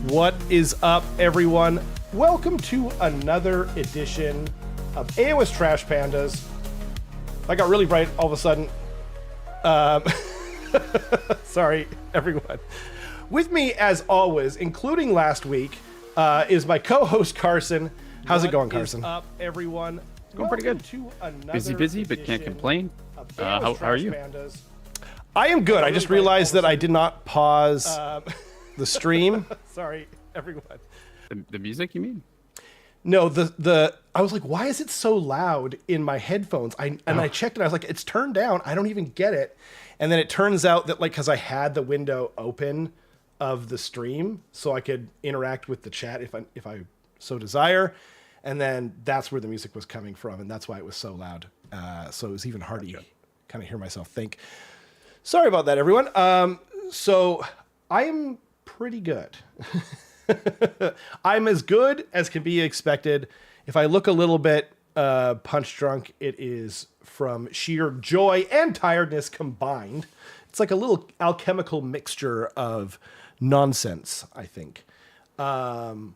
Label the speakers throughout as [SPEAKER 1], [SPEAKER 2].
[SPEAKER 1] What is up, everyone? Welcome to another edition of AOS Trash Pandas. I got really bright all of a sudden. Sorry, everyone. With me, as always, including last week, is my co-host Carson. How's it going, Carson?
[SPEAKER 2] Up, everyone?
[SPEAKER 3] It's going pretty good. Busy, but can't complain. How are you?
[SPEAKER 1] I am good. I just realized that I did not pause the stream.
[SPEAKER 2] Sorry, everyone.
[SPEAKER 3] The music, you mean?
[SPEAKER 1] No, I was like, why is it so loud in my headphones? I checked and I was like, it's turned down. I don't even get it. And then it turns out that, like, because I had the window open of the stream so I could interact with the chat if I so desire. And then that's where the music was coming from, and that's why it was so loud. So it was even hard to kind of hear myself think. Sorry about that, everyone. So I am pretty good. I'm as good as can be expected. If I look a little bit punch drunk, it is from sheer joy and tiredness combined. It's like a little alchemical mixture of nonsense, I think. Tonight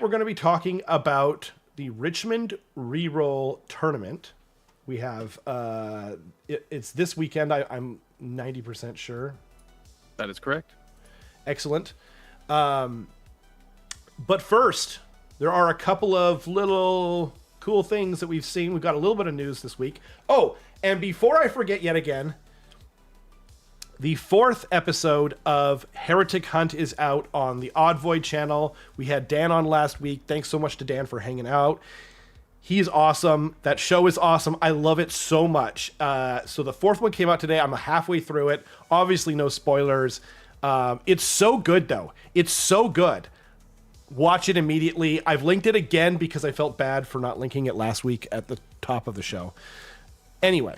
[SPEAKER 1] we're going to be talking about the Richmond Reroll tournament. We have it's this weekend. I'm 90% sure.
[SPEAKER 3] That is correct.
[SPEAKER 1] Excellent. But first, there are a couple of little cool things that we've seen. We've got a little bit of news this week. Oh, and before I forget yet again, the 4th episode of Heretic Hunt is out on the Odd Void channel. We had Dan on last week. Thanks so much to Dan for hanging out. He's awesome. That show is awesome. I love it so much. So the 4th one came out today. I'm halfway through it. Obviously, no spoilers. It's so good, though. It's so good. Watch it immediately. I've linked it again because I felt bad for not linking it last week at the top of the show. Anyway,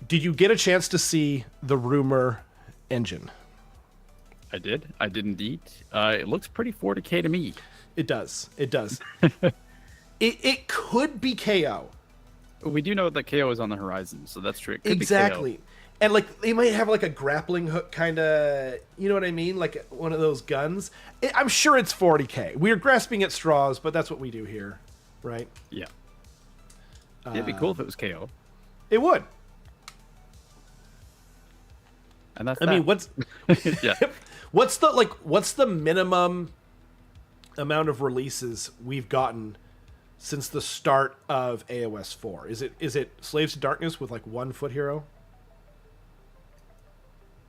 [SPEAKER 1] did you get a chance to see the rumor engine?
[SPEAKER 3] I did. I did indeed. It looks pretty 40K to me.
[SPEAKER 1] It does. It does. It could be KO.
[SPEAKER 3] We do know that KO is on the horizon, so that's true. It could
[SPEAKER 1] Exactly.
[SPEAKER 3] be KO.
[SPEAKER 1] And like they might have like a grappling hook kind of, you know what I mean? Like one of those guns. I'm sure it's 40K. We're grasping at straws, but that's what we do here, right?
[SPEAKER 3] Yeah. It'd be cool if it was KO.
[SPEAKER 1] It would.
[SPEAKER 3] And that's
[SPEAKER 1] I mean, what's
[SPEAKER 3] yeah.
[SPEAKER 1] what's the minimum amount of releases we've gotten since the start of AOS 4? Is it Slaves to Darkness with like one foot hero?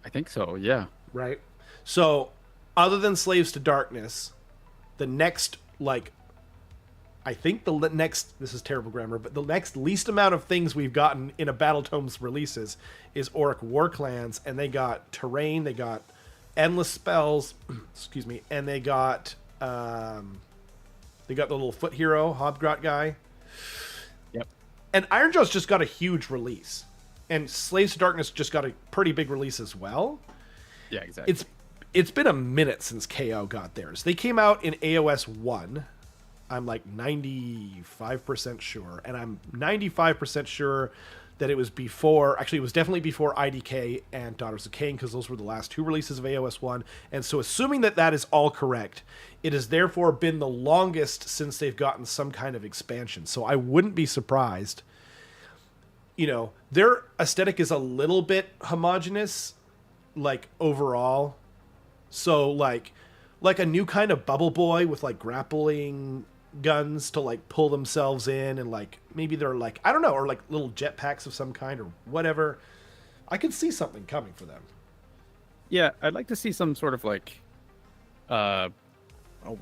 [SPEAKER 3] I think so, yeah.
[SPEAKER 1] Right. So, other than Slaves to Darkness, the next, like, I think the next, this is terrible grammar, but the next least amount of things we've gotten in a Battletomes releases is Auric War Clans, and they got terrain, they got endless spells, excuse me, and they got the little foot hero, Hobgrot guy.
[SPEAKER 3] Yep.
[SPEAKER 1] And Ironjawz just got a huge release. And Slaves to Darkness just got a pretty big release as well.
[SPEAKER 3] Yeah, exactly.
[SPEAKER 1] It's been a minute since KO got theirs. They came out in AOS 1. I'm like 95% sure. And I'm 95% sure that it was before... Actually, it was definitely before IDK and Daughters of Khaine, because those were the last 2 releases of AOS 1. And so assuming that that is all correct, it has therefore been the longest since they've gotten some kind of expansion. So I wouldn't be surprised... You know, their aesthetic is a little bit homogenous, like, overall. So, like a new kind of Bubble Boy with, like, grappling guns to, like, pull themselves in. And, like, maybe they're, like, I don't know, or, like, little jetpacks of some kind or whatever. I could see something coming for them.
[SPEAKER 3] Yeah, I'd like to see some sort of, like, what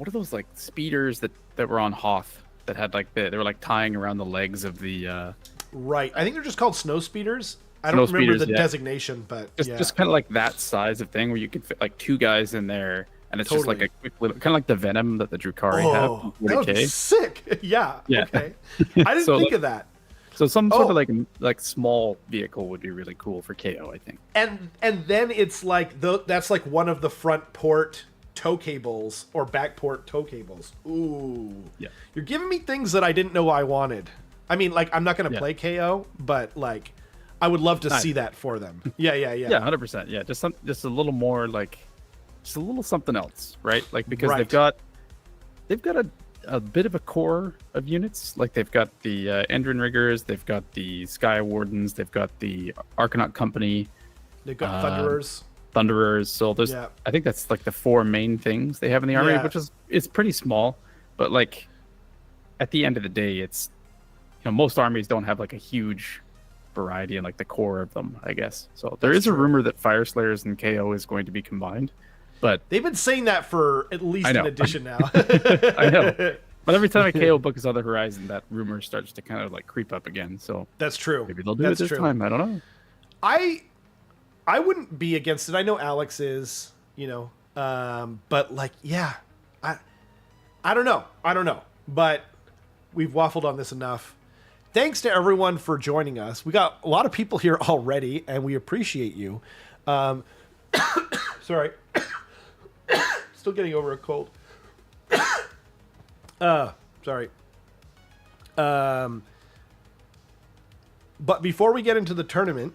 [SPEAKER 3] are those, like, speeders that were on Hoth that had, like, they were, like, tying around the legs of the...
[SPEAKER 1] Right. I think they're just called snow speeders. I don't remember the designation, but
[SPEAKER 3] just kind of like that size of thing where you could fit like 2 guys in there, and it's just like a quick little, kind of like the Venom that the Drukhari have.
[SPEAKER 1] That would be sick. Yeah. Okay. I didn't think of that.
[SPEAKER 3] So some sort of like small vehicle would be really cool for KO, I think.
[SPEAKER 1] And then it's like that's like one of the front port tow cables or back port tow cables. Ooh.
[SPEAKER 3] Yeah.
[SPEAKER 1] You're giving me things that I didn't know I wanted. I mean, like, I'm not going to play KO, but, like, I would love to see that for them. Yeah.
[SPEAKER 3] Yeah, 100%. Yeah, just a little more, like, just a little something else, right? Like because
[SPEAKER 1] Right.
[SPEAKER 3] they've got a bit of a core of units. Like they've got the Endrin Riggers, they've got the Sky Wardens, they've got the Arcanaut Company,
[SPEAKER 1] They've got Thunderers.
[SPEAKER 3] Thunderers. So there's,
[SPEAKER 1] Yeah.
[SPEAKER 3] I think that's like the 4 main things they have in the army,
[SPEAKER 1] Yeah.
[SPEAKER 3] which is it's pretty small, but like at the end of the day, it's most armies don't have like a huge variety in like the core of them, I guess. So there is a rumor that Fire Slayers and KO is going to be combined, but
[SPEAKER 1] They've been saying that for at least an edition now.
[SPEAKER 3] I know. But every time a KO book is on the horizon, that rumor starts to kind of like creep up again. So
[SPEAKER 1] That's true.
[SPEAKER 3] maybe they'll do it this time. I don't know.
[SPEAKER 1] I wouldn't be against it. I know Alex is, but like, yeah, I don't know. But we've waffled on this enough. Thanks to everyone for joining us. We got a lot of people here already, and we appreciate you. Sorry. Still getting over a cold. Sorry. But before we get into the tournament,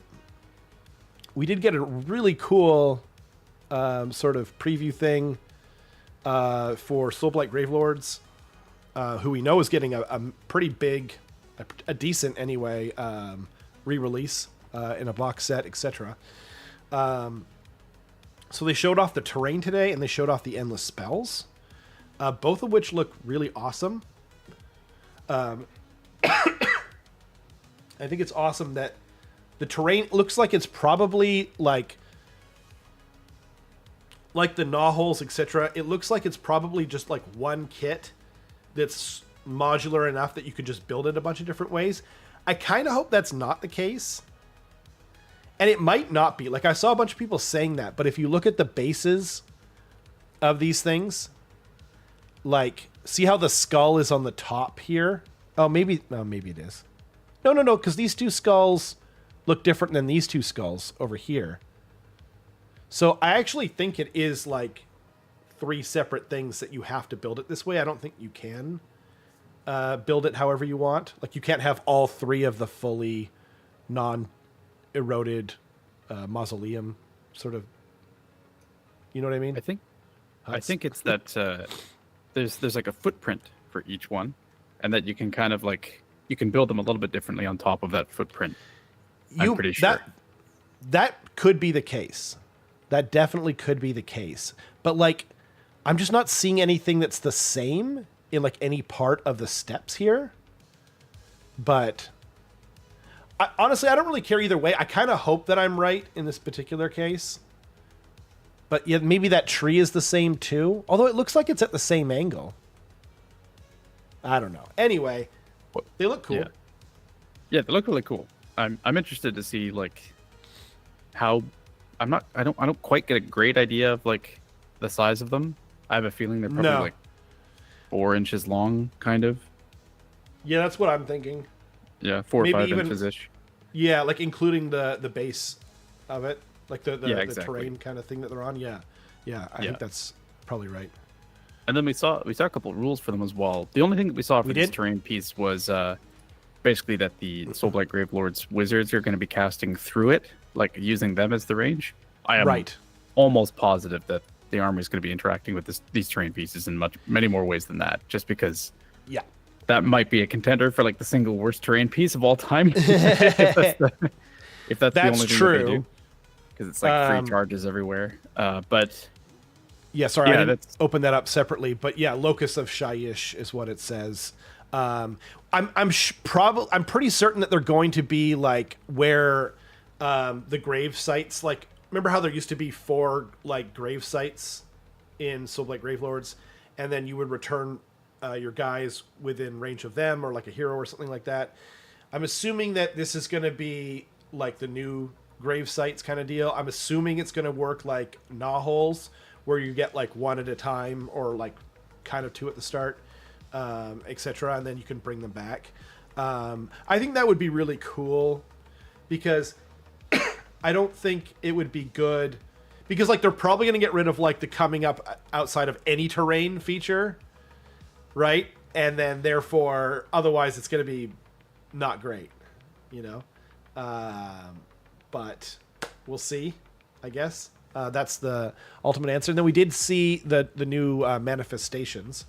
[SPEAKER 1] we did get a really cool sort of preview thing for Soulblight Gravelords, who we know is getting a pretty big, a decent anyway, re-release in a box set, etc. So they showed off the terrain today, and they showed off the endless spells, both of which look really awesome. I think it's awesome that the terrain looks like it's probably like the gnaw holes, etc. It looks like it's probably just like one kit that's modular enough that you could just build it a bunch of different ways. I kind of hope that's not the case. And it might not be. Like, I saw a bunch of people saying that, but if you look at the bases of these things, like, see how the skull is on the top here? Oh, maybe it is. No, because these two skulls look different than these two skulls over here. So I actually think it is like 3 separate things that you have to build it this way. I don't think you can build it however you want. Like, you can't have all 3 of the fully non-eroded mausoleum sort of. You know what I mean?
[SPEAKER 3] I think it's that there's like a footprint for each one, and that you can kind of like you can build them a little bit differently on top of that footprint. I'm pretty sure
[SPEAKER 1] that could be the case. That definitely could be the case. But like, I'm just not seeing anything that's the same in like any part of the steps here. But honestly, I don't really care either way. I kind of hope that I'm right in this particular case. But yeah, maybe that tree is the same too. Although it looks like it's at the same angle. I don't know. Anyway, they look cool.
[SPEAKER 3] Yeah, they look really cool. I'm interested to see like how I don't quite get a great idea of like the size of them. I have a feeling they're probably like 4 inches long, kind of.
[SPEAKER 1] Yeah, that's what I'm thinking.
[SPEAKER 3] Yeah, 4 or 5
[SPEAKER 1] even,
[SPEAKER 3] inches ish.
[SPEAKER 1] Yeah, like including the base of it, like the
[SPEAKER 3] exactly.
[SPEAKER 1] terrain kind of thing that they're on. Yeah, I think that's probably right.
[SPEAKER 3] And then we saw a couple of rules for them as well. The only thing that we saw for this terrain piece was basically that the Soulblight Gravelords wizards are going to be casting through it, like using them as the range. I am almost positive that the army is going to be interacting with these terrain pieces in many more ways than that, just because that might be a contender for like the single worst terrain piece of all time. if that's the only thing that they do. Because it's like 3 charges everywhere. But
[SPEAKER 1] yeah, sorry, I didn't open that up separately. But yeah, Locus of Shyish is what it says. I'm pretty certain that they're going to be like where the grave sites, like, remember how there used to be 4 like grave sites in Soulblight Gravelords, and then you would return your guys within range of them, or like a hero or something like that. I'm assuming that this is going to be like the new grave sites kind of deal. I'm assuming it's going to work like gnaw holes, where you get like 1 at a time, or like kind of 2 at the start, etc., and then you can bring them back. I think that would be really cool, because I don't think it would be good, because like they're probably going to get rid of like the coming up outside of any terrain feature, right? And then therefore otherwise it's going to be not great, but we'll see, I guess. That's the ultimate answer. And then we did see the new manifestations.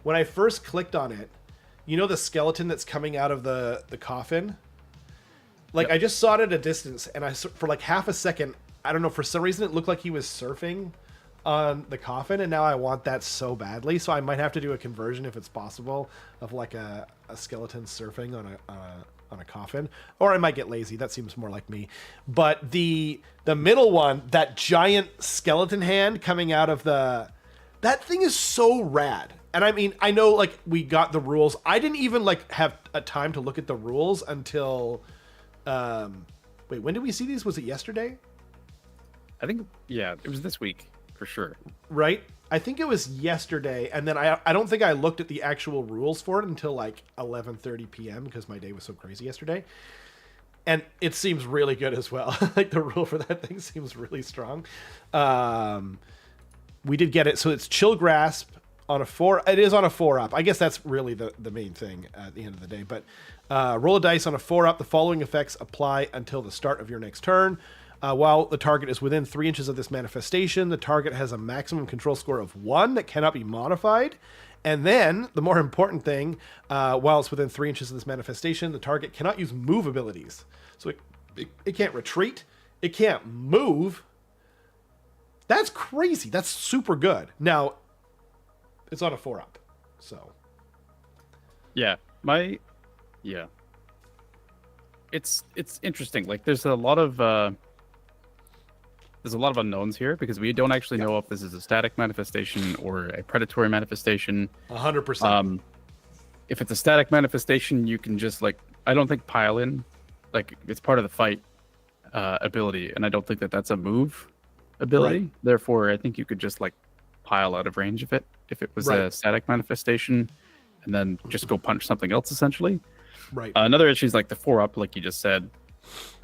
[SPEAKER 1] When I first clicked on it, you know the skeleton that's coming out of the coffin? Like, yep. I just saw it at a distance, and for like half a second, I don't know, for some reason it looked like he was surfing on the coffin, and now I want that so badly, so I might have to do a conversion if it's possible of like a skeleton surfing on a coffin, or I might get lazy. That seems more like me. But the middle one, that giant skeleton hand coming out of that thing is so rad. And I mean, I know like we got the rules. I didn't even like have a time to look at the rules until wait, when did we see these? Was it yesterday?
[SPEAKER 3] I think, yeah, it was this week for sure.
[SPEAKER 1] Right? I think it was yesterday, and then I don't think I looked at the actual rules for it until like 11:30 p.m. because my day was so crazy yesterday. And it seems really good as well. Like the rule for that thing seems really strong. We did get it, so it's Chill Grasp on a 4. It is on a 4-up. I guess that's really the main thing at the end of the day. But roll a dice on a 4-up. The following effects apply until the start of your next turn. While the target is within 3 inches of this manifestation, the target has a maximum control score of 1 that cannot be modified. And then, the more important thing, while it's within 3 inches of this manifestation, the target cannot use move abilities. So it can't retreat. It can't move. That's crazy. That's super good. Now, it's on a 4-up. So.
[SPEAKER 3] Yeah. It's interesting. Like, there's a lot of unknowns here because we don't actually know if this is a static manifestation or a predatory manifestation.
[SPEAKER 1] 100%.
[SPEAKER 3] If it's a static manifestation, you can just like, I don't think pile in, like it's part of the fight ability, and I don't think that's a move ability. Right. Therefore, I think you could just like pile out of range of it if it was a static manifestation, and then just go punch something else essentially.
[SPEAKER 1] Right.
[SPEAKER 3] Another issue is like the 4-up, like you just said,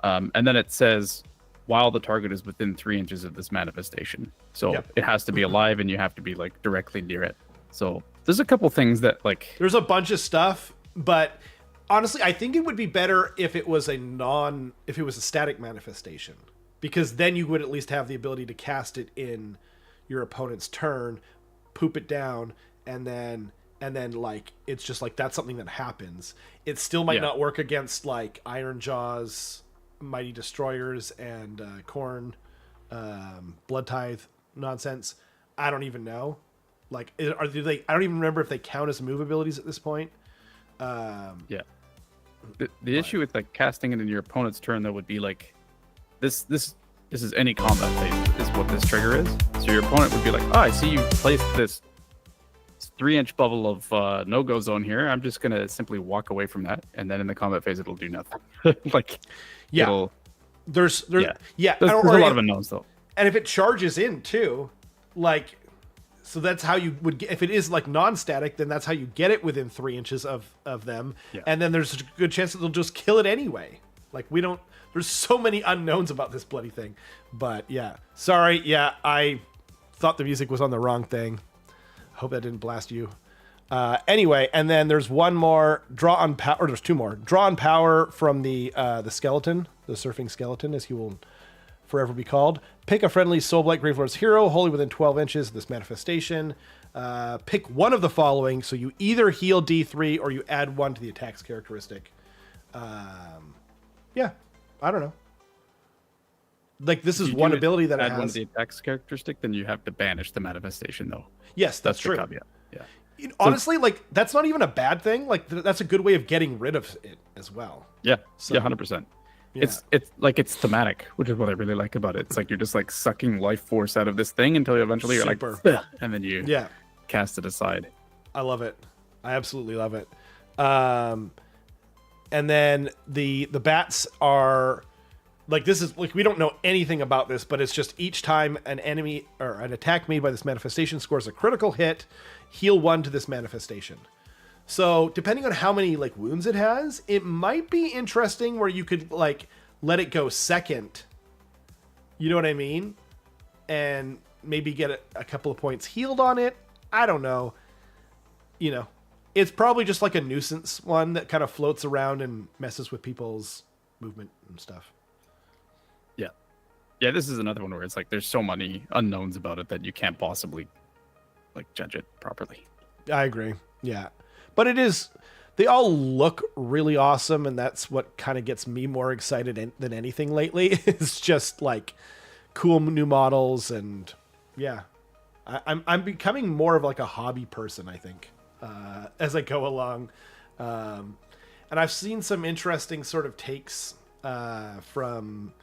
[SPEAKER 3] and then it says while the target is within 3 inches of this manifestation. So it has to be alive, and you have to be like directly near it. So there's a couple things that like
[SPEAKER 1] there's a bunch of stuff, but honestly, I think it would be better if it was a static manifestation, because then you would at least have the ability to cast it in your opponent's turn, poop it down, and then like it's just like that's something that happens. It still might not work against like Ironjawz, Mighty Destroyers, and Khorne, Blood Tithe nonsense. I don't even know. Like, I don't even remember if they count as move abilities at this point.
[SPEAKER 3] The issue with like casting it in your opponent's turn though would be like this is any combat phase is what this trigger is. So your opponent would be like, oh, I see you placed this 3-inch bubble of no-go zone here. I'm just gonna simply walk away from that, and then in the combat phase it'll do nothing. Like,
[SPEAKER 1] there's a lot of
[SPEAKER 3] unknowns though.
[SPEAKER 1] And if it charges in too, like, so that's how you would get, if it is like non-static, then that's how you get it within 3 inches of them. Yeah. And then there's a good chance that they'll just kill it anyway. Like, there's so many unknowns about this bloody thing. But yeah, sorry. Yeah, I thought the music was on the wrong thing. Hope that didn't blast you. Anyway, and then there's one more draw on power, or there's two more draw on power from the skeleton, the surfing skeleton, as he will forever be called. Pick a friendly Soulblight Gravelords hero wholly within 12 inches of this manifestation. Pick one of the following. So you either heal D3 or you add 1 to the attack's characteristic. Yeah, I don't know. Like, this is one ability that it has.
[SPEAKER 3] Add 1 to the attack's characteristic, then you have to banish the manifestation, though.
[SPEAKER 1] Yes, that's true.
[SPEAKER 3] Caveat. Yeah.
[SPEAKER 1] Honestly, like, that's not even a bad thing. Like, that's a good way of getting rid of it as well.
[SPEAKER 3] Yeah, 100%. Yeah. It's thematic, which is what I really like about it. It's like you're just like sucking life force out of this thing until eventually you're like, and then you cast it aside.
[SPEAKER 1] I love it. I absolutely love it. And then the bats are like, this is like, we don't know anything about this, but it's just each time an enemy or an attack made by this manifestation scores a critical hit, heal 1 to this manifestation. So depending on how many like wounds it has, it might be interesting where you could like let it go second. You know what I mean? And maybe get a couple of points healed on it. I don't know. You know, it's probably just like a nuisance one that kind of floats around and messes with people's movement and stuff.
[SPEAKER 3] Yeah. Yeah, this is another one where it's like there's so many unknowns about it that you can't possibly like judge it properly.
[SPEAKER 1] I agree. Yeah. But it is, they all look really awesome, and that's what kind of gets me more excited than anything lately. It's just like cool new models, and yeah. I'm becoming more of like a hobby person, I think, as I go along. And I've seen some interesting sort of takes from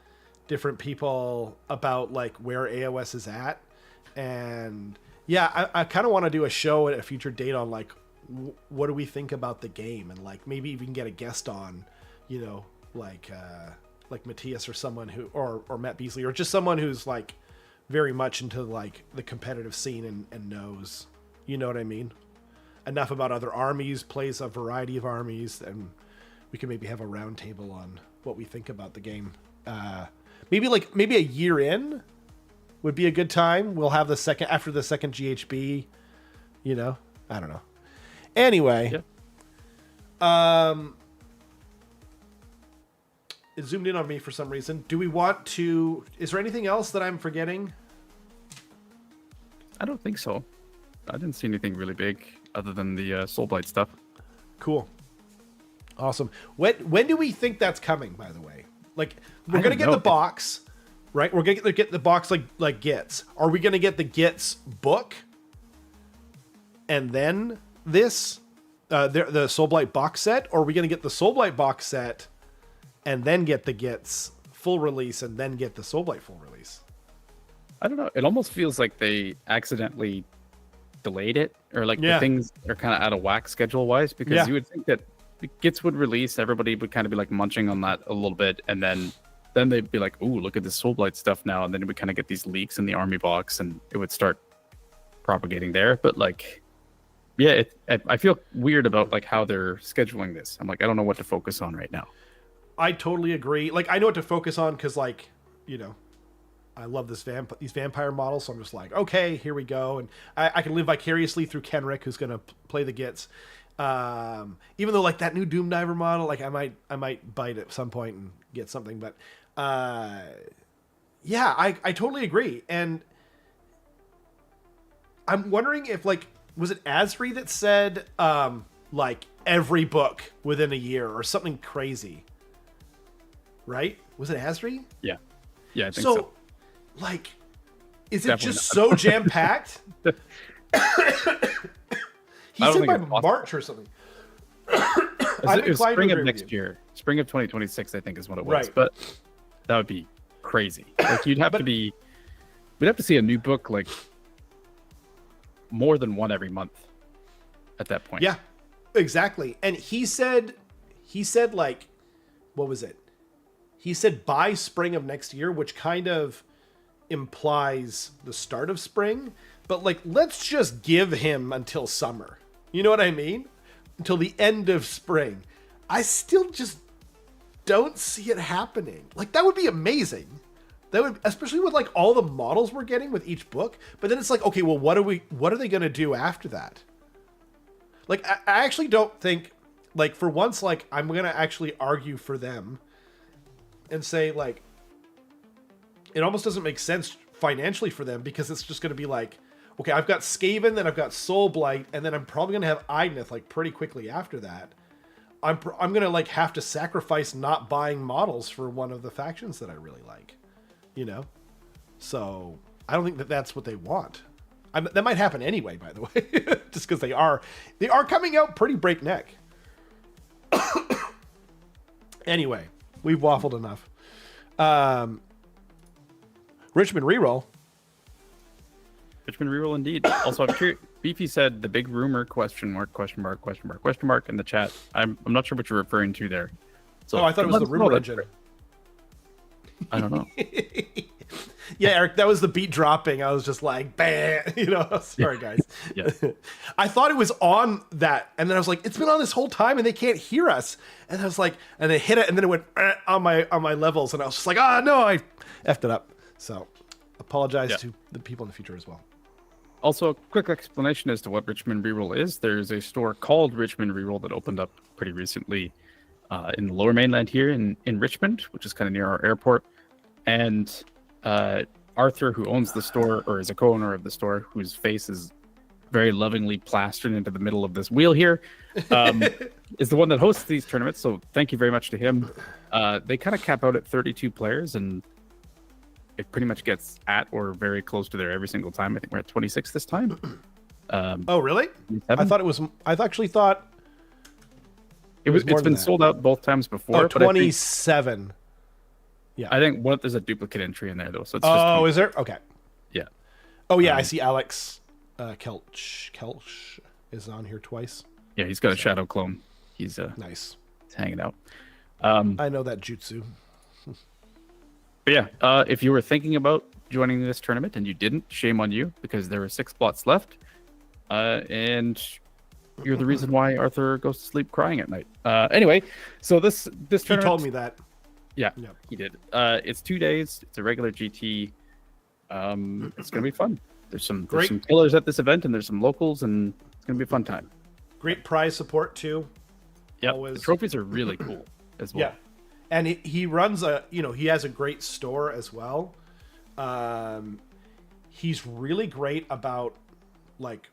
[SPEAKER 1] different people about like where AOS is at. And yeah, I kind of want to do a show at a future date on like, what do we think about the game? And like, maybe even get a guest on, you know, like Matthias or someone who, or Matt Beasley, or just someone who's like very much into like the competitive scene and knows, you know what I mean? Enough about other armies, plays a variety of armies, and we can maybe have a round table on what we think about the game. Maybe a year in would be a good time. We'll have after the second GHB, you know, I don't know. Anyway, yeah. It zoomed in on me for some reason. Do we want to, is there anything else that I'm forgetting?
[SPEAKER 3] I don't think so. I didn't see anything really big other than the Soulblight stuff.
[SPEAKER 1] Cool. Awesome. When do we think that's coming, by the way? Like, we're going to get the box, right? We're going to get the box like Gits. Are we going to get the Gits book? And then this, the Soulblight box set? Or are we going to get the Soulblight box set and then get the Gits full release and then get the Soulblight full release?
[SPEAKER 3] I don't know. It almost feels like they accidentally delayed it, or like
[SPEAKER 1] Yeah.
[SPEAKER 3] the things are kind of out of whack schedule-wise, because you would think that the Gits would release, everybody would kind of be like munching on that a little bit, and then they'd be like, "Ooh, look at this Soulblight stuff now," and then we kind of get these leaks in the army box, and it would start propagating there. But like, yeah, I feel weird about like how they're scheduling this. I'm like, I don't know what to focus on right now.
[SPEAKER 1] I totally agree. Like, I know what to focus on because, like, you know, I love these vampire models, so I'm just like, okay, here we go, and I can live vicariously through Kenrick, who's gonna play the Gits. Even though like that new Doom Diver model, like I might bite at some point and get something, but yeah, I totally agree, and I'm wondering if like, was it Asri that said like every book within a year or something crazy, right? Was it Asri?
[SPEAKER 3] Yeah, I think so.
[SPEAKER 1] Like, is
[SPEAKER 3] Definitely
[SPEAKER 1] it just
[SPEAKER 3] not.
[SPEAKER 1] so jam packed? He said by March or something.
[SPEAKER 3] It was spring of next year. Spring of 2026, I think, is what it was.
[SPEAKER 1] Right.
[SPEAKER 3] But that would be crazy. Like, we'd have to see a new book like more than one every month at that point.
[SPEAKER 1] Yeah, exactly. And he said like, what was it? He said by spring of next year, which kind of implies the start of spring. But like, let's just give him until summer. You know what I mean? Until the end of spring. I still just don't see it happening. Like, that would be amazing. That would, especially with like all the models we're getting with each book. But then it's like, okay, well, what are they going to do after that? Like, I actually don't think, like, for once, like, I'm going to actually argue for them and say, like, it almost doesn't make sense financially for them, because it's just going to be like, okay, I've got Skaven, then I've got Soulblight, and then I'm probably going to have Ironjawz like pretty quickly after that. I'm going to like have to sacrifice not buying models for one of the factions that I really like, you know? So I don't think that that's what they want. That might happen anyway, by the way, just because they are coming out pretty breakneck. Anyway, we've waffled enough. Richmond Reroll.
[SPEAKER 3] Richmond Reroll indeed. Also, I'm curious. Beefy said the big rumor ? In the chat. I'm not sure what you're referring to there. So
[SPEAKER 1] I thought it was the rumor engine.
[SPEAKER 3] I don't know.
[SPEAKER 1] Yeah, Eric, that was the beat dropping. I was just like, bam, you know. Sorry, guys.
[SPEAKER 3] Yeah.
[SPEAKER 1] I thought it was on that, and then I was like, it's been on this whole time, and they can't hear us. And I was like, and they hit it, and then it went on my levels, and I was just like, no, I effed it up. So, apologize to the people in the future as well.
[SPEAKER 3] Also, a quick explanation as to what Richmond Reroll is. There's a store called Richmond Reroll that opened up pretty recently in the Lower Mainland here in Richmond, which is kind of near our airport. And Arthur, who owns the store, or is a co-owner of the store, whose face is very lovingly plastered into the middle of this wheel here, is the one that hosts these tournaments. So thank you very much to him. They kind of cap out at 32 players, and it pretty much gets at or very close to there every single time. I think we're at 26 this time.
[SPEAKER 1] Oh, really?
[SPEAKER 3] 27?
[SPEAKER 1] I thought it was. I actually thought
[SPEAKER 3] it's been sold out both times before.
[SPEAKER 1] Oh, 27. Yeah.
[SPEAKER 3] I think there's a duplicate entry in there though. So it's
[SPEAKER 1] just is there? Okay.
[SPEAKER 3] Yeah.
[SPEAKER 1] Oh yeah, I see Alex Kelch is on here twice.
[SPEAKER 3] Yeah, he's got a shadow clone. He's
[SPEAKER 1] nice.
[SPEAKER 3] He's hanging out.
[SPEAKER 1] I know that jutsu.
[SPEAKER 3] But yeah, if you were thinking about joining this tournament and you didn't, shame on you, because there were 6 slots left. And you're the reason why Arthur goes to sleep crying at night. Anyway, so this tournament...
[SPEAKER 1] He told me that.
[SPEAKER 3] Yeah, he did. It's 2 days. It's a regular GT. It's going to be fun. There's some killers at this event, and there's some locals, and it's going to be a fun time.
[SPEAKER 1] Great prize support, too.
[SPEAKER 3] Yeah, the trophies are really cool as well.
[SPEAKER 1] Yeah, and he runs he has a great store as well. He's really great about, like,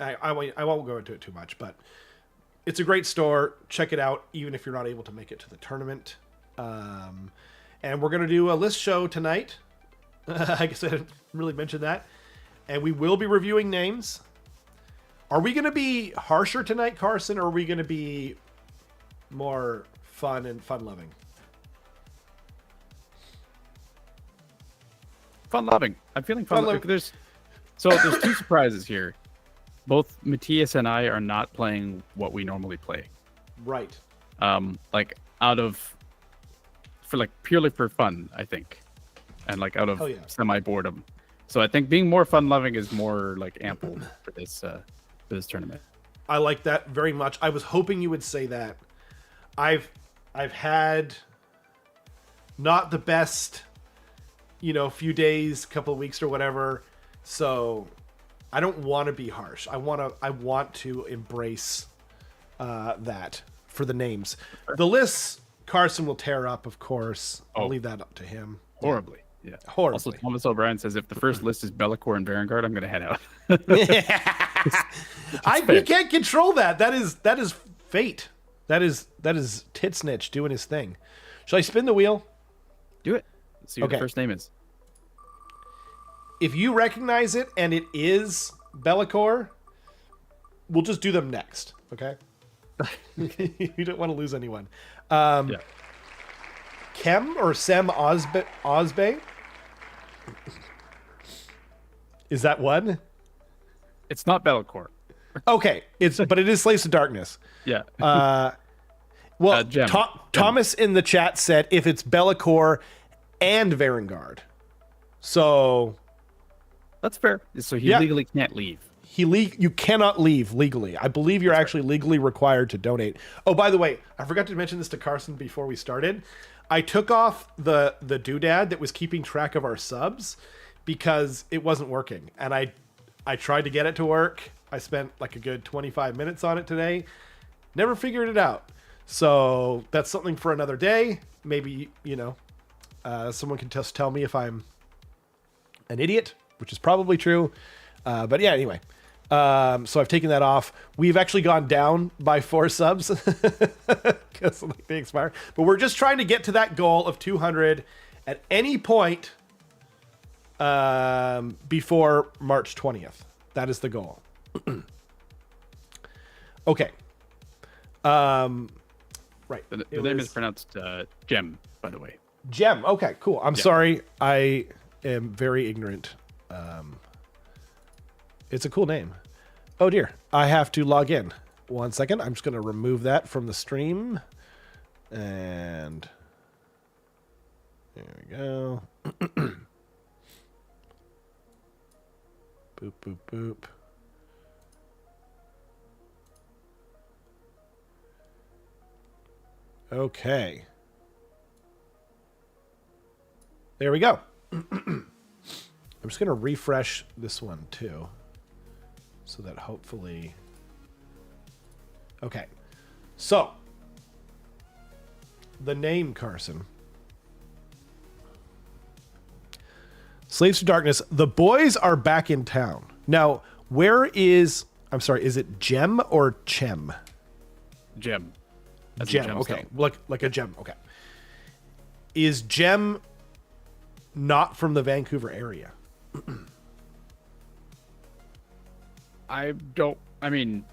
[SPEAKER 1] I won't go into it too much, but it's a great store. Check it out, even if you're not able to make it to the tournament. And we're going to do a list show tonight. I guess I didn't really mention that. And we will be reviewing names. Are we going to be harsher tonight, Carson, or are we going to be more fun and fun-loving?
[SPEAKER 3] Fun-loving. I'm feeling fun-loving. There's 2 surprises here. Both Matthias and I are not playing what we normally play.
[SPEAKER 1] Right.
[SPEAKER 3] Purely for fun, I think. And out of semi-boredom. So I think being more fun-loving is more ample for this tournament.
[SPEAKER 1] I like that very much. I was hoping you would say that. I've had not the best, few days, couple of weeks or whatever. So I don't want to be harsh. I want to embrace that for the names. The lists Carson will tear up, of course. I'll leave that up to him.
[SPEAKER 3] Horribly. Yeah.
[SPEAKER 1] Horribly.
[SPEAKER 3] Also, Thomas O'Brien says if the first list is Be'lakor and Varangard, I'm going to head out.
[SPEAKER 1] We can't control that. That is fate. That is Tzeentch doing his thing. Shall I spin the wheel?
[SPEAKER 3] Do it. Let's see what the first name is.
[SPEAKER 1] If you recognize it and it is Be'lakor, we'll just do them next. Okay. You don't want to lose anyone. Kem or Sem Osbe? Is that one?
[SPEAKER 3] It's not Be'lakor.
[SPEAKER 1] Okay, but it is Slaves of Darkness.
[SPEAKER 3] Yeah.
[SPEAKER 1] Gem. Thomas in the chat said if it's Be'lakor and Varangard. So
[SPEAKER 3] that's fair. So he legally can't leave.
[SPEAKER 1] You cannot leave legally. I believe you're actually legally required to donate. Oh, by the way, I forgot to mention this to Carson before we started. I took off the doodad that was keeping track of our subs because it wasn't working. And I tried to get it to work. I spent a good 25 minutes on it today. Never figured it out. So that's something for another day. Maybe, someone can just tell me if I'm an idiot, which is probably true. But yeah, anyway. So I've taken that off. We've actually gone down by 4 subs because they expire. But we're just trying to get to that goal of 200 at any point before March 20th. That is the goal. Okay. Right.
[SPEAKER 3] The name is pronounced Gem, by the way.
[SPEAKER 1] Gem. Okay, cool. I'm sorry. I am very ignorant. It's a cool name. Oh dear. I have to log in. 1 second. I'm just going to remove that from the stream. And there we go. Boop, boop, boop. Okay. There we go. I'm just going to refresh this one too. So that hopefully... Okay. So. The name, Carson. Slaves to Darkness. The boys are back in town. Now, where is... I'm sorry, is it Gem or Chem?
[SPEAKER 3] Gem.
[SPEAKER 1] Gem, okay. Like a gem, okay. Is Gem not from the Vancouver area?
[SPEAKER 3] I mean,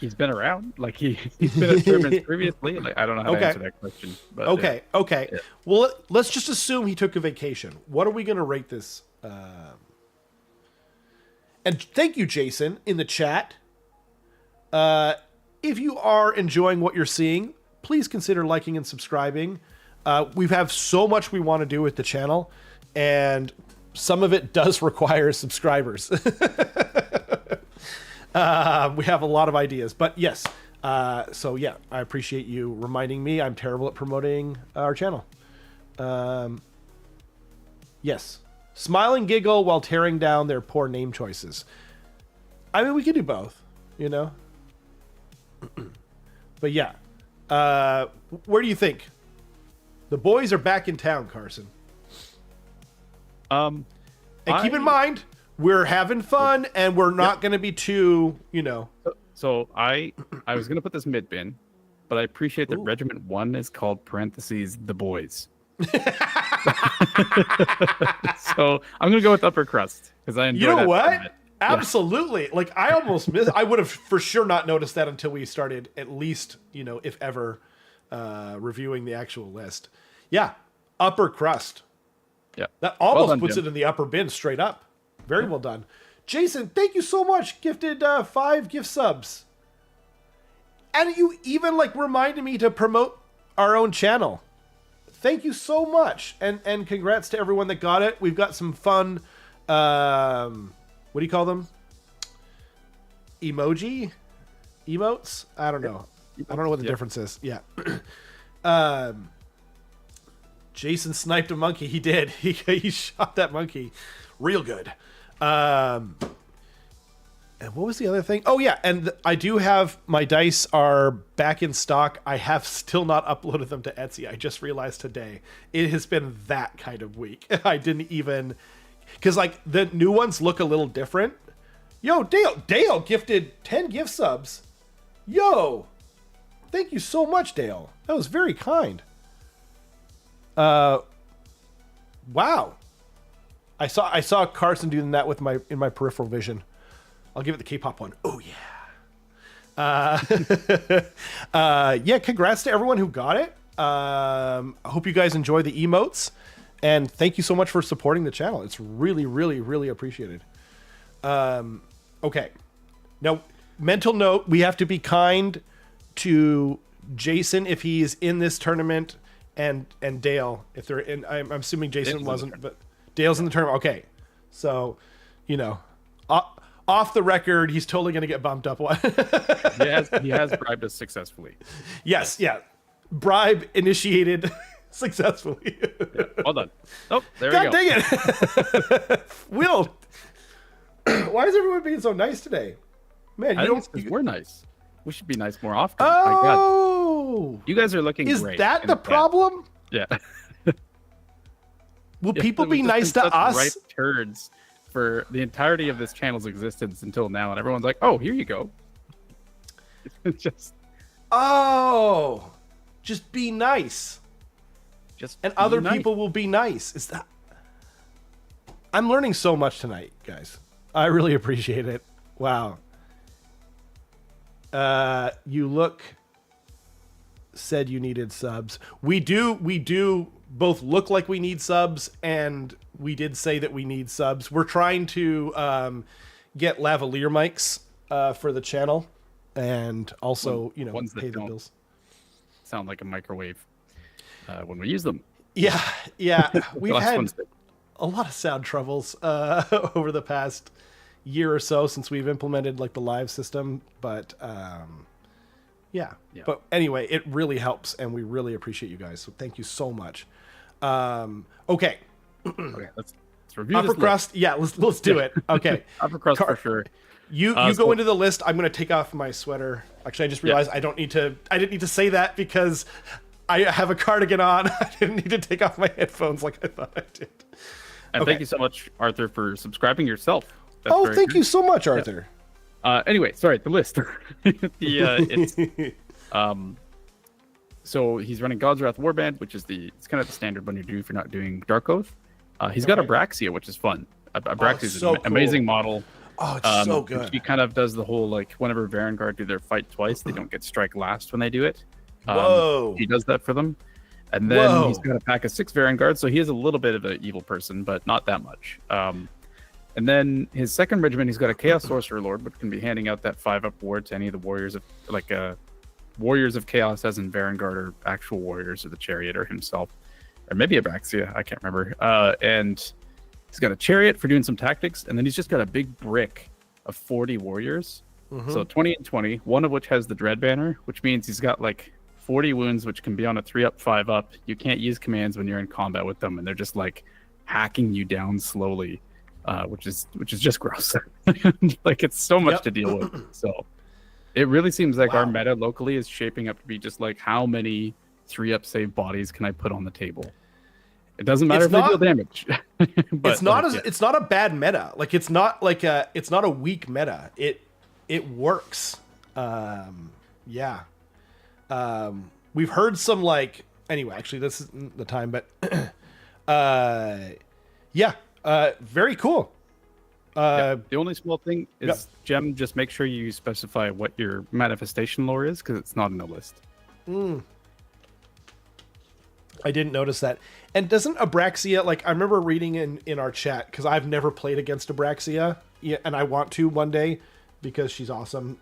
[SPEAKER 3] he's been around. Like, he's been at tournaments previously. Like, I don't know how to answer that question. But,
[SPEAKER 1] okay. Yeah. Well, let's just assume he took a vacation. What are we going to rate this? And thank you, Jason, in the chat. If you are enjoying what you're seeing, please consider liking and subscribing. We have so much we want to do with the channel, and some of it does require subscribers. We have a lot of ideas, but yes. So yeah, I appreciate you reminding me. I'm terrible at promoting our channel. Yes. Smile and giggle while tearing down their poor name choices. I mean, we could do both, you know? But yeah. Where do you think? The boys are back in town, Carson. And keep in mind, we're having fun, and we're not going to be too, you know.
[SPEAKER 3] So I was going to put this mid bin, but I appreciate that Regiment 1 is called parentheses the boys. So I'm going to go with upper crust because I enjoy.
[SPEAKER 1] You know
[SPEAKER 3] that
[SPEAKER 1] what?
[SPEAKER 3] tournament.
[SPEAKER 1] Absolutely. Yeah. Like I almost missed. I would have for sure not noticed that until we started, at least, you know, if ever, reviewing the actual list. Yeah, upper crust.
[SPEAKER 3] Yeah,
[SPEAKER 1] that almost
[SPEAKER 3] done,
[SPEAKER 1] puts
[SPEAKER 3] Jim.
[SPEAKER 1] it in the upper bin straight up. Very well done, Jason. Thank you so much. Gifted 5 gift subs, and you even like reminded me to promote our own channel. Thank you so much, and congrats to everyone that got it. We've got some fun. What do you call them? Emotes? I don't know. I don't know what the difference is. Yeah. Jason sniped a monkey. He did. He shot that monkey real good. And what was the other thing? Oh, yeah. And I do have my dice are back in stock. I have still not uploaded them to Etsy. I just realized today. It has been that kind of week. I didn't even... Because, like, the new ones look a little different. Yo, Dale gifted 10 gift subs. Yo! Thank you so much, Dale. That was very kind. Wow. I saw Carson doing that with in my peripheral vision. I'll give it the K-pop one. Oh, yeah. Yeah, congrats to everyone who got it. I hope you guys enjoy the emotes. And thank you so much for supporting the channel. It's really, really, really appreciated. Okay. Now, mental note, we have to be kind to Jason if he's in this tournament and Dale if they're in. I'm assuming Jason wasn't, but Dale's in the tournament. Okay. So, you know, off the record, he's totally going to get bumped up.
[SPEAKER 3] He has bribed us successfully.
[SPEAKER 1] Yes, yeah. Bribe initiated successfully.
[SPEAKER 3] Yeah, well done. Oh, there we go.
[SPEAKER 1] God dang it. Will, why is everyone being so nice today? Man,
[SPEAKER 3] we're nice. We should be nice more often.
[SPEAKER 1] Oh,
[SPEAKER 3] my God. You guys are looking great.
[SPEAKER 1] Is that the problem?
[SPEAKER 3] Yeah.
[SPEAKER 1] Will people be nice to us?
[SPEAKER 3] Right turds for the entirety of this channel's existence until now, and everyone's like, "Oh, here you go." It's just
[SPEAKER 1] be nice. And
[SPEAKER 3] be
[SPEAKER 1] other
[SPEAKER 3] nice.
[SPEAKER 1] people will be nice. Is that? I'm learning so much tonight, guys. I really appreciate it. Wow. You said you needed subs. We do both look like we need subs, and we did say that we need subs. We're trying to get lavalier mics for the channel, and also pay the bills.
[SPEAKER 3] Sound like a microwave when we use them.
[SPEAKER 1] Yeah. We've had a lot of sound troubles over the past year or so since we've implemented like the live system, but yeah. But anyway, it really helps, and we really appreciate you guys. So thank you so much. Okay.
[SPEAKER 3] Okay, let's review
[SPEAKER 1] upper
[SPEAKER 3] this
[SPEAKER 1] crust.
[SPEAKER 3] list.
[SPEAKER 1] Yeah, let's do it. Okay.
[SPEAKER 3] Upper crust for sure.
[SPEAKER 1] You go into the list. I'm going to take off my sweater. Actually, I just realized I didn't need to say that because I have a cardigan on. I didn't need to take off my headphones like I thought I did.
[SPEAKER 3] And thank you so much, Arthur, for subscribing yourself. That's
[SPEAKER 1] oh,
[SPEAKER 3] very
[SPEAKER 1] thank
[SPEAKER 3] great.
[SPEAKER 1] you so much, Arthur.
[SPEAKER 3] Anyway, sorry, the list. So he's running God's Wrath Warband, which is it's kind of the standard one you do if you're not doing Dark Oath. He's got Abraxia, which is fun. Abraxia is an amazing model.
[SPEAKER 1] Oh, it's so good.
[SPEAKER 3] He kind of does the whole, like, whenever Varangard do their fight twice, they don't get strike last when they do it.
[SPEAKER 1] Whoa.
[SPEAKER 3] He does that for them. And then he's got a pack of 6 Varangard, so he is a little bit of an evil person, but not that much. And then his second regiment, he's got a Chaos Sorcerer Lord, which can be handing out that 5-up ward to any of the warriors of, like, Warriors of Chaos, as in Varangard, or actual warriors of the Chariot, or himself. Or maybe Abraxia, I can't remember. And he's got a Chariot for doing some tactics, and then he's just got a big brick of 40 warriors. So 20 and 20, one of which has the Dread Banner, which means he's got, like, 40 wounds, which can be on a 3-up, 5-up. You can't use commands when you're in combat with them, and they're just, like, hacking you down slowly. Which is just gross. Like, it's so much to deal with. So it really seems like our meta locally is shaping up to be just like, how many 3-up save bodies can I put on the table? It doesn't matter if they deal damage. But,
[SPEAKER 1] it's not a bad meta. Like, it's not a weak meta. It works. We've heard some, like, anyway, actually this isn't the time, but very cool.
[SPEAKER 3] The only small thing is, Gem, just make sure you specify what your manifestation lore is, because it's not in the list.
[SPEAKER 1] I didn't notice that. And doesn't Abraxia, like, I remember reading in our chat, because I've never played against Abraxia, and I want to one day because she's awesome.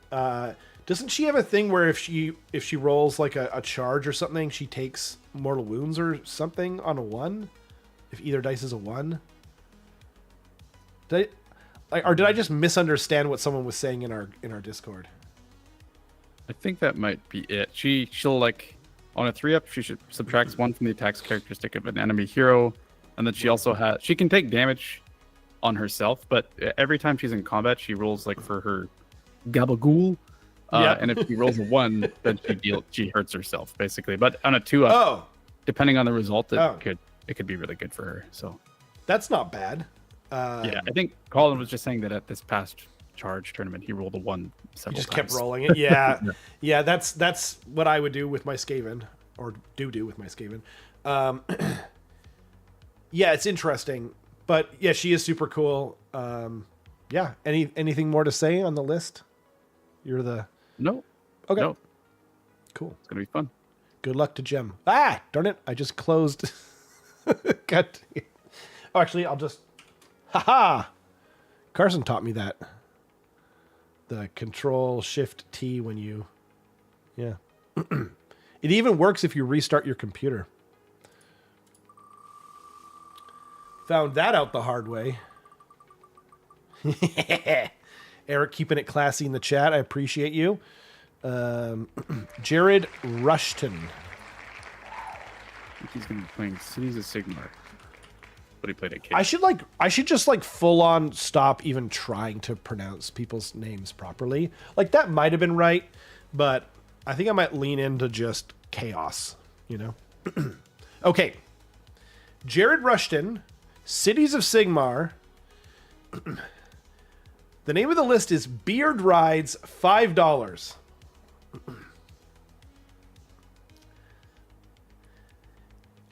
[SPEAKER 1] Doesn't she have a thing where if she rolls like a charge or something, she takes mortal wounds or something on a 1? If either dice is a 1? Did I just misunderstand what someone was saying in our Discord?
[SPEAKER 3] I think that might be it. She'll, like, on a 3-up, she subtracts 1 from the attacks characteristic of an enemy hero, and then she can take damage on herself, but every time she's in combat, she rolls, like, for her gabagool, and if she rolls a 1, then she hurts herself, basically. But on a 2-up, depending on the result, it could be really good for her. So
[SPEAKER 1] that's not bad.
[SPEAKER 3] I think Colin was just saying that at this past charge tournament, he rolled a 1 several times. He just
[SPEAKER 1] kept rolling it. Yeah. That's what I would do with my Skaven, or do with my Skaven. It's interesting, but yeah, she is super cool. Anything more to say on the list? You're the
[SPEAKER 3] no.
[SPEAKER 1] Okay.
[SPEAKER 3] No.
[SPEAKER 1] Cool.
[SPEAKER 3] It's gonna be fun.
[SPEAKER 1] Good luck to Gem. Ah, darn it! I just closed. Actually, I'll just. Haha! Carson taught me that. The Control-Shift-T when you... Yeah. It even works if you restart your computer. Found that out the hard way. Eric keeping it classy in the chat. I appreciate you. Jared Rushton.
[SPEAKER 3] I think he's going to be playing Cities of Sigmar. But he played at K.
[SPEAKER 1] I should just like full on stop even trying to pronounce people's names properly. Like, that might have been right, but I think I might lean into just chaos, you know? Okay. Jared Rushton, Cities of Sigmar. The name of the list is Beard Rides, $5.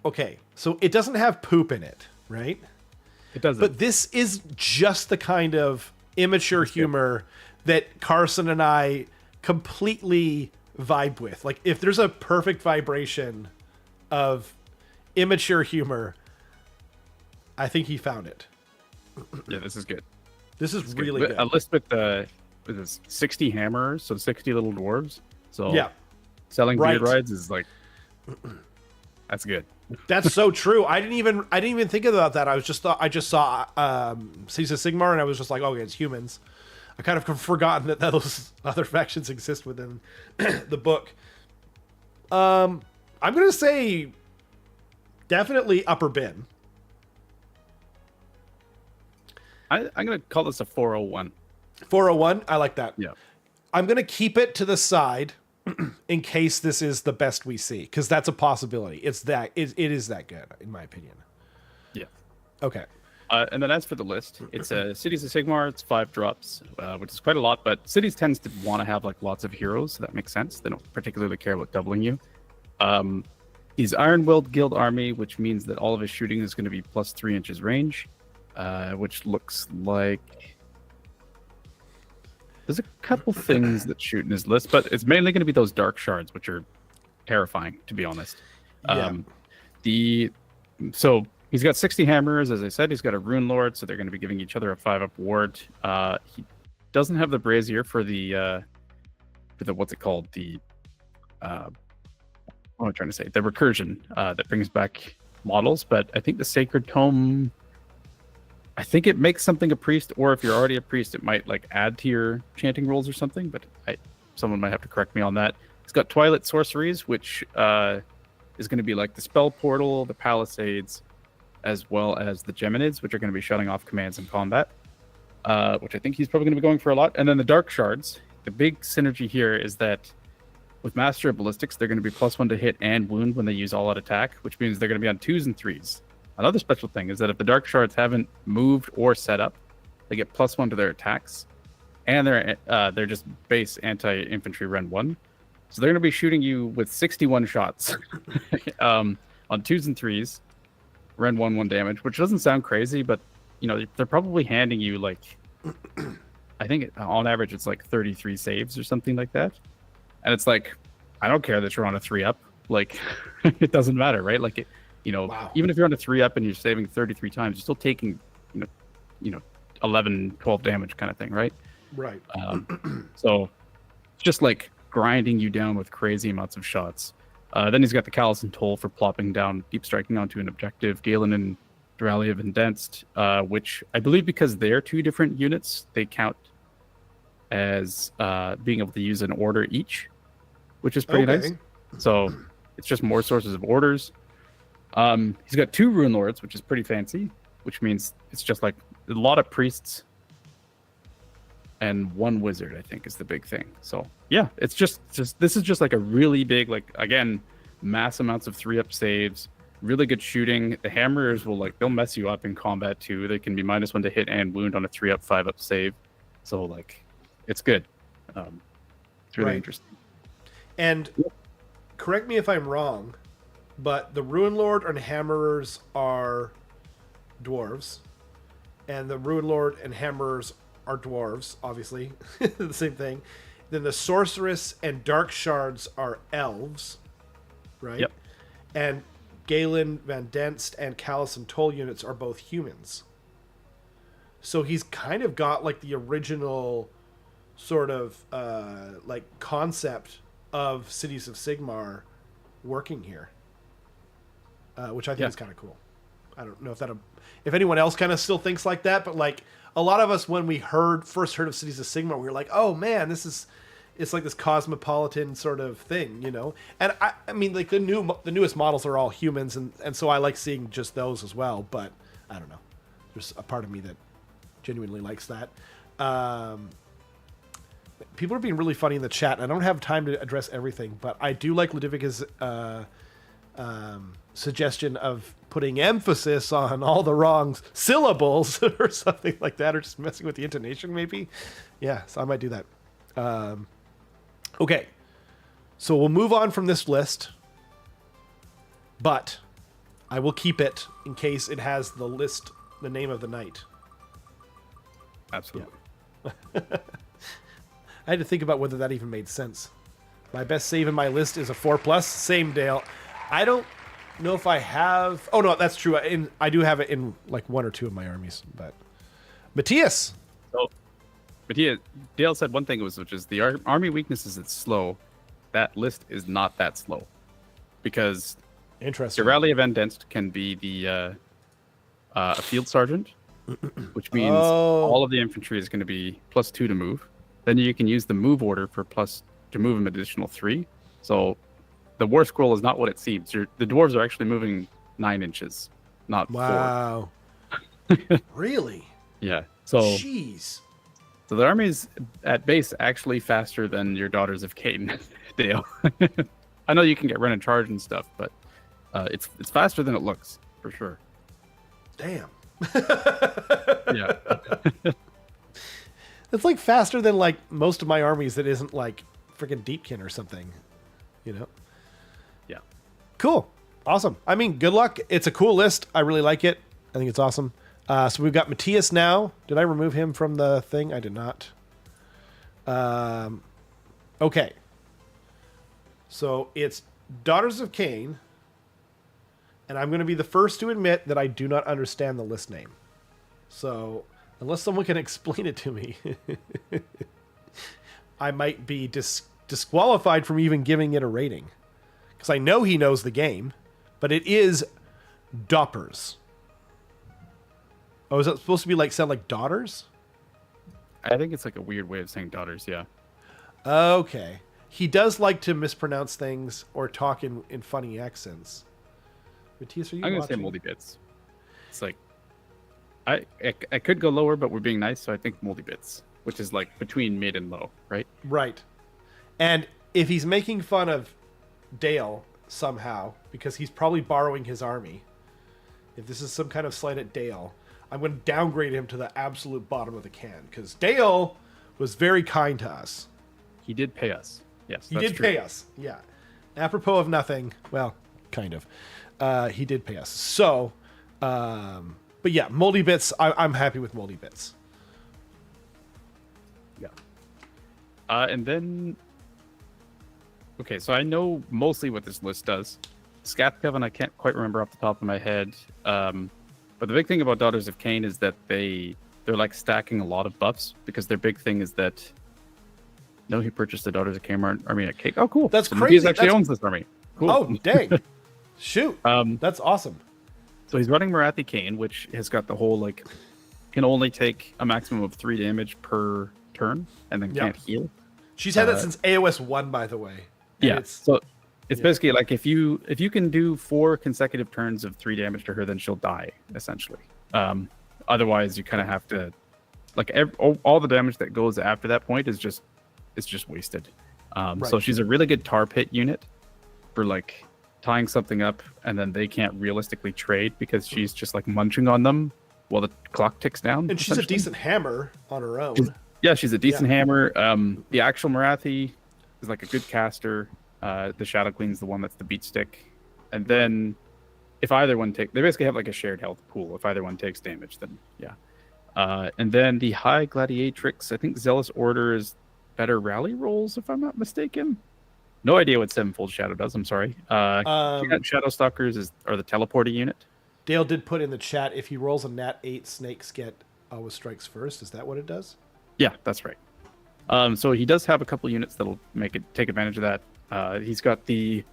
[SPEAKER 1] Okay, so it doesn't have poop in it, right?
[SPEAKER 3] It doesn't.
[SPEAKER 1] But this is just the kind of immature humor that Carson and I completely vibe with. Like, if there's a perfect vibration of immature humor, I think he found it.
[SPEAKER 3] Yeah, this is good.
[SPEAKER 1] This is really good.
[SPEAKER 3] A list with 60 hammers, so 60 little dwarves. So
[SPEAKER 1] yeah,
[SPEAKER 3] selling beard rides is like, that's good.
[SPEAKER 1] That's so true. I didn't even think about that. I just saw Cities of Sigmar, and I was just like, okay, it's humans. I kind of forgotten that those other factions exist within the book. I'm gonna say definitely upper bin.
[SPEAKER 3] I'm gonna call this a 401.
[SPEAKER 1] 401. I like that.
[SPEAKER 3] Yeah.
[SPEAKER 1] I'm gonna keep it to the side in case this is the best we see, because that's a possibility. It is that good, in my opinion.
[SPEAKER 3] Yeah.
[SPEAKER 1] Okay.
[SPEAKER 3] And then as for the list, it's Cities of Sigmar. It's 5 drops, which is quite a lot. But Cities tends to want to have like lots of heroes, so that makes sense. They don't particularly care about doubling you. He's Iron-Willed Guild Army, which means that all of his shooting is going to be plus 3 inches range, which looks like there's a couple things that shoot in his list, but it's mainly going to be those dark shards, which are terrifying, to be honest. So he's got 60 hammers, as I said. He's got a Rune Lord, so they're going to be giving each other a 5-up ward. He doesn't have the brazier for the what's it called? What am I trying to say? The recursion that brings back models, but I think the Sacred Tome, I think it makes something a priest, or if you're already a priest, it might like add to your chanting rolls or something, but someone might have to correct me on that. He's got Twilight Sorceries, which is going to be like the Spell Portal, the Palisades, as well as the Geminids, which are going to be shutting off commands in combat, which I think he's probably going to be going for a lot. And then the Dark Shards. The big synergy here is that with Master of Ballistics, they're going to be +1 to hit and wound when they use all-out attack, which means they're going to be on 2s and 3s. Another special thing is that if the Dark Shards haven't moved or set up, they get +1 to their attacks, and they're just base anti-infantry Ren 1. So they're going to be shooting you with 61 shots on 2s and 3s, Ren 1 damage, which doesn't sound crazy, but they're probably handing you like, I think on average it's like 33 saves or something like that. And it's like, I don't care that you're on a 3-up. Like, it doesn't matter, right? Like, wow. Even if you're on a 3-up and you're saving 33 times, you're still taking, 11, 12 damage kind of thing, right?
[SPEAKER 1] Right.
[SPEAKER 3] So it's just like grinding you down with crazy amounts of shots. Then he's got the Callous and Toll for plopping down, deep striking onto an objective. Galen and Duralia of Indensed, which I believe because they're 2 different units, they count as being able to use an order each, which is pretty nice. So it's just more sources of orders. He's got 2 Rune Lords, which is pretty fancy, which means it's just like a lot of priests and 1 wizard, I think, is the big thing. So yeah, it's just this is just like a really big, like, again, mass amounts of 3-up saves, really good shooting. The hammers they'll mess you up in combat too. They can be -1 to hit and wound on a 3-up, 5-up save. So like, it's good. It's really interesting.
[SPEAKER 1] And correct me if I'm wrong, but the Rune Lord and Hammerers are dwarves, and the Rune Lord and Hammerers are dwarves, obviously. The same thing. Then the Sorceress and Dark Shards are elves, right?
[SPEAKER 3] Yep.
[SPEAKER 1] And Galen, Van Denst, and Callous and Toll units are both humans. So he's kind of got like the original sort of like concept of Cities of Sigmar working here, which I think is kind of cool. I don't know if anyone else kind of still thinks like that, but like a lot of us, when we first heard of Cities of Sigmar, we were like, oh man, it's like this cosmopolitan sort of thing, And I mean, like the newest models are all humans, and so I like seeing just those as well. But I don't know, there's a part of me that genuinely likes that. People are being really funny in the chat, and I don't have time to address everything, but I do like Ludovica's suggestion of putting emphasis on all the wrong syllables or something like that, or just messing with the intonation maybe. Yeah, so I might do that. Okay, so we'll move on from this list, but I will keep it in case it has the name of the knight.
[SPEAKER 3] Absolutely.
[SPEAKER 1] Yeah. I had to think about whether that even made sense. My best save in my list is a 4+. Same, Dale. I don't know if I have... Oh, no, that's true. I do have it in like 1 or 2 of my armies. But Matthias!
[SPEAKER 3] So, Matthias, Dale said one thing, which is the army weakness is it's slow. That list is not that slow. Because
[SPEAKER 1] interesting.
[SPEAKER 3] Duralia of Indensed can be the a field sergeant, which means all of the infantry is going to be +2 to move. Then you can use the move order for to move an additional 3. So the war scroll is not what it seems. The dwarves are actually moving 9 inches, not 4.
[SPEAKER 1] Wow. Really?
[SPEAKER 3] Yeah. So
[SPEAKER 1] jeez.
[SPEAKER 3] So the army is at base actually faster than your Daughters of Khaine, Dale. I know you can get run and charge and stuff, but it's faster than it looks, for sure.
[SPEAKER 1] Damn.
[SPEAKER 3] Yeah.
[SPEAKER 1] It's like faster than like most of my armies that isn't like freaking Deepkin or something, you know?
[SPEAKER 3] Yeah.
[SPEAKER 1] Cool. Awesome. I mean, good luck. It's a cool list. I really like it. I think it's awesome. So we've got Matthias now. Did I remove him from the thing? I did not. Okay. So it's Daughters of Khaine. And I'm going to be the first to admit that I do not understand the list name. So unless someone can explain it to me, I might be disqualified from even giving it a rating. Because I know he knows the game, but it is Doppers. Oh, is that supposed to be like sound like daughters?
[SPEAKER 3] I think it's like a weird way of saying daughters, yeah.
[SPEAKER 1] Okay. He does like to mispronounce things or talk in funny accents. Matthias, are you
[SPEAKER 3] I'm going to say
[SPEAKER 1] watching?
[SPEAKER 3] moldy bits. It's like, I could go lower, but we're being nice, so I think moldy bits, which is like between mid and low, right?
[SPEAKER 1] Right. And if he's making fun of Dale somehow, because he's probably borrowing his army, if this is some kind of slight at Dale, I'm going to downgrade him to the absolute bottom of the can, because Dale was very kind to us.
[SPEAKER 3] He did pay us. Yes,
[SPEAKER 1] He did pay us, yeah. Apropos of nothing, well, kind of. He did pay us. So, but yeah, Moldy Bits, I'm happy with Moldy Bits.
[SPEAKER 3] Yeah. And then, okay, so I know mostly what this list does. Scath Coven, I can't quite remember off the top of my head. But the big thing about Daughters of Khaine is that they're like stacking a lot of buffs, because their big thing is that. No, he purchased the Daughters of Khaine army at Cake. Oh, cool.
[SPEAKER 1] That's
[SPEAKER 3] so
[SPEAKER 1] crazy.
[SPEAKER 3] He actually owns this army. Cool.
[SPEAKER 1] Oh, dang. Shoot. That's awesome.
[SPEAKER 3] So he's running Morathi Khaine, which has got the whole, like, can only take a maximum of 3 damage per turn, and then can't heal.
[SPEAKER 1] She's had that since AOS 1, by the way. And
[SPEAKER 3] Yeah. So it's basically like if you can do 4 consecutive turns of 3 damage to her, then she'll die, essentially. Otherwise, you kind of have to, like, all the damage that goes after that point is just wasted. So she's a really good tar pit unit for like tying something up, and then they can't realistically trade because she's just like munching on them while the clock ticks down.
[SPEAKER 1] And she's a decent hammer on her own.
[SPEAKER 3] She's a decent hammer. The actual Morathi is like a good caster. The Shadow Queen's the one that's the beat stick. And then if either one they basically have like a shared health pool. If either one takes damage, then yeah. And then the High Gladiatrix, I think Zealous Order is better rally rolls, if I'm not mistaken. No idea what Sevenfold Shadow does. I'm sorry. Shadow Stalkers are the teleporter unit.
[SPEAKER 1] Dale did put in the chat, if he rolls a nat 8, snakes get always strikes first. Is that what it does?
[SPEAKER 3] Yeah, that's right. So he does have a couple units that'll take advantage of that. He's got the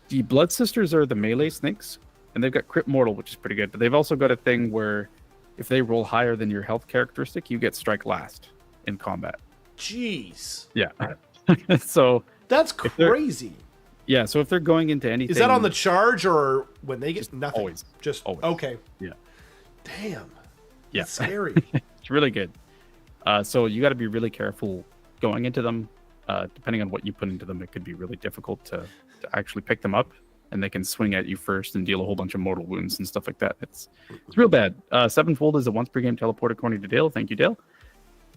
[SPEAKER 3] Blood Sisters are the melee snakes, and they've got Crit Mortal, which is pretty good. But they've also got a thing where if they roll higher than your health characteristic, you get strike last in combat.
[SPEAKER 1] Jeez.
[SPEAKER 3] Yeah. So
[SPEAKER 1] that's crazy.
[SPEAKER 3] Yeah, so if they're going into anything...
[SPEAKER 1] Is that on the charge or when they get nothing?
[SPEAKER 3] Always.
[SPEAKER 1] Just
[SPEAKER 3] always.
[SPEAKER 1] Okay.
[SPEAKER 3] Yeah.
[SPEAKER 1] Damn.
[SPEAKER 3] Yeah.
[SPEAKER 1] That's scary.
[SPEAKER 3] It's really good. So you got to be really careful going into them. Depending on what you put into them, it could be really difficult to actually pick them up, and they can swing at you first and deal a whole bunch of mortal wounds and stuff like that. It's real bad. Sevenfold is a once per game teleport according to Dale. Thank you, Dale.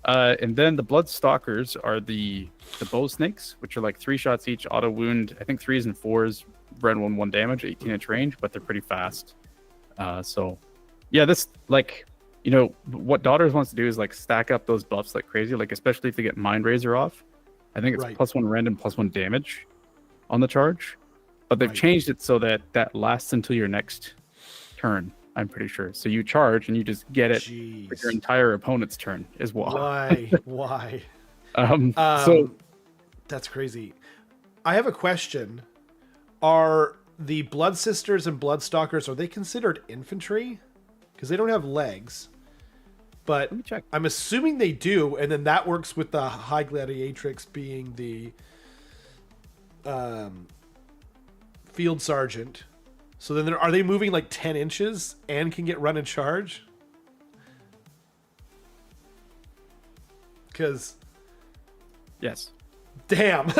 [SPEAKER 3] And then the Blood Stalkers are the bow snakes, which are like 3 shots each, auto wound. I think 3s and 4s, red 1 damage, 18-inch range, but they're pretty fast. So yeah, this, like, you know, what Daughters wants to do is like stack up those buffs like crazy, like especially if they get Mind Razor off. I think it's +1 rend and +1 damage on the charge, but they've changed it so that lasts until your next turn. I'm pretty sure. So you charge and you just get it for your entire opponent's turn as well.
[SPEAKER 1] Why?
[SPEAKER 3] So
[SPEAKER 1] that's crazy. I have a question. Are the Blood Sisters and Blood Stalkers, are they considered infantry? Because they don't have legs. But
[SPEAKER 3] let me check.
[SPEAKER 1] I'm assuming they do, and then that works with the High Gladiatrix being the Field Sergeant. So then are they moving like 10 inches and can get run and charge? Because...
[SPEAKER 3] Yes.
[SPEAKER 1] Damn.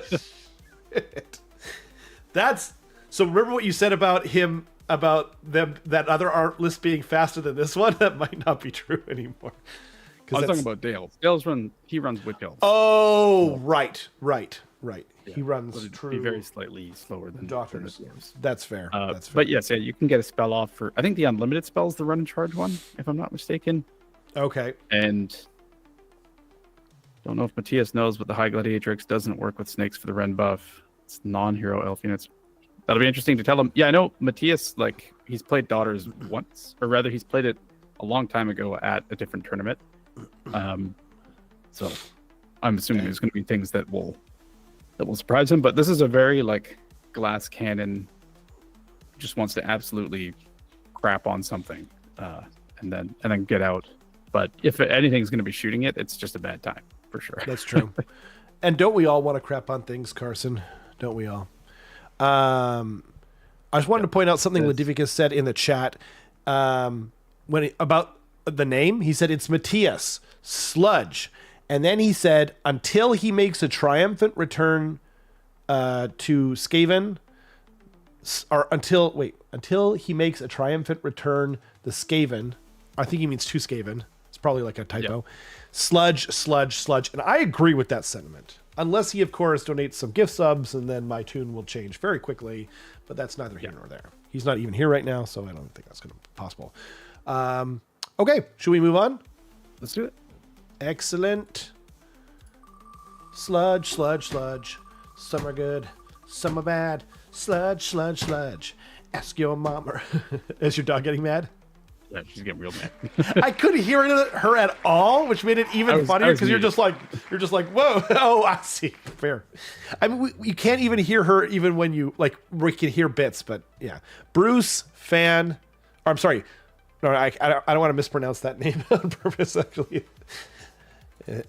[SPEAKER 1] Shit. That's... So remember what you said about him about them that other art list being faster than this one, that might not be true anymore.
[SPEAKER 3] I was talking about Dale. He runs Whip Hills.
[SPEAKER 1] Oh, right.
[SPEAKER 3] Yeah.
[SPEAKER 1] He runs
[SPEAKER 3] It'd
[SPEAKER 1] true.
[SPEAKER 3] be very slightly slower than
[SPEAKER 1] Doctors.
[SPEAKER 3] than the dwarves.
[SPEAKER 1] That's fair. That's fair.
[SPEAKER 3] But yes, yeah, you can get a spell off for. I think the unlimited spell is the run and charge one, if I'm not mistaken.
[SPEAKER 1] Okay.
[SPEAKER 3] And don't know if Matthias knows, but the High Gladiatrix doesn't work with snakes for the Ren buff. It's non-hero elf units. That'll be interesting to tell him. Yeah, I know Matthias, like, he's played Daughters once, or rather, he's played it a long time ago at a different tournament. So I'm assuming there's going to be things that will surprise him. But this is a very like glass cannon, just wants to absolutely crap on something, and then get out. But if anything's going to be shooting it, it's just a bad time for sure.
[SPEAKER 1] That's true. And don't we all want to crap on things, Carson? Don't we all? I just wanted to point out something Ladivicus said in the chat about the name. He said it's Matthias Sludge, and then he said until he makes a triumphant return to Skaven, or until he makes a triumphant return the Skaven. I think he means to Skaven. It's probably like a typo. Yep. Sludge, and I agree with that sentiment. Unless he, of course, donates some gift subs, and then my tune will change very quickly. But that's neither here nor there. He's not even here right now, so I don't think that's going to be possible. Okay, should we move on?
[SPEAKER 3] Let's do it.
[SPEAKER 1] Excellent. Sludge. Some are good, some are bad. Sludge. Ask your mama. Is your dog getting mad?
[SPEAKER 3] Yeah, she's getting real mad.
[SPEAKER 1] I couldn't hear her at all, which made it even funnier because you're just like, whoa, oh, I see. Fair. I mean, you can't even hear her even when you like. We can hear bits, but yeah. Bruce fan. Or, I'm sorry. No, I don't want to mispronounce that name on purpose. Actually,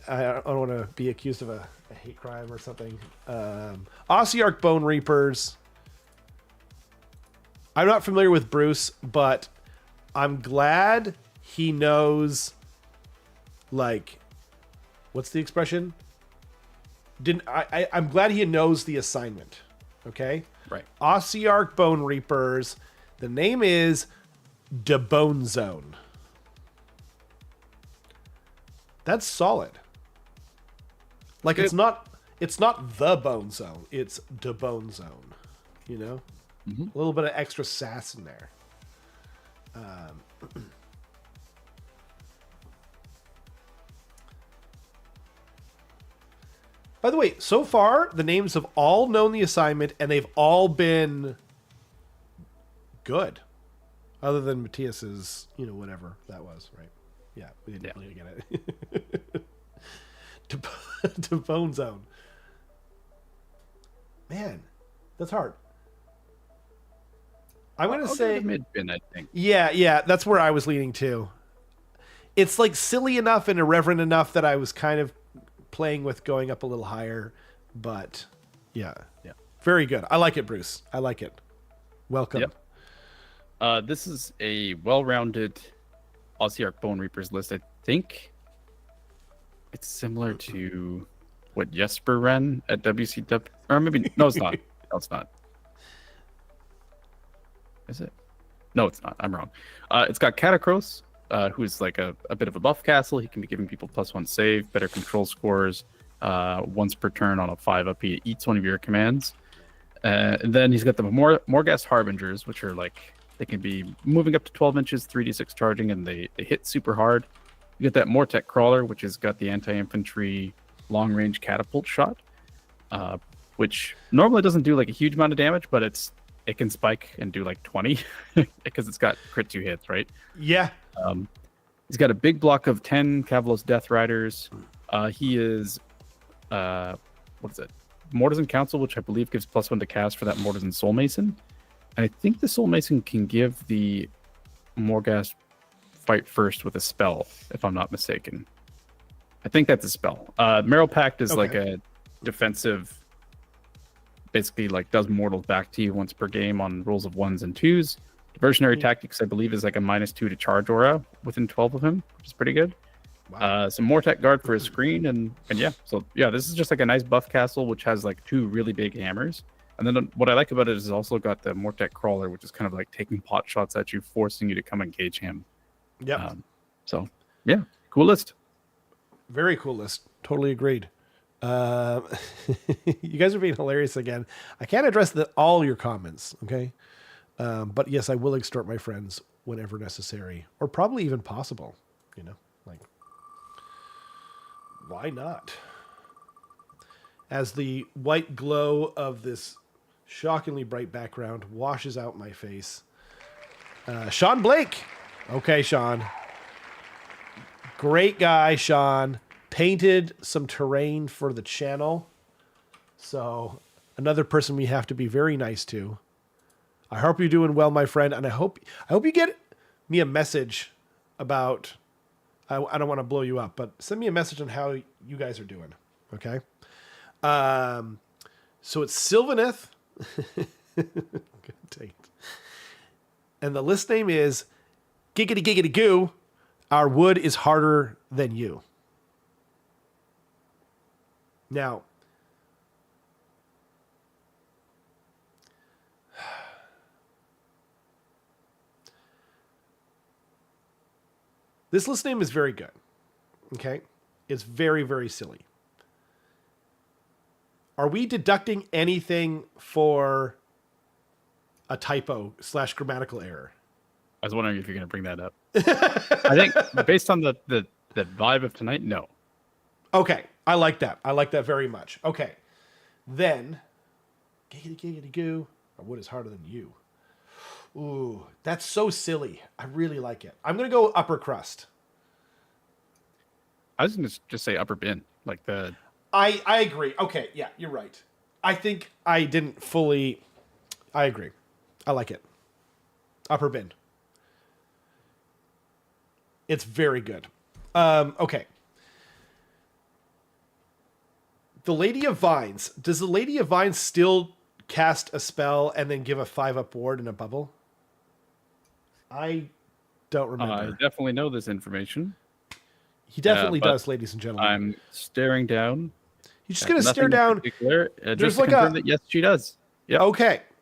[SPEAKER 1] I don't want to be accused of a hate crime or something. Ossiarch Bonereapers. I'm not familiar with Bruce, but I'm glad he knows, like, what's the expression? I'm glad he knows the assignment. Okay?
[SPEAKER 3] Right.
[SPEAKER 1] Ossiarch Bonereapers. The name is the Bone Zone. That's solid. Like, it's not the Bone Zone. It's the Bone Zone. You know? Mm-hmm. A little bit of extra sass in there. By the way, so far the names have all known the assignment and they've all been good, other than Matthias's, whatever that was, right? Yeah, we didn't really get it. to Bone Zone, man, that's hard. I'm going to say
[SPEAKER 3] mid-bin, I think.
[SPEAKER 1] Yeah, that's where I was leaning to. It's like silly enough and irreverent enough that I was kind of playing with going up a little higher, but yeah. Very good. I like it, Bruce. I like it. Welcome.
[SPEAKER 3] Yep. This is a well-rounded Ossiarch Bonereapers list. I think it's similar to what Jesper ran at WCW, or maybe no, it's not. No, it's not. Is it? No, it's not. I'm wrong. It's got Catacross, who's like a bit of a buff castle. He can be giving people +1 save, better control scores, once per turn on a 5-up. He eats one of your commands. And then he's got the Morghast Harbingers, which are like, they can be moving up to 12 inches, 3d6 charging, and they hit super hard. You get that Mortek Crawler, which has got the anti-infantry long-range catapult shot, which normally doesn't do like a huge amount of damage, but it can spike and do like 20 because it's got crit 2 hits, right?
[SPEAKER 1] Yeah.
[SPEAKER 3] He's got a big block of 10 Kavalos Death Riders. He is, what is it? Mortisan Council, which I believe gives +1 to cast for that Mortisan Soul Mason. And I think the Soul Mason can give the Morghast fight first with a spell, if I'm not mistaken. I think that's a spell. Marrow Pact is like a defensive, basically like does mortals back to you once per game on rolls of 1s and 2s. Diversionary Tactics, I believe, is like a -2 to charge aura within 12 of him, which is pretty good. Wow. Some Mortek Guard for his screen, and yeah. So yeah, this is just like a nice buff castle, which has like 2 really big hammers. And then what I like about it is it's also got the Mortek Crawler, which is kind of like taking pot shots at you, forcing you to come engage him.
[SPEAKER 1] Yep.
[SPEAKER 3] So, yeah, cool list.
[SPEAKER 1] Very cool list. Totally agreed. You guys are being hilarious again. I can't address all your comments, okay? But yes, I will extort my friends whenever necessary, or probably even possible. You know, like, why not? As the white glow of this shockingly bright background washes out my face. Sean Blake. Okay, Sean. Great guy, Sean. Painted some terrain for the channel. So another person we have to be very nice to. I hope you're doing well, my friend. And I hope you get me a message about, I don't want to blow you up, but send me a message on how you guys are doing. Okay. So it's Sylvaneth. Good take. And the list name is Giggity Giggity Goo. Our wood is harder than you. Now, this list name is very good. Okay? It's very, very silly. Are we deducting anything for a typo / grammatical error?
[SPEAKER 3] I was wondering if you're going to bring that up. I think based on the vibe of tonight, no.
[SPEAKER 1] Okay. I like that. I like that very much. Okay. Then, giggity giggity goo. Our wood is harder than you. Ooh, that's so silly. I really like it. I'm going to go upper crust.
[SPEAKER 3] I was going to just say upper bin. Like the...
[SPEAKER 1] I agree. Okay. Yeah, you're right. I think I didn't fully... I agree. I like it. Upper bin. It's very good. Okay. The Lady of Vines. Does the Lady of Vines still cast a spell and then give a 5-up ward in a bubble? I don't remember.
[SPEAKER 3] I definitely know this information.
[SPEAKER 1] He definitely does, ladies and gentlemen.
[SPEAKER 3] I'm staring down.
[SPEAKER 1] You're just going to stare down.
[SPEAKER 3] Just like confirm that, yes, she does. Yep.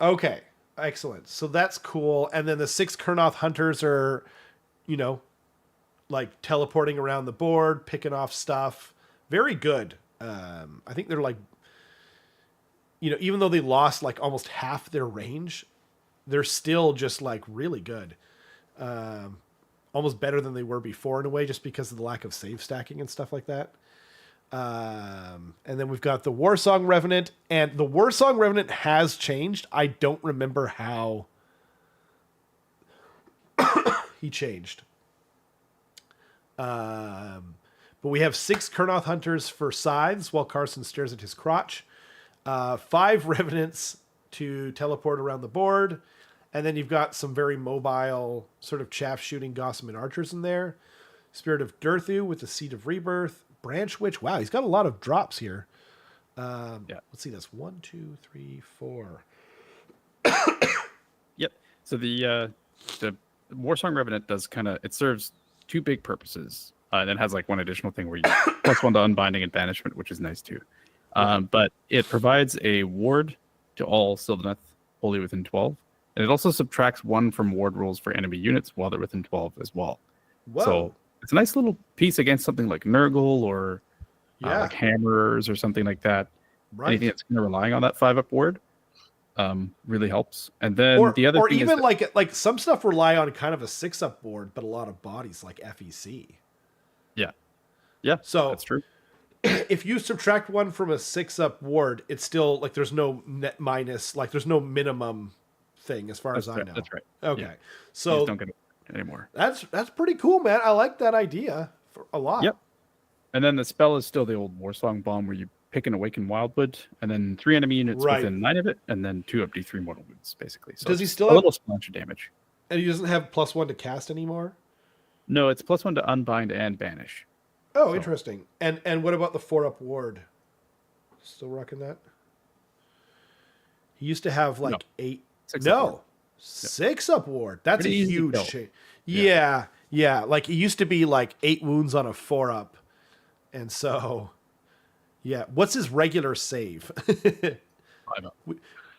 [SPEAKER 1] Okay. Excellent. So that's cool. And then the 6 Kurnoth Hunters are, like teleporting around the board, picking off stuff. Very good. I think they're like, even though they lost like almost half their range, they're still just like really good. Almost better than they were before in a way, just because of the lack of save stacking and stuff like that. And then we've got the Warsong Revenant, and the Warsong Revenant has changed. I don't remember how he changed. But we have 6 Kurnoth Hunters for scythes while Carson stares at his crotch. 5 Revenants to teleport around the board. And then you've got some very mobile sort of chaff shooting Gossamer archers in there. Spirit of Durthu with the Seed of Rebirth. Branch Witch. Wow, he's got a lot of drops here. Yeah. Let's see, that's 1, 2, 3, 4.
[SPEAKER 3] Yep. So the Warsong Revenant does it serves 2 big purposes. And it has like one additional thing where you +1 to unbinding and banishment, which is nice too. But it provides a ward to all Sylvaneth wholly within 12. And it also subtracts 1 from ward rolls for enemy units while they're within 12 as well.
[SPEAKER 1] Whoa.
[SPEAKER 3] So it's a nice little piece against something like Nurgle or like Hammerers or something like that.
[SPEAKER 1] Right.
[SPEAKER 3] Anything that's going to relying on that 5-up ward really helps. And then the other thing
[SPEAKER 1] even like some stuff rely on kind of a 6-up board, but a lot of bodies like FEC.
[SPEAKER 3] Yeah,
[SPEAKER 1] so
[SPEAKER 3] that's true.
[SPEAKER 1] If you subtract 1 from a 6-up ward, it's still like there's no net minus, like there's no minimum thing as far as I know.
[SPEAKER 3] That's right.
[SPEAKER 1] Okay,
[SPEAKER 3] yeah.
[SPEAKER 1] So
[SPEAKER 3] you just don't get it anymore.
[SPEAKER 1] That's pretty cool, man. I like that idea a lot.
[SPEAKER 3] Yep. And then the spell is still the old Warsong Bomb where you pick an Awakened Wildwood and then 3 enemy units within 9 of it, and then 2 up D3 mortal wounds, basically. So
[SPEAKER 1] does he still
[SPEAKER 3] a
[SPEAKER 1] have
[SPEAKER 3] little splash of damage?
[SPEAKER 1] And he doesn't have +1 to cast anymore?
[SPEAKER 3] No, it's +1 to unbind and banish.
[SPEAKER 1] Oh, so. Interesting. And what about the 4-up ward? Still rocking that? He used to have like 8. 6-up ward. That's pretty a huge change. Yeah. Like it used to be like 8 wounds on a 4-up. And so, yeah. What's his regular save?
[SPEAKER 3] 5-up.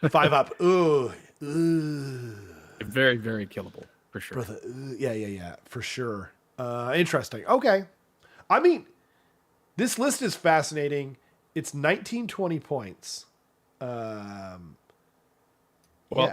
[SPEAKER 1] 5 up. Ooh. Ooh.
[SPEAKER 3] Very, very killable, for sure.
[SPEAKER 1] Brother, yeah, for sure. Interesting. Okay. I mean, this list is fascinating. It's 1920 points.
[SPEAKER 3] Well,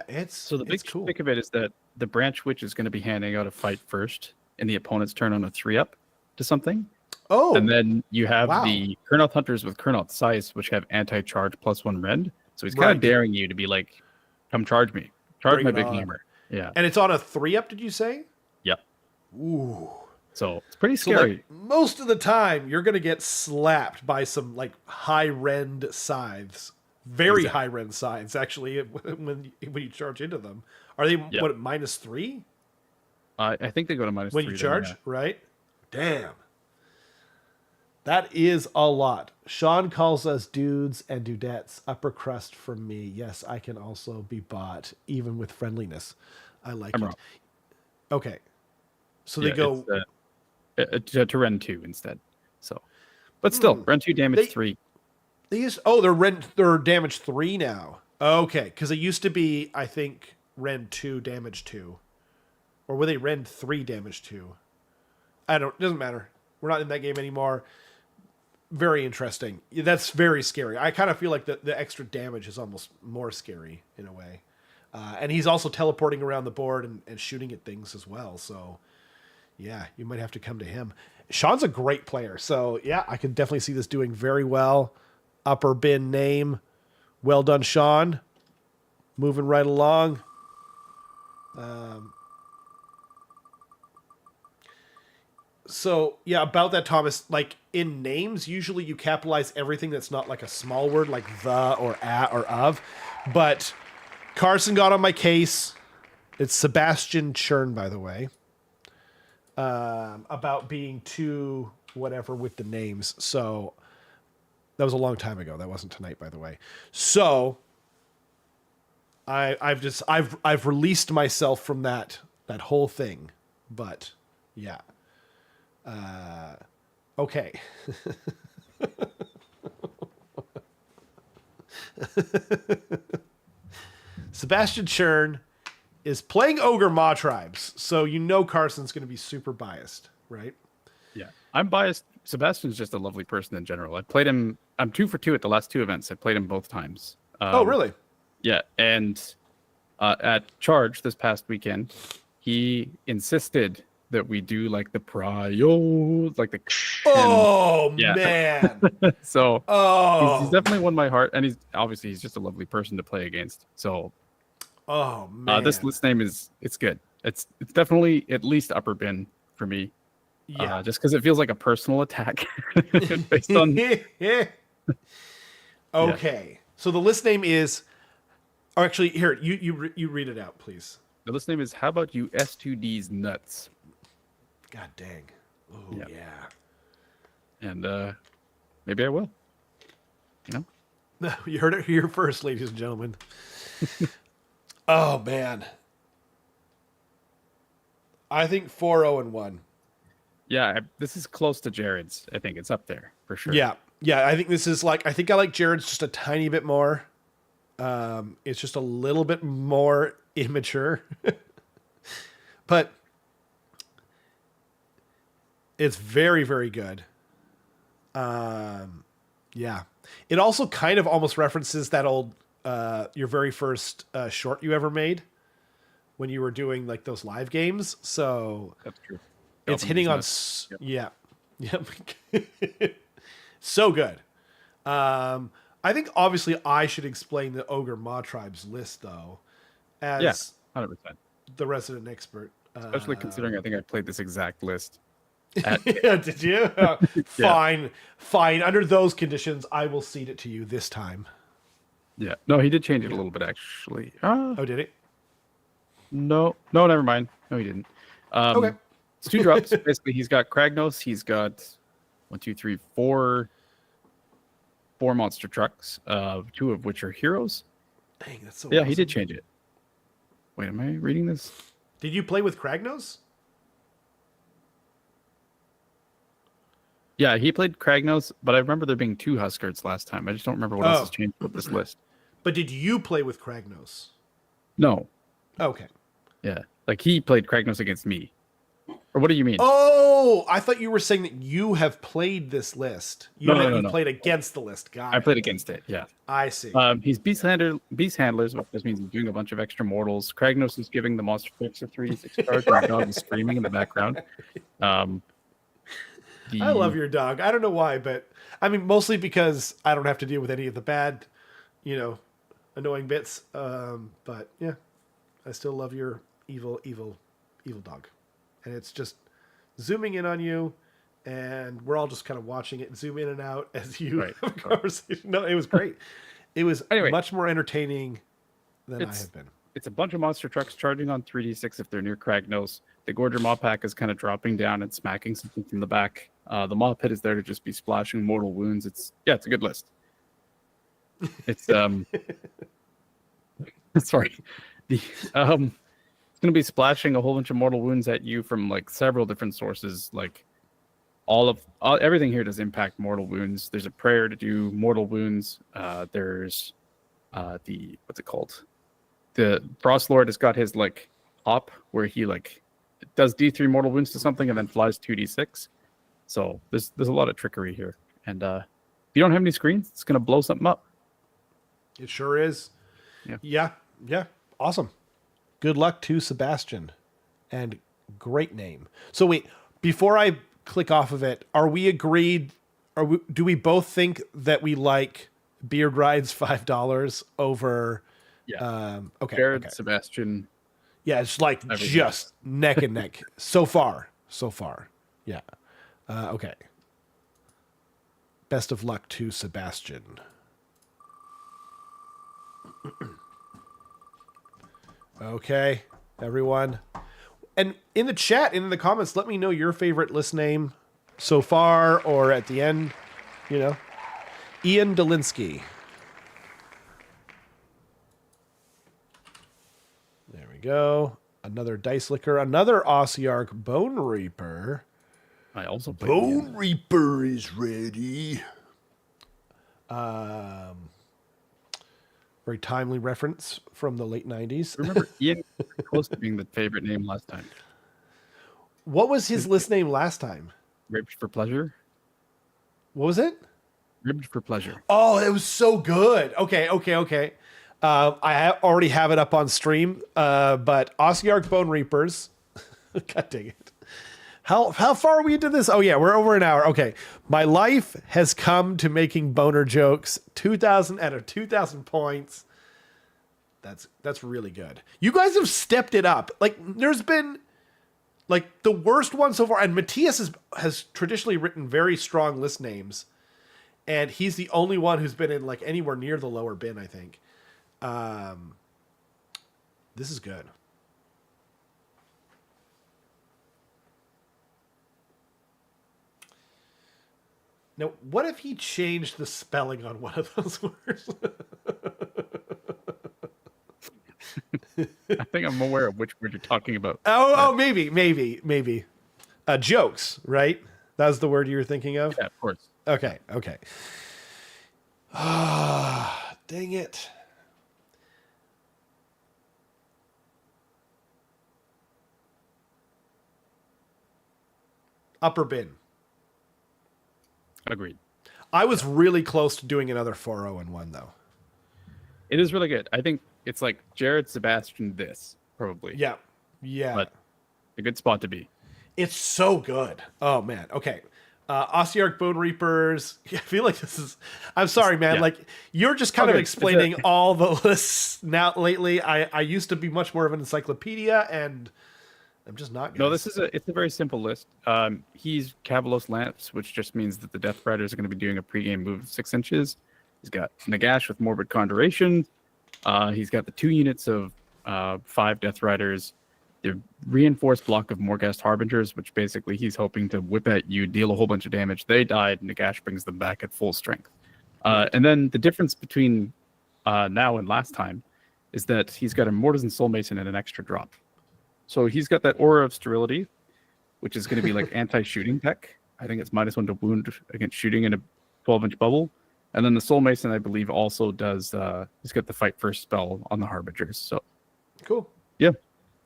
[SPEAKER 1] it's
[SPEAKER 3] so the big
[SPEAKER 1] cool.
[SPEAKER 3] trick of it is that the branch witch is going to be handing out a fight first in the opponent's turn on a 3-up to something.
[SPEAKER 1] Oh.
[SPEAKER 3] And then you have the Kurnoth Hunters with Kurnoth Scythe, which have anti-charge +1 rend. So he's kind of daring you to be like, come charge me. Charge my big hammer. Yeah.
[SPEAKER 1] And it's on a 3-up, did you say?
[SPEAKER 3] Yep.
[SPEAKER 1] Ooh.
[SPEAKER 3] So it's pretty scary.
[SPEAKER 1] So most of the time, you're going to get slapped by some like high rend scythes. Very high rend scythes, actually, when you charge into them. Are they, what, -3?
[SPEAKER 3] I think they go to -3.
[SPEAKER 1] When you charge, right? Damn. That is a lot. Sean calls us dudes and dudettes. Upper crust from me. Yes, I can also be bought, even with friendliness. I like it.
[SPEAKER 3] Wrong.
[SPEAKER 1] Okay. So they go...
[SPEAKER 3] to Rend 2 instead. So, but still, Rend 2 damage 3.
[SPEAKER 1] They use... they're damage 3 now. Okay, because it used to be, I think, Rend 2 damage 2. Or were they Rend 3 damage 2? It doesn't matter. We're not in that game anymore. Very interesting. That's very scary. I kind of feel like the extra damage is almost more scary in a way. And he's also teleporting around the board and shooting at things as well. So, yeah, you might have to come to him. Sean's a great player. So, yeah, I can definitely see this doing very well. Upper bin name. Well done, Sean. Moving right along. So, yeah, about that, Thomas, like, in names, usually you capitalize everything that's not like a small word, like the or at or of. But Carson got on my case. It's Sebastian Churn, by the way. About being too whatever with the names. So, that was a long time ago. That wasn't tonight, by the way. So, I've released myself from that whole thing. But, yeah. Okay. Sebastian Churn is playing Ogor Mawtribes, so you know Carson's going to be super biased, right?
[SPEAKER 3] Yeah, I'm biased. Sebastian's just a lovely person in general. I played him. I'm 2 for 2 at the last 2 events. I played him both times.
[SPEAKER 1] Oh, really?
[SPEAKER 3] Yeah, and at Charge this past weekend, he insisted that we do like the prio, like the.
[SPEAKER 1] Man.
[SPEAKER 3] So he's definitely won my heart, and he's just a lovely person to play against. So,
[SPEAKER 1] man,
[SPEAKER 3] this list name it's good. It's definitely at least upper bin for me.
[SPEAKER 1] Yeah,
[SPEAKER 3] just because it feels like a personal attack based on.
[SPEAKER 1] Okay, so the list name is. Oh, actually, here you read it out, please.
[SPEAKER 3] The list name is "How About You S2D's Nuts."
[SPEAKER 1] God dang. Oh, yeah.
[SPEAKER 3] And maybe I will. You know?
[SPEAKER 1] You heard it here first, ladies and gentlemen. Oh, man. I think 4-0-1.
[SPEAKER 3] Yeah, this is close to Jared's. I think it's up there for sure.
[SPEAKER 1] Yeah. Yeah, I think this is like, I think I like Jared's just a tiny bit more. It's just a little bit more immature. But it's very, very good. Yeah. It also kind of almost references that old, your very first short you ever made when you were doing like those live games. So
[SPEAKER 3] That's true.
[SPEAKER 1] it's hitting on, Yep. So good. I think obviously I should explain the Ogor Mawtribes list though, as
[SPEAKER 3] 100%.
[SPEAKER 1] the resident expert.
[SPEAKER 3] Especially considering I think I played this exact list.
[SPEAKER 1] Yeah, did you? Fine. Under those conditions, I will cede it to you this time.
[SPEAKER 3] Yeah. No, he did change it a little bit actually.
[SPEAKER 1] Oh, did it?
[SPEAKER 3] No, never mind. No, he didn't.
[SPEAKER 1] Okay.
[SPEAKER 3] It's 2 drops. Basically, he's got Kragnos. He's got 4 monster trucks, 2 of which are heroes.
[SPEAKER 1] Dang, that's so
[SPEAKER 3] Yeah,
[SPEAKER 1] awesome.
[SPEAKER 3] he did change it. Wait, am I reading this?
[SPEAKER 1] Did you play with Kragnos?
[SPEAKER 3] Yeah, he played Kragnos, but I remember there being 2 Huskards last time. I just don't remember what else has changed with this list.
[SPEAKER 1] But did you play with Kragnos?
[SPEAKER 3] No.
[SPEAKER 1] Okay.
[SPEAKER 3] Yeah. Like he played Kragnos against me. Or what do you mean?
[SPEAKER 1] Oh, I thought you were saying that you have played this list. You played against the list. Got it.
[SPEAKER 3] I played against it, yeah.
[SPEAKER 1] I see.
[SPEAKER 3] He's beast handlers, which just means he's doing a bunch of extra mortals. Kragnos is giving the monster fix a 3/6 charge, and the dog is screaming in the background.
[SPEAKER 1] I love your dog. I don't know why, but I mean, mostly because I don't have to deal with any of the bad, annoying bits. But yeah, I still love your evil dog. And it's just zooming in on you, and we're all just kind of watching it zoom in and out as you have a conversation. No, it was great. It was much more entertaining than I have been.
[SPEAKER 3] It's a bunch of monster trucks charging on 3d6 if they're near Kragnos. The Gorger Maw Pack is kind of dropping down and smacking something from the back. The Maw Pit is there to just be splashing mortal wounds. It's a good list. It's sorry. It's going to be splashing a whole bunch of mortal wounds at you from like several different sources. Like everything here does impact mortal wounds. There's a prayer to do mortal wounds. There's what's it called? The Frost Lord has got his like hop where he like does D3 mortal wounds to something and then flies 2d6. So there's a lot of trickery here. And if you don't have any screens, it's going to blow something up.
[SPEAKER 1] It sure is. Yeah. Awesome. Good luck to Sebastian. And great name. So wait, before I click off of it, are we agreed? Do we both think that we like Beard Rides $5 over?
[SPEAKER 3] Yeah.
[SPEAKER 1] Okay.
[SPEAKER 3] Jared, Sebastian.
[SPEAKER 1] Yeah, it's like just neck and neck so far. Yeah. Okay. Best of luck to Sebastian. Okay, everyone. And in the chat, in the comments, let me know your favorite list name so far or at the end. Ian Dolinsky. There we go. Another Dice Licker. Another Ossiarch Bonereaper.
[SPEAKER 3] I also played
[SPEAKER 1] Bonereaper is ready. Very timely reference from the late 90s.
[SPEAKER 3] Remember, Ian was close to being the favorite name last time.
[SPEAKER 1] What was his list name last time?
[SPEAKER 3] Ribbed for Pleasure.
[SPEAKER 1] What was it?
[SPEAKER 3] Ribbed for Pleasure.
[SPEAKER 1] Oh, it was so good. Okay. I already have it up on stream, but Ossiarch Bonereapers. God dang it. How far are we into this? Oh, yeah, we're over an hour. Okay. My life has come to making boner jokes. 2,000 out of 2,000 points. That's really good. You guys have stepped it up. Like, there's been, like, the worst one so far. And Matthias has traditionally written very strong list names. And he's the only one who's been in, like, anywhere near the lower bin, I think. This is good. Now, what if he changed the spelling on one of those words?
[SPEAKER 3] I think I'm aware of which word you're talking about.
[SPEAKER 1] Maybe. Jokes, right? That was the word you were thinking of?
[SPEAKER 3] Yeah, of course.
[SPEAKER 1] Okay. Dang it. Upper bin.
[SPEAKER 3] Agreed.
[SPEAKER 1] I was really close to doing another 4-0-1 though.
[SPEAKER 3] It is really good. I think it's like Jared, Sebastian, this probably.
[SPEAKER 1] Yeah.
[SPEAKER 3] But a good spot to be.
[SPEAKER 1] It's so good. Oh man. Okay. Ossiarch Bonereapers. I feel like this is. I'm sorry, man. Yeah. Like you're just kind of explaining all the lists now. Lately, I used to be much more of an encyclopedia, and I'm just not. Guys.
[SPEAKER 3] No, it's a very simple list. He's Cavalos Lamps, which just means that the Death Riders are going to be doing a pregame move of 6 inches. He's got Nagash with Morbid Conjuration. He's got the 2 units of 5 Death Riders. The reinforced block of Morghast Harbingers, which basically he's hoping to whip at you, deal a whole bunch of damage. They died. Nagash brings them back at full strength. And then the difference between now and last time is that he's got a Mortisan Soulmason and an extra drop. So he's got that Aura of Sterility, which is going to be like anti-shooting tech. I think it's -1 to wound against shooting in a 12-inch bubble. And then the Soul Mason, I believe, also does. He's got the fight first spell on the Harbingers. So
[SPEAKER 1] Cool.
[SPEAKER 3] yeah,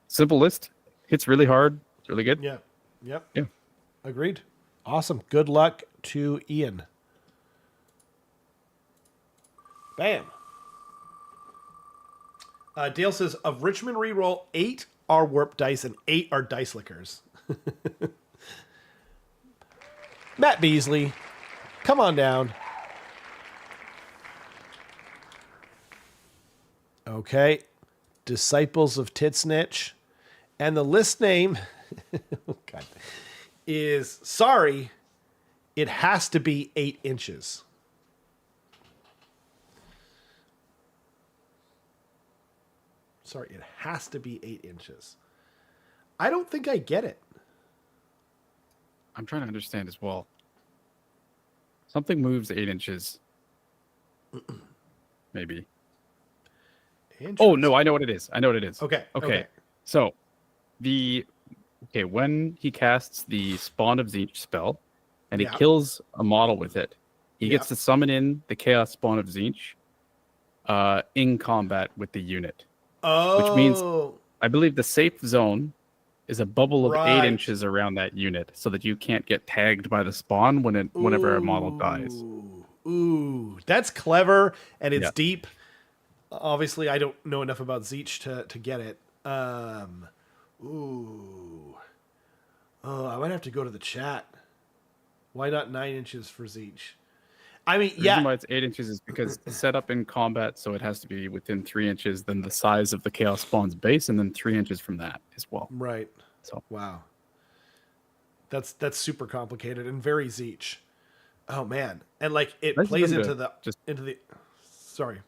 [SPEAKER 3] simple list. Hits really hard. It's really good.
[SPEAKER 1] Yeah. Yep.
[SPEAKER 3] Yeah.
[SPEAKER 1] Agreed. Awesome. Good luck to Ian. Bam. Dale says, of Richmond Reroll, 8 are warp dice and 8 are dice lickers. Matt Beasley, come on down. Okay. Disciples of Tzeentch. And the list name God, is, sorry, it has to be 8 inches. Sorry, it has to be 8 inches. I don't think I get it.
[SPEAKER 3] I'm trying to understand as well. Something moves 8 inches. Maybe. Oh, no, I know what it is. Okay. So, when he casts the Spawn of Tzeentch spell, and he kills a model with it, he gets to summon in the Chaos Spawn of Tzeentch in combat with the unit.
[SPEAKER 1] Oh.
[SPEAKER 3] Which means, I believe the safe zone is a bubble of 8 inches around that unit, so that you can't get tagged by the spawn whenever a model dies.
[SPEAKER 1] Ooh, that's clever, and it's deep. Obviously, I don't know enough about Tzeentch to get it. I might have to go to the chat. Why not 9 inches for Tzeentch? I mean,
[SPEAKER 3] The reason why it's 8 inches is because it's set up in combat, so it has to be within 3 inches, then the size of the Chaos Spawn's base, and then 3 inches from that as well.
[SPEAKER 1] Right.
[SPEAKER 3] So
[SPEAKER 1] wow. That's super complicated and very Tzeentch. Oh man. And like it plays into the sorry.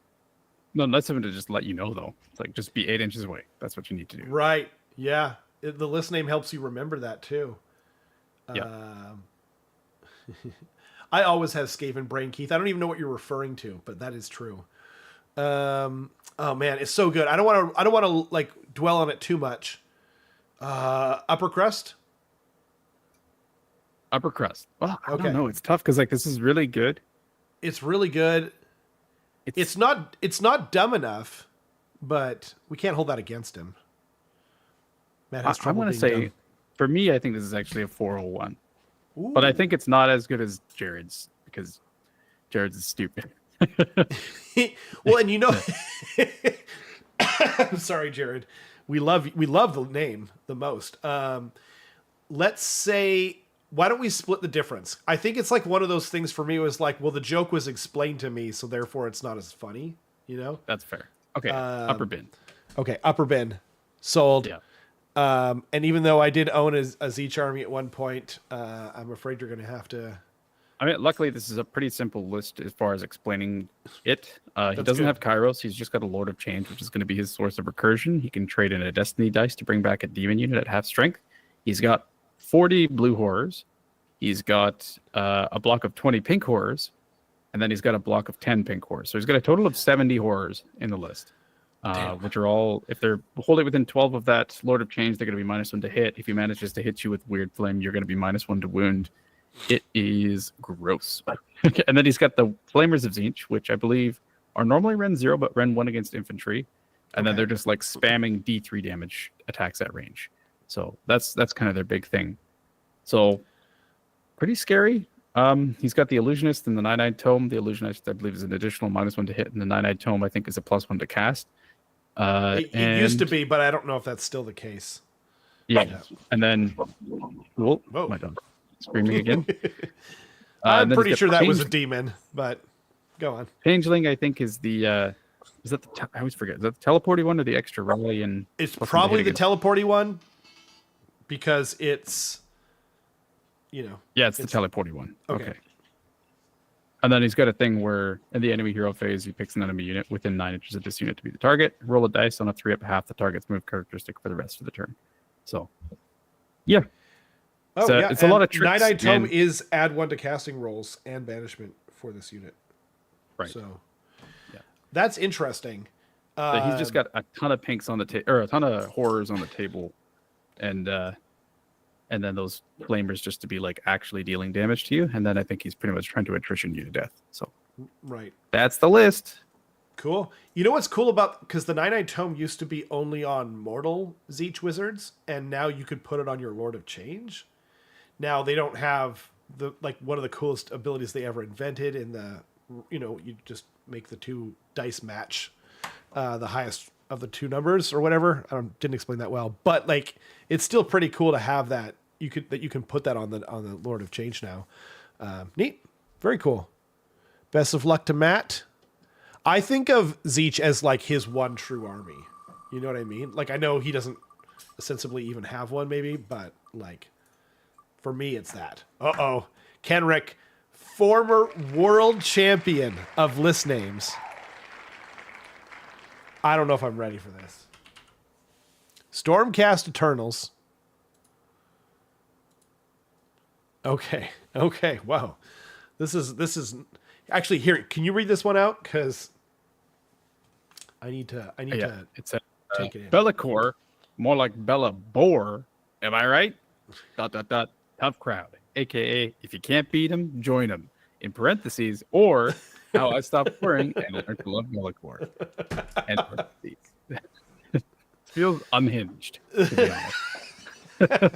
[SPEAKER 3] No, nice of him to just let you know though. It's like just be 8 inches away. That's what you need to do.
[SPEAKER 1] Right. Yeah. The list name helps you remember that too.
[SPEAKER 3] Yeah.
[SPEAKER 1] I always have Skaven brain, Keith. I don't even know what you're referring to, but that is true. Oh man, it's so good. I don't want to like dwell on it too much. Upper crust.
[SPEAKER 3] Upper crust. Well, I don't know. It's tough because like this is really good.
[SPEAKER 1] It's really good. It's not dumb enough, but we can't hold that against him. Matt has trouble.
[SPEAKER 3] I want to say,
[SPEAKER 1] dumb.
[SPEAKER 3] For me, I think this is actually a 401.
[SPEAKER 1] Ooh.
[SPEAKER 3] But I think it's not as good as Jared's because Jared's is stupid.
[SPEAKER 1] Well, and you know, I'm sorry, Jared. We love the name the most. Let's say, why don't we split the difference? I think it's like one of those things for me. It was like, well, the joke was explained to me, so therefore it's not as funny. You know,
[SPEAKER 3] that's fair. Okay, upper bin.
[SPEAKER 1] Okay, upper bin, sold.
[SPEAKER 3] Yeah.
[SPEAKER 1] And even though I did own a Tzeentch army at one point, I'm afraid you're going to have to.
[SPEAKER 3] I mean, luckily, this is a pretty simple list as far as explaining it. He doesn't have Kairos. He's just got a Lord of Change, which is going to be his source of recursion. He can trade in a Destiny dice to bring back a demon unit at half strength. He's got 40 blue horrors. He's got a block of 20 pink horrors. And then he's got a block of 10 pink horrors. So he's got a total of 70 horrors in the list. Which are all, if they're holding within 12 of that Lord of Change, they're going to be -1 to hit. If he manages to hit you with Weird Flame, you're going to be -1 to wound. It is gross. And then he's got the Flamers of Tzeentch, which I believe are normally Ren 0, but Ren 1 against infantry. And then they're just like spamming D3 damage attacks at range. So that's kind of their big thing. So pretty scary. He's got the Illusionist and the 9-eyed Tome. The Illusionist, I believe, is an additional -1 to hit, and the 9-eyed Tome, I think, is a +1 to cast.
[SPEAKER 1] It used to be, but I don't know if that's still the case.
[SPEAKER 3] Yeah. And then, whoa, my dog screaming again.
[SPEAKER 1] I'm pretty sure that was a demon, but go on.
[SPEAKER 3] Changeling, I think, is the, is that the, I always forget, is that the teleporty one or the extra rally? And
[SPEAKER 1] it's probably the teleporty one because it's, you know.
[SPEAKER 3] Yeah, it's the teleporty one. Okay. And then he's got a thing where in the enemy hero phase, he picks an enemy unit within 9 inches of this unit to be the target. Roll a dice on a 3 up half the target's move characteristic for the rest of the turn. So, yeah. It's a lot of tricks.
[SPEAKER 1] 9-eyed Tome is add 1 to casting rolls and banishment for this unit.
[SPEAKER 3] Right.
[SPEAKER 1] So, that's interesting.
[SPEAKER 3] He's just got a ton of pinks on the table, or a ton of horrors on the table. And and then those flamers just to be like actually dealing damage to you, and then I think he's pretty much trying to attrition you to death. So
[SPEAKER 1] Right.
[SPEAKER 3] that's the list.
[SPEAKER 1] Cool. You know what's cool about, because the 9-9 Tome used to be only on mortal Tzeentch wizards, and now you could put it on your Lord of Change. Now they don't have the one of the coolest abilities they ever invented in the, you just make the two dice match the highest of the two numbers or whatever. Didn't explain that well, but like it's still pretty cool to have that. You can put that on the Lord of Change now. Neat. Very cool. Best of luck to Matt. I think of Tzeentch as like his one true army. You know what I mean? Like I know he doesn't ostensibly even have one maybe, but like for me it's that. Uh-oh. Kenrick, former world champion of list names. I don't know if I'm ready for this. Stormcast Eternals. Okay. Wow. This is actually here. Can you read this one out? Because I need to.
[SPEAKER 3] It's a
[SPEAKER 1] take it in.
[SPEAKER 3] Bellacore, more like Bella Boar. Am I right? ... Tough crowd, aka if you can't beat him, join him. In parentheses, or how I stopped worrying and learned to love Bellacore. End parentheses. Feels unhinged, to be honest.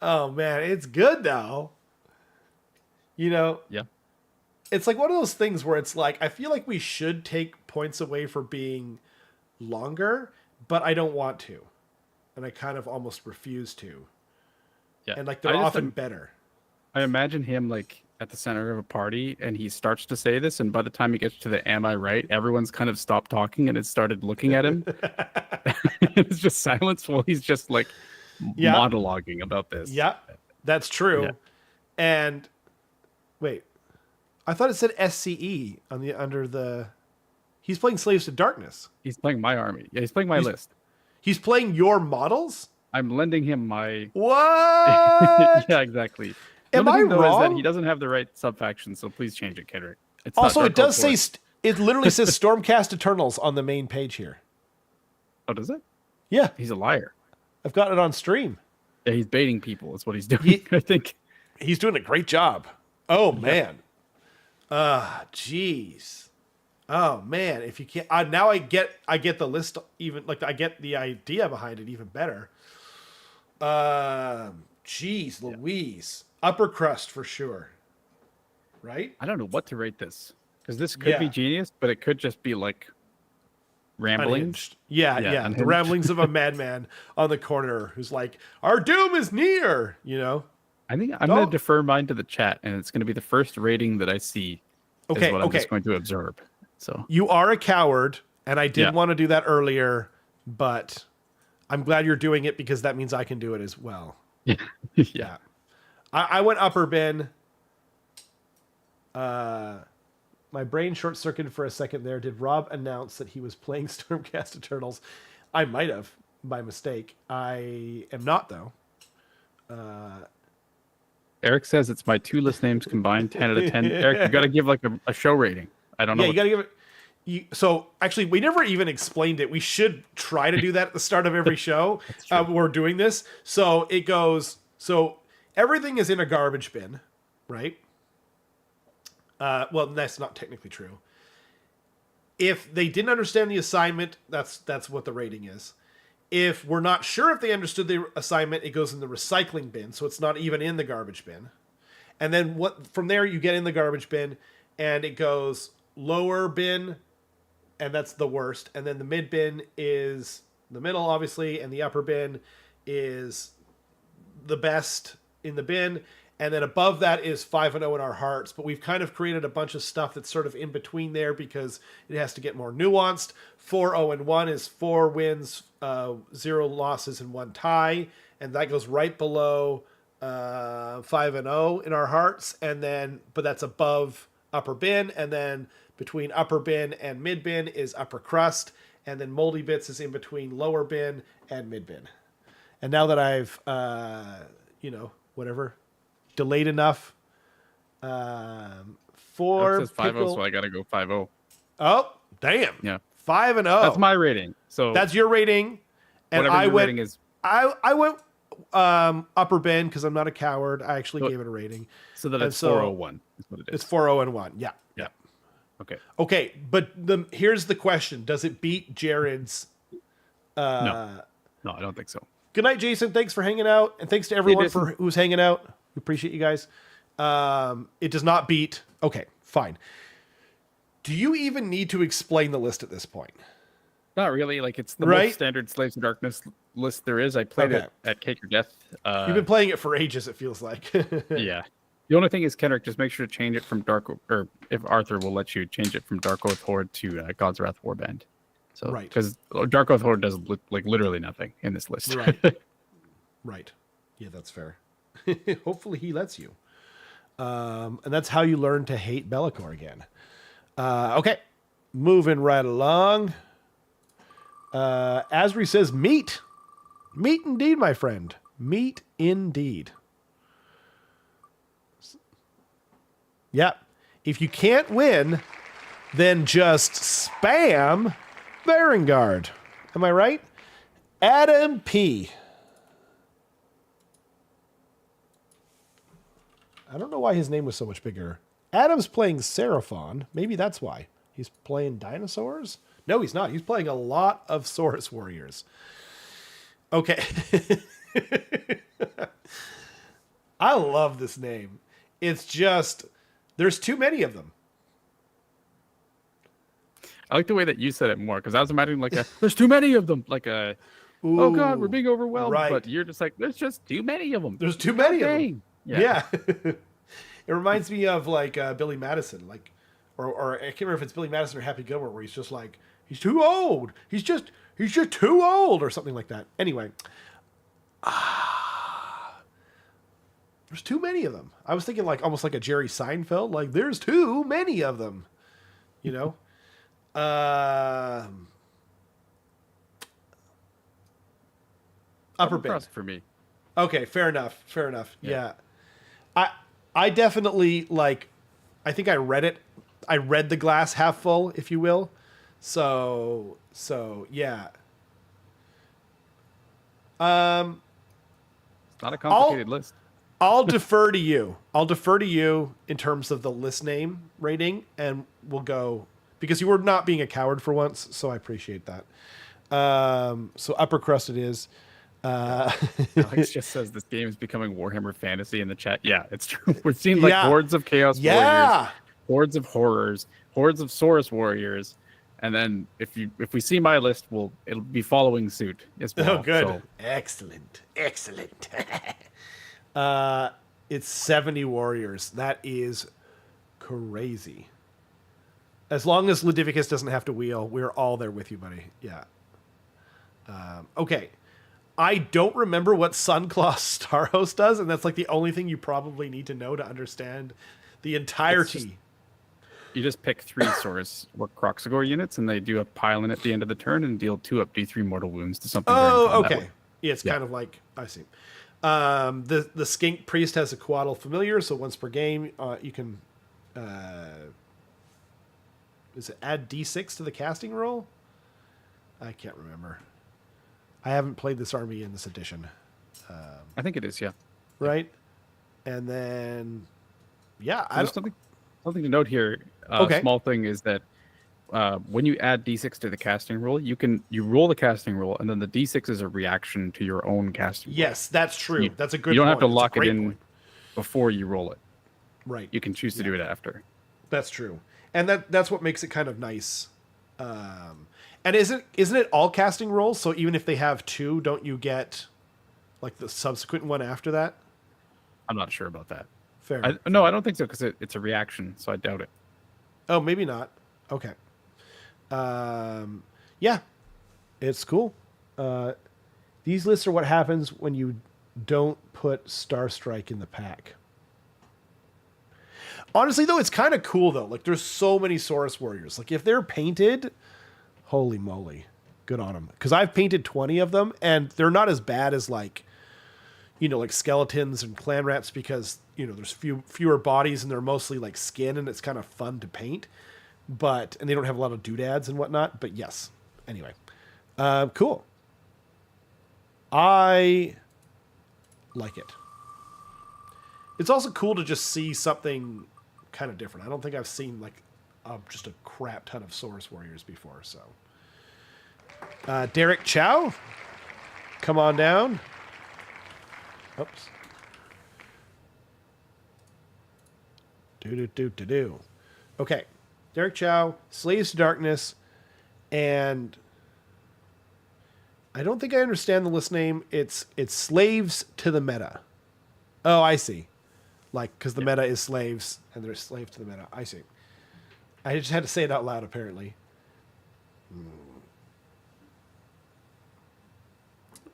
[SPEAKER 1] Oh man, it's good though.
[SPEAKER 3] Yeah.
[SPEAKER 1] It's like one of those things where it's like I feel like we should take points away for being longer, but I don't want to, and I kind of almost refuse to.
[SPEAKER 3] Yeah,
[SPEAKER 1] and like they're often better.
[SPEAKER 3] I imagine him like at the center of a party, and he starts to say this, and by the time he gets to the "Am I right?" everyone's kind of stopped talking and it started looking at him. It's just silence while he's just like monologuing about this.
[SPEAKER 1] Yeah, that's true.
[SPEAKER 3] Yeah.
[SPEAKER 1] And wait, I thought it said SCE on the under the. He's playing Slaves to Darkness.
[SPEAKER 3] He's playing my army. Yeah, he's playing my list.
[SPEAKER 1] He's playing your models.
[SPEAKER 3] I'm lending him my.
[SPEAKER 1] What?
[SPEAKER 3] Yeah, exactly.
[SPEAKER 1] Am I
[SPEAKER 3] wrong? Is that
[SPEAKER 1] wrong?
[SPEAKER 3] he doesn't have the right subfaction, so please change it, Kenrick. It's
[SPEAKER 1] Also,
[SPEAKER 3] not
[SPEAKER 1] it does
[SPEAKER 3] Dark
[SPEAKER 1] say it literally says Stormcast Eternals on the main page here.
[SPEAKER 3] Oh, does it?
[SPEAKER 1] Yeah,
[SPEAKER 3] He's a liar.
[SPEAKER 1] I've got it on stream.
[SPEAKER 3] Yeah, he's baiting people. That's what he's doing. I think
[SPEAKER 1] He's doing a great job. Oh man. Jeez. Oh man, if you can't now I get the list even like I get the idea behind it even better. Jeez, Louise. Upper crust for sure. Right?
[SPEAKER 3] I don't know what to rate this because this could be genius, but it could just be like ramblings.
[SPEAKER 1] Unhinged. Yeah. The
[SPEAKER 3] unhinged.
[SPEAKER 1] ramblings of a madman on the corner who's like, "Our doom is near,"
[SPEAKER 3] I think I'm going to defer mine to the chat, and it's going to be the first rating that I see.
[SPEAKER 1] Okay,
[SPEAKER 3] is what I'm just going to absorb. So
[SPEAKER 1] you are a coward, and I did want to do that earlier, but I'm glad you're doing it because that means I can do it as well.
[SPEAKER 3] Yeah.
[SPEAKER 1] I went upper bin. My brain short-circuited for a second there. Did Rob announce that he was playing Stormcast Eternals? I might have, by mistake. I am not, though.
[SPEAKER 3] Eric says it's my two list names combined, 10 out of 10. Eric, you got to give like a show rating. I don't know.
[SPEAKER 1] Yeah, you got to give it. So actually, we never even explained it. We should try to do that at the start of every show. We're doing this. So it goes. So everything is in a garbage bin, right? Well, that's not technically true. If they didn't understand the assignment, that's what the rating is. If we're not sure if they understood the assignment, it goes in the recycling bin, so it's not even in the garbage bin. And then from there you get in the garbage bin, and it goes lower bin, and that's the worst. And then the mid bin is the middle, obviously, and the upper bin is the best in the bin. And then above that is 5-0 in our hearts. But we've kind of created a bunch of stuff that's sort of in between there because it has to get more nuanced. 4-0-1 is 4 wins, 0 losses, and 1 tie. And that goes right below 5-0 in our hearts. And then, but that's above upper bin. And then between upper bin and mid bin is upper crust. And then moldy bits is in between lower bin and mid bin. And now that I've, whatever, delayed enough. 4
[SPEAKER 3] says 5-0, so I gotta go 5-0.
[SPEAKER 1] Oh, damn.
[SPEAKER 3] Yeah.
[SPEAKER 1] 5-0.
[SPEAKER 3] That's my rating. So
[SPEAKER 1] that's your rating. And
[SPEAKER 3] whatever
[SPEAKER 1] I
[SPEAKER 3] your
[SPEAKER 1] went
[SPEAKER 3] rating is
[SPEAKER 1] I went upper bin because I'm not a coward. I actually gave it a rating.
[SPEAKER 3] So that it's 401 is what it is.
[SPEAKER 1] It's 401. Yeah.
[SPEAKER 3] Yeah. Okay.
[SPEAKER 1] Okay, but here's the question: does it beat Jared's?
[SPEAKER 3] No, I don't think so.
[SPEAKER 1] Good night, Jason. Thanks for hanging out, and thanks to everyone who's hanging out. We appreciate you guys. It does not beat. Okay, fine. Do you even need to explain the list at this point?
[SPEAKER 3] Not really. Like, it's the most standard Slaves of Darkness list there is. I played it at Cake or Death.
[SPEAKER 1] You've been playing it for ages, it feels like.
[SPEAKER 3] Yeah. The only thing is, Kenrick, just make sure to change it from or if Arthur will let you change it from Dark Oath Horde to God's Wrath Warband. So, because Dark Oath Horde does like literally nothing in this list.
[SPEAKER 1] Right. Right. Yeah, that's fair. Hopefully he lets you. And that's how you learn to hate Be'lakor again. Okay. Moving right along. Asri says, meat. Meat indeed, my friend. Meat indeed. Yeah. If you can't win, then just spam Varangard. Am I right? Adam P. I don't know why his name was so much bigger. Adam's playing Seraphon. Maybe that's why. He's playing dinosaurs? No, he's not. He's playing a lot of Saurus warriors. Okay. I love this name. It's just, there's too many of them.
[SPEAKER 3] I like the way that you said it more, because I was imagining there's too many of them. Like a, oh God, we're being overwhelmed. Right. But you're just like, there's just too many of them.
[SPEAKER 1] There's too many of them. Yeah. It reminds me of Billy Madison, or I can't remember if it's Billy Madison or Happy Gilmore, where he's just like, he's too old. He's just too old, or something like that. Anyway. There's too many of them. I was thinking almost like a Jerry Seinfeld, like there's too many of them, you know? Upper bin
[SPEAKER 3] for me.
[SPEAKER 1] Okay, fair enough. Yeah. I definitely I think I read it. I read the glass half full, if you will. So yeah.
[SPEAKER 3] It's not a complicated list.
[SPEAKER 1] I'll defer to you. I'll defer to you in terms of the list name rating, and we'll go because you were not being a coward for once, so I appreciate that. So upper crust it is.
[SPEAKER 3] Alex just says this game is becoming Warhammer Fantasy in the chat. Yeah, it's true. We're seeing hordes of Chaos Warriors, hordes of horrors, hordes of Saurus Warriors, and then if we see my list, it'll be following suit as well.
[SPEAKER 1] Oh, good, so. Excellent. It's 70 warriors. That is crazy. As long as Ludivicus doesn't have to wheel, we're all there with you, buddy. Yeah. Okay. I don't remember what Sunclaw Starhost does, and that's the only thing you probably need to know to understand the entirety.
[SPEAKER 3] You just pick 3 Saurus or Kroxagor units, and they do a pile in at the end of the turn and deal 2 up D3 mortal wounds to something.
[SPEAKER 1] Oh, okay. Yeah, it's kind of like, I see. The Skink Priest has a Quaddle Familiar, so once per game, you can add D6 to the casting roll? I can't remember. I haven't played this army in this edition.
[SPEAKER 3] I think it is, yeah.
[SPEAKER 1] Right? And then, yeah.
[SPEAKER 3] There's something to note here. Small thing is that when you add D6 to the casting roll, you roll the casting roll, and then the D6 is a reaction to your own casting roll.
[SPEAKER 1] Yes, that's true. That's a good point.
[SPEAKER 3] You don't have to lock it in before you roll it.
[SPEAKER 1] Right.
[SPEAKER 3] You can choose to do it after.
[SPEAKER 1] That's true. And that's what makes it kind of nice. And isn't it all casting rolls? So even if they have 2, don't you get the subsequent one after that?
[SPEAKER 3] I'm not sure about that.
[SPEAKER 1] Fair.
[SPEAKER 3] No, I don't think so, because it's a reaction, so I doubt it.
[SPEAKER 1] Oh, maybe not. Okay. Yeah, it's cool. These lists are what happens when you don't put Star Strike in the pack. Honestly, though, it's kind of cool, though. There's so many Saurus Warriors. If they're painted, holy moly, good on them. Because I've painted 20 of them, and they're not as bad as, skeletons and clan rats, because, there's fewer bodies, and they're mostly, skin, and it's kind of fun to paint. And they don't have a lot of doodads and whatnot. But, yes. Anyway. Cool. I like it. It's also cool to just see something kind of different. I don't think I've seen like just a crap ton of Saurus Warriors before. So, Derek Chow, come on down. Oops. Do. Okay, Derek Chow, Slaves to Darkness, and I don't think I understand the list name. It's Slaves to the Meta. Oh, I see. Like, because the meta is slaves, and they're slaves to the meta. I see. I just had to say it out loud, apparently.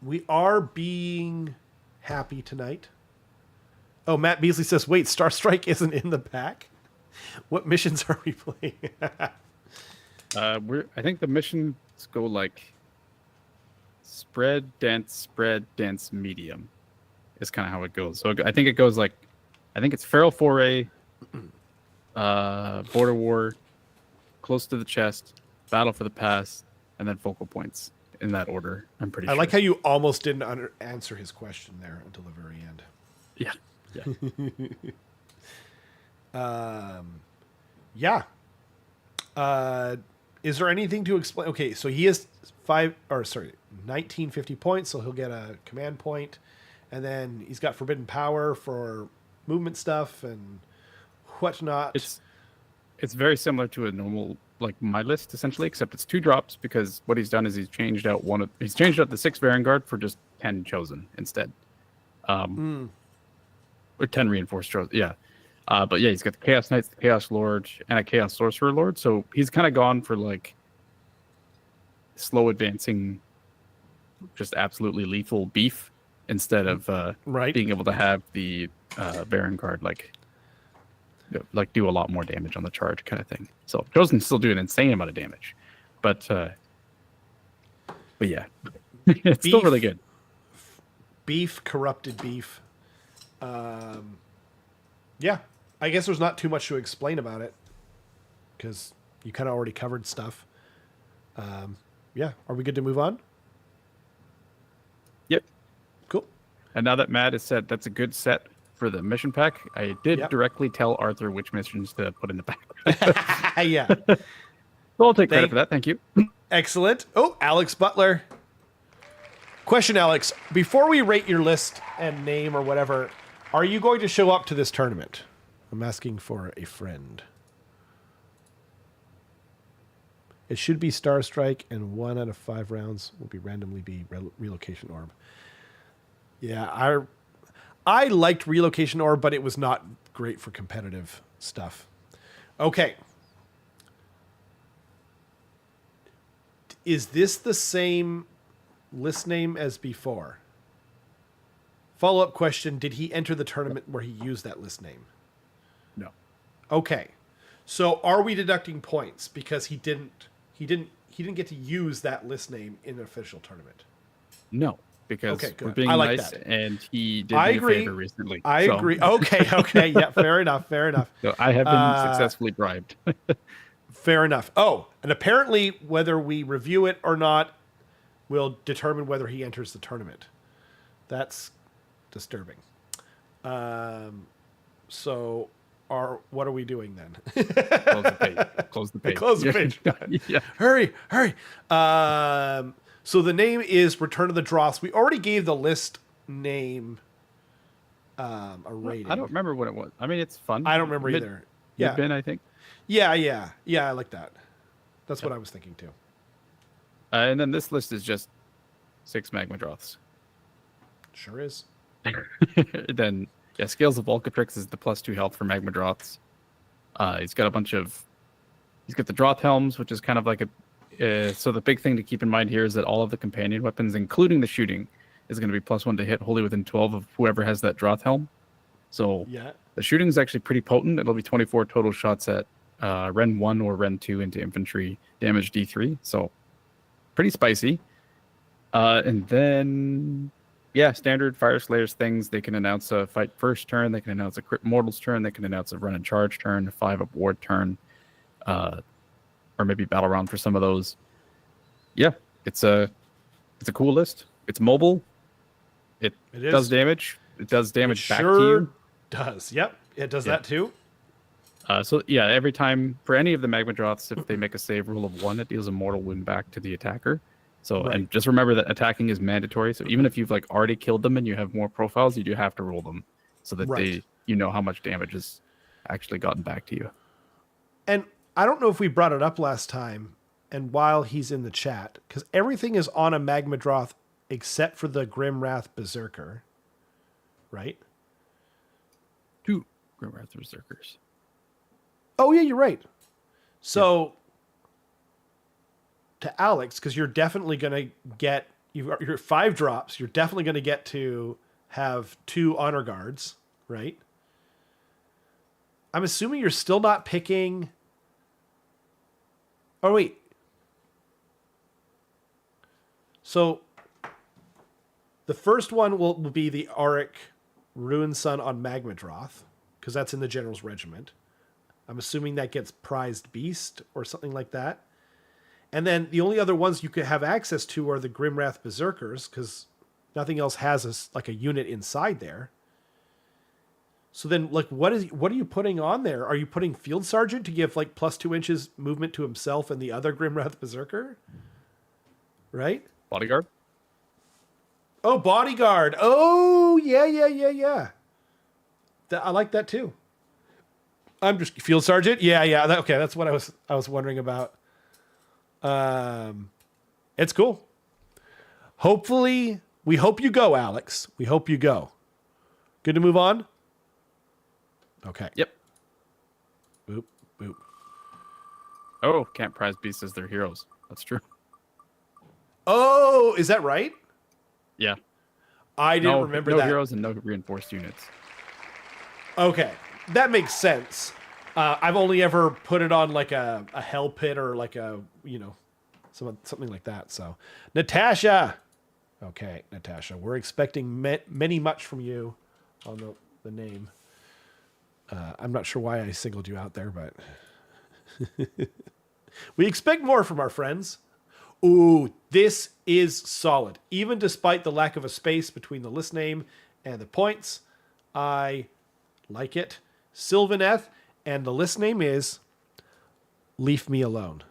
[SPEAKER 1] We are being happy tonight. Oh, Matt Beasley says, wait, Star Strike isn't in the pack? What missions are we playing?
[SPEAKER 3] I think the missions go like spread, dense, medium is kind of how it goes. So I think it goes like, I think it's Feral Foray, Border War, Close to the Chest, Battle for the Pass, and then Focal Points in that order. I'm pretty sure.
[SPEAKER 1] I like how you almost didn't answer his question there until the very end.
[SPEAKER 3] Yeah.
[SPEAKER 1] Yeah. Is there anything to explain? Okay, so he has 1950 points, so he'll get a command point, and then he's got forbidden power for movement stuff and whatnot.
[SPEAKER 3] It's very similar to a normal like my list essentially, except it's 2 drops because what he's done is he's changed out the 6 Varangard for just 10 chosen instead. Or 10 reinforced chosen. Yeah. But yeah, he's got the Chaos Knights, the Chaos Lord, and a Chaos Sorcerer Lord. So he's kind of gone for like slow advancing, just absolutely lethal beef instead of being able to have the Varangard like do a lot more damage on the charge kind of thing. So Chosen still do an insane amount of damage, but yeah, it's still really good.
[SPEAKER 1] Beef, corrupted beef. Yeah, I guess there's not too much to explain about it because you kind of already covered stuff. Yeah, are we good to move on?
[SPEAKER 3] Yep.
[SPEAKER 1] Cool.
[SPEAKER 3] And now that Matt has said that's a good set for the mission pack, I did directly tell Arthur which missions to put in the pack.
[SPEAKER 1] Yeah.
[SPEAKER 3] So I'll take credit for that. Thank you.
[SPEAKER 1] Excellent. Oh, Alex Butler. Question, Alex. Before we rate your list and name or whatever, are you going to show up to this tournament? I'm asking for a friend. It should be Star Strike, and 1 out of 5 rounds will randomly be Relocation Orb. Yeah, I liked Relocation Orb, but it was not great for competitive stuff. Okay. Is this the same list name as before? Follow-up question, did he enter the tournament where he used that list name?
[SPEAKER 3] No.
[SPEAKER 1] Okay. So are we deducting points because he didn't get to use that list name in an official tournament?
[SPEAKER 3] No, because we're being
[SPEAKER 1] like
[SPEAKER 3] nice,
[SPEAKER 1] that.
[SPEAKER 3] And he did me a favor recently.
[SPEAKER 1] I agree. Okay. Yeah, fair enough.
[SPEAKER 3] So I have been successfully bribed.
[SPEAKER 1] Fair enough. Oh, and apparently whether we review it or not will determine whether he enters the tournament. That's disturbing. So what are we doing then?
[SPEAKER 3] Close the page.
[SPEAKER 1] Close the page. Yeah. Hurry. So the name is Return of the Dross. We already gave the list name a rating.
[SPEAKER 3] I don't remember what it was. I mean, it's fun.
[SPEAKER 1] I don't remember either. Yeah.
[SPEAKER 3] Ben, I think.
[SPEAKER 1] Yeah. I like that. That's what I was thinking too.
[SPEAKER 3] And then this list is just 6 Magma Droths.
[SPEAKER 1] Sure is.
[SPEAKER 3] Then, yeah, Scales of Volcatrix is the +2 health for Magma Droths. He's got the Droth Helms, which is kind of like so the big thing to keep in mind here is that all of the companion weapons, including the shooting, is going to be +1 to hit wholly within 12 of whoever has that Droth Helm. So the shooting is actually pretty potent. It'll be 24 total shots at Ren 1 or Ren 2 into infantry, damage D3. So pretty spicy. And then, standard Fire Slayers things. They can announce a fight first turn. They can announce a crit mortals turn. They can announce a run and charge turn, a 5 up ward turn, or maybe battle round for some of those. Yeah, it's a cool list. It's mobile. It
[SPEAKER 1] It
[SPEAKER 3] does
[SPEAKER 1] is.
[SPEAKER 3] damage. It does damage back to
[SPEAKER 1] Sure
[SPEAKER 3] you.
[SPEAKER 1] does. Yep, it does
[SPEAKER 3] Yeah.
[SPEAKER 1] that too.
[SPEAKER 3] So yeah, every time for any of the Magma Droths, if they make a save roll of 1, it deals a mortal wound back to the attacker. So
[SPEAKER 1] Right.
[SPEAKER 3] and just remember that attacking is mandatory. So even if you've like already killed them and you have more profiles, you do have to roll them so that
[SPEAKER 1] Right.
[SPEAKER 3] you know how much damage has actually gotten back to you.
[SPEAKER 1] And I don't know if we brought it up last time, and while he's in the chat, because everything is on a Magmadroth except for the Grimwrath Berserker, right?
[SPEAKER 3] 2 Grimwrath Berserkers.
[SPEAKER 1] Oh yeah, you're right. So to Alex, because you're definitely gonna get you're 5 drops. You're definitely gonna get to have 2 honor guards, right? I'm assuming you're still not picking. Oh wait. So the first one will be the Auric Ruin Sun on Magmadroth, because that's in the General's Regiment. I'm assuming that gets Prized Beast or something like that. And then the only other ones you could have access to are the Grimwrath Berserkers, because nothing else has a unit inside there. So then, like, what are you putting on there? Are you putting Field Sergeant to give like +2 inches movement to himself and the other Grimwrath Berserker? Right?
[SPEAKER 3] Bodyguard?
[SPEAKER 1] Oh, Bodyguard. Oh, yeah. I like that too. I'm just Field Sergeant. Yeah. Okay, that's what I was wondering about. It's cool. Hopefully, we hope you go, Alex. We hope you go. Good to move on? Okay.
[SPEAKER 3] Yep.
[SPEAKER 1] Boop.
[SPEAKER 3] Oh, can't prize beasts as their heroes. That's true.
[SPEAKER 1] Oh, is that right?
[SPEAKER 3] Yeah.
[SPEAKER 1] I didn't remember
[SPEAKER 3] no
[SPEAKER 1] that.
[SPEAKER 3] No heroes and no reinforced units.
[SPEAKER 1] Okay. That makes sense. I've only ever put it on like a hell pit or like a, something like that. So, Natasha. Okay, Natasha. We're expecting many much from you on the name. I'm not sure why I singled you out there, but we expect more from our friends. Ooh, this is solid. Even despite the lack of a space between the list name and the points, I like it. Sylvaneth, and the list name is Leave Me Alone.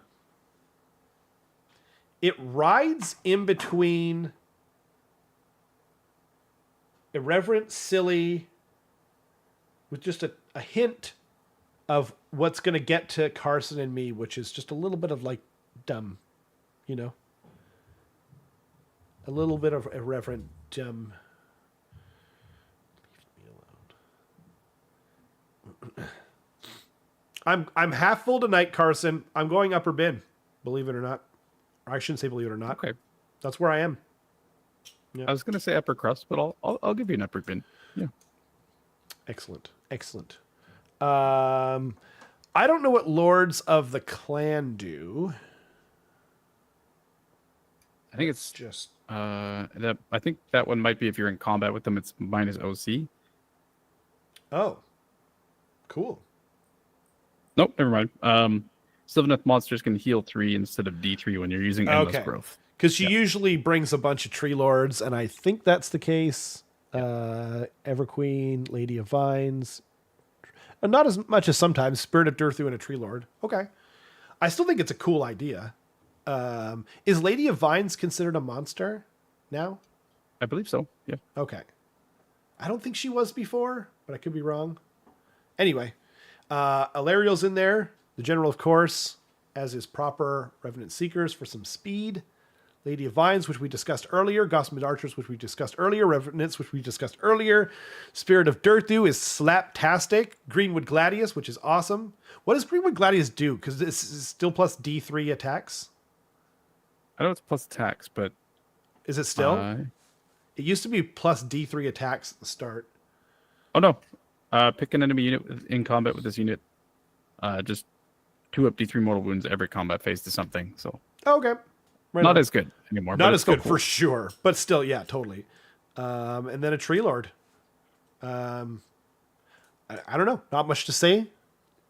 [SPEAKER 1] It rides in between irreverent, silly, with just a hint of what's going to get to Carson and me, which is just a little bit of like dumb, a little bit of irreverent, dumb. Leave me alone. I'm half full tonight, Carson. I'm going upper bin, believe it or not. Or I shouldn't say believe it or not.
[SPEAKER 3] Okay.
[SPEAKER 1] That's where I am.
[SPEAKER 3] Yeah. I was gonna say upper crust, but I'll give you an upper bin. Yeah.
[SPEAKER 1] Excellent. I don't know what Lords of the Clan do.
[SPEAKER 3] I think it's
[SPEAKER 1] Just
[SPEAKER 3] I think that one might be if you're in combat with them. It's minus OC.
[SPEAKER 1] oh, cool.
[SPEAKER 3] Nope, never mind. Sylvaneth monsters can heal 3 instead of D3 when you're using endless growth.
[SPEAKER 1] Because she usually brings a bunch of tree lords, and I think that's the case. Everqueen, Lady of Vines. Not as much as sometimes. Spirit of Durthu and a tree lord. Okay. I still think it's a cool idea. Is Lady of Vines considered a monster now?
[SPEAKER 3] I believe so, yeah.
[SPEAKER 1] Okay. I don't think she was before, but I could be wrong. Anyway, Alariel's in there. The General, of course, as is proper. Revenant Seekers for some speed. Lady of Vines, which we discussed earlier. Gossamer Archers, which we discussed earlier. Revenants, which we discussed earlier. Spirit of Durthu is slaptastic. Greenwood Gladius, which is awesome. What does Greenwood Gladius do? Because this is still plus D3 attacks.
[SPEAKER 3] I know it's plus attacks, but...
[SPEAKER 1] Is it still? It used to be plus D3 attacks at the start.
[SPEAKER 3] Oh, no. Pick an enemy unit in combat with this unit. Just 2 up D3 mortal wounds every combat phase to something. So
[SPEAKER 1] Okay. Right
[SPEAKER 3] not
[SPEAKER 1] on.
[SPEAKER 3] as good anymore.
[SPEAKER 1] Not
[SPEAKER 3] but
[SPEAKER 1] as good
[SPEAKER 3] cool.
[SPEAKER 1] for sure, but still, yeah, totally. And then a tree lord. I don't know. Not much to say.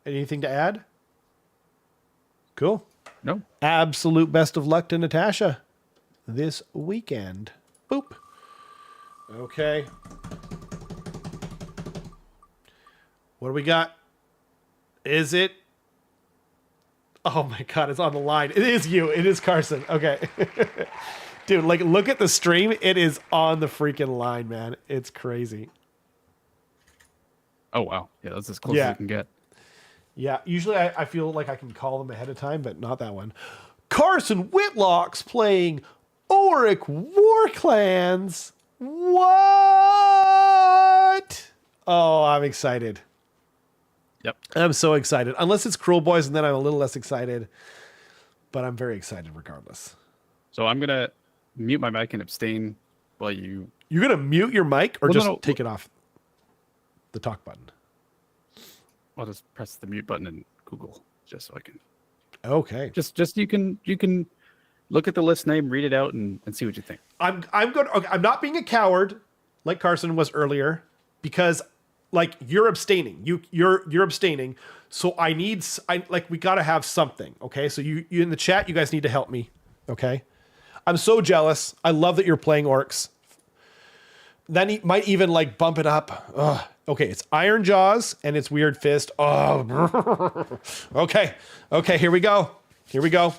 [SPEAKER 1] Anything to add? Cool.
[SPEAKER 3] No.
[SPEAKER 1] Absolute best of luck to Natasha this weekend. Boop. Okay. What do we got? Is it? Oh my god, it's on the line. It is you. It is Carson. Okay. Dude, like, look at the stream. It is on the freaking line, man. It's crazy.
[SPEAKER 3] Oh, wow. Yeah, that's as close as you can get.
[SPEAKER 1] Yeah, usually I feel like I can call them ahead of time, but not that one. Carson Whitlock's playing Auric Warclans. What? Oh, I'm excited.
[SPEAKER 3] Yep.
[SPEAKER 1] I'm so excited. Unless it's Cruel Boys, and then I'm a little less excited. But I'm very excited regardless.
[SPEAKER 3] So I'm going to mute my mic and abstain while you...
[SPEAKER 1] You're going to mute your mic or take it off the talk button?
[SPEAKER 3] I'll just press the mute button in Google just so I can...
[SPEAKER 1] Okay.
[SPEAKER 3] Just you can look at the list name, read it out, and see what you think.
[SPEAKER 1] I'm not being a coward like Carson was earlier because like you're abstaining. You're abstaining. So we got to have something, okay? So you in the chat, you guys need to help me, okay? I'm so jealous. I love that you're playing orcs. Then he might even like bump it up. Ugh. Okay, it's Ironjawz and it's Weird Fist. Oh, okay. Okay, here we go. Here we go.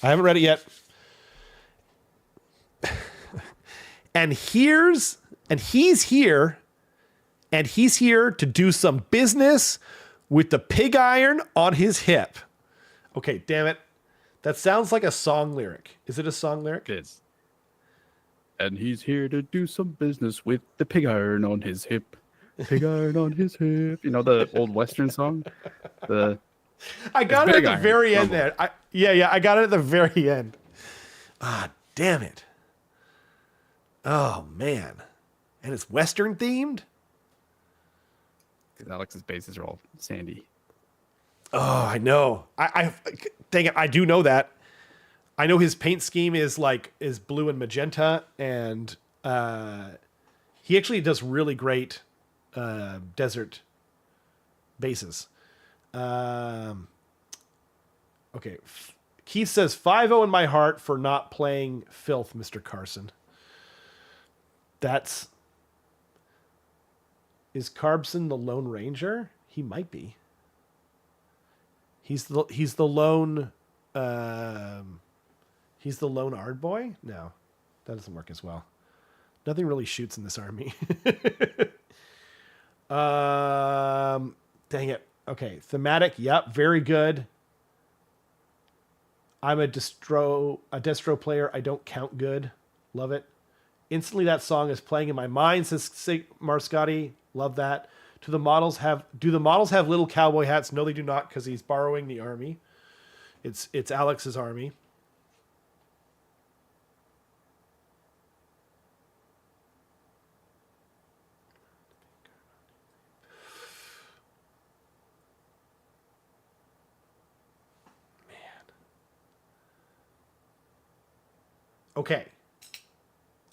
[SPEAKER 1] I haven't read it yet. And he's here to do some business with the pig iron on his hip. Okay, damn it. That sounds like a song lyric. Is it a song lyric?
[SPEAKER 3] It is. And he's here to do some business with the pig iron on his hip. Pig iron on his hip. You know the old Western song?
[SPEAKER 1] I got it at the very end there. I got it at the very end. Ah, damn it. Oh, man. And it's Western themed?
[SPEAKER 3] Because Alex's bases are all sandy.
[SPEAKER 1] Oh, I know. Dang it, I do know that. I know his paint scheme is blue and magenta, and he actually does really great desert bases. Okay. Keith says 5-0 in my heart for not playing filth, Mr. Carson. Is Carbson the Lone Ranger? He might be. He's the lone he's the lone Ard boy? No. That doesn't work as well. Nothing really shoots in this army. Dang it. Okay, thematic. Yep, very good. I'm a destro player. I don't count good. Love it. Instantly, that song is playing in my mind, says Sigmar Scotty. Love that. Do the models have little cowboy hats? No, they do not, because he's borrowing the army. It's Alex's army. Okay.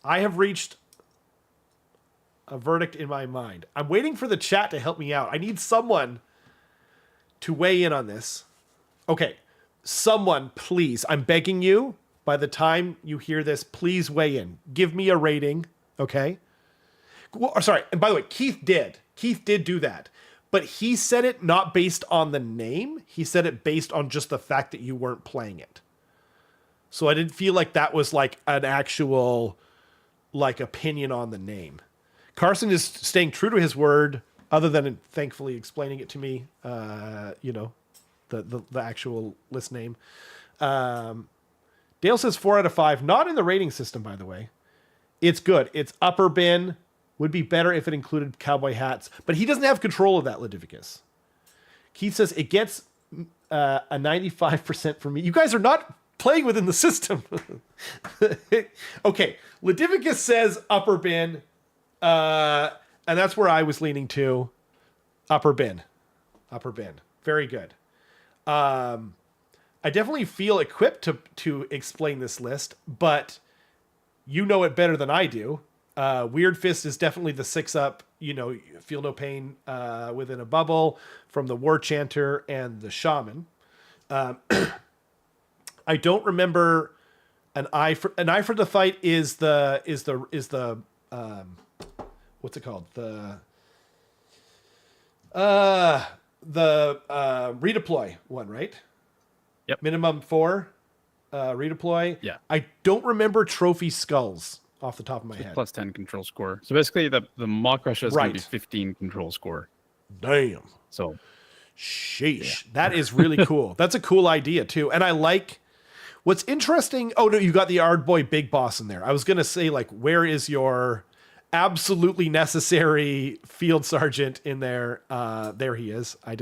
[SPEAKER 1] I have reached a verdict in my mind. I'm waiting for the chat to help me out. I need someone to weigh in on this. Okay. Someone, please. I'm begging you, by the time you hear this, please weigh in. Give me a rating. Okay. Well, sorry. And by the way, Keith did do that. But he said it not based on the name. He said it based on just the fact that you weren't playing it. So I didn't feel like that was like an actual opinion on the name. Carson is staying true to his word, other than thankfully explaining it to me. The actual list name. Dale says 4 out of 5. Not in the rating system, by the way. It's good. It's upper bin. Would be better if it included cowboy hats, but he doesn't have control of that. Ludivicus. Keith says it gets a 95% for me. You guys are not playing within the system. Okay. Ludivicus says upper bin. And that's where I was leaning to. Upper bin. Very good. I definitely feel equipped to explain this list, but you know it better than I do. Weird Fist is definitely the 6-up, feel no pain within a bubble from the War Chanter and the Shaman. I don't remember an eye for the fight is the what's it called? The redeploy one, right?
[SPEAKER 3] Yep.
[SPEAKER 1] Minimum 4 redeploy.
[SPEAKER 3] Yeah.
[SPEAKER 1] I don't remember trophy skulls off the top of my head.
[SPEAKER 3] Plus 10 control score. So basically, the Maw Crusher is going to be 15 control score.
[SPEAKER 1] Damn.
[SPEAKER 3] So,
[SPEAKER 1] sheesh. Yeah. That is really cool. That's a cool idea, too. And I like... What's interesting... Oh, no, you got the Ardboy Big Boss in there. I was going to say, like, where is your absolutely necessary Field Sergeant in there? There he is. I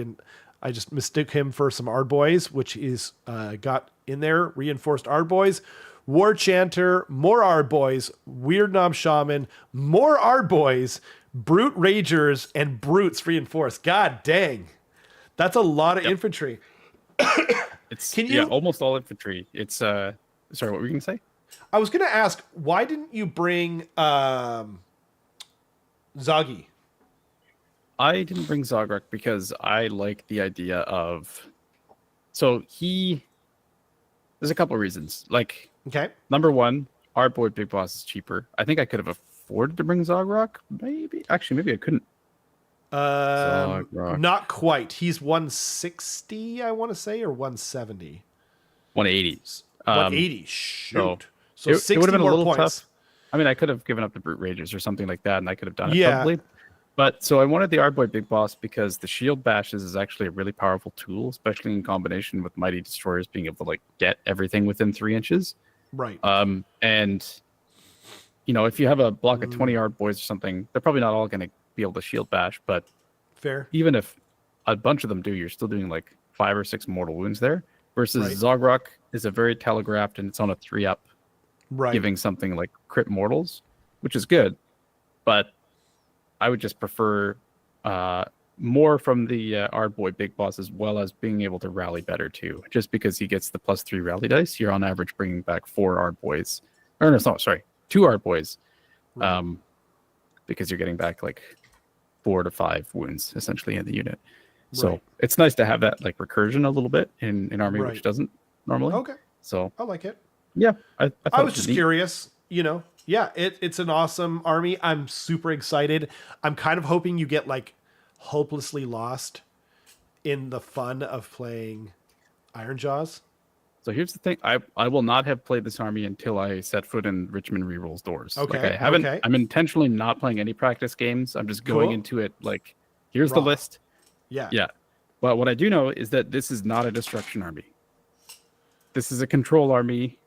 [SPEAKER 1] just mistook him for some Ardboys, which is got in there. Reinforced Ardboys. War Chanter, more Ardboys, Weird Knob Shaman, more Ardboys, Brute Ragers, and Brutes reinforced. God dang. That's a lot of infantry.
[SPEAKER 3] It's almost all infantry. It's sorry, what were you gonna say?
[SPEAKER 1] I was gonna ask, why didn't you bring Zoggy?
[SPEAKER 3] I didn't bring Zogruk because I like the idea of there's a couple of reasons. Like,
[SPEAKER 1] okay,
[SPEAKER 3] number one, Ardboy Big Boss is cheaper. I think I could have afforded to bring Zogruk. Maybe I couldn't.
[SPEAKER 1] Not quite. He's 160, I want to say, or 170.
[SPEAKER 3] 180.
[SPEAKER 1] 180. Shoot. So
[SPEAKER 3] it
[SPEAKER 1] 60
[SPEAKER 3] would have been
[SPEAKER 1] more
[SPEAKER 3] a little
[SPEAKER 1] points.
[SPEAKER 3] tough. I mean, I could have given up the Brute Ragers or something like that, and I could have done it probably. But so I wanted the Ardboy Big Boss because the Shield Bashes is actually a really powerful tool, especially in combination with Mighty Destroyers being able to like get everything within 3 inches.
[SPEAKER 1] Right.
[SPEAKER 3] And if you have a block of 20 Ardboys or something, they're probably not all going to be able to Shield Bash, but
[SPEAKER 1] fair.
[SPEAKER 3] Even if a bunch of them do, you're still doing like 5 or 6 mortal wounds there. Versus Zogruk is a very telegraphed and it's on a 3-up, giving something like crit mortals, which is good, but I would just prefer more from the Ardboy Big Boss, as well as being able to rally better too. Just because he gets the +3 rally dice, you're on average bringing back 4 Ardboys. Or no, sorry, 2 Ardboys. Because you're getting back like 4 to 5 wounds essentially in the unit. So it's nice to have that like recursion a little bit in army, which doesn't normally.
[SPEAKER 1] Okay.
[SPEAKER 3] So
[SPEAKER 1] I like it.
[SPEAKER 3] Yeah,
[SPEAKER 1] I was just curious. Yeah, it's an awesome army. I'm super excited. I'm kind of hoping you get like hopelessly lost in the fun of playing Ironjawz.
[SPEAKER 3] So here's the thing. I will not have played this army until I set foot in Richmond Reroll's doors.
[SPEAKER 1] Okay.
[SPEAKER 3] Like I haven't. Okay. I'm intentionally not playing any practice games. I'm just going into it like, here's the list.
[SPEAKER 1] Yeah.
[SPEAKER 3] Yeah. But what I do know is that this is not a destruction army. This is a control army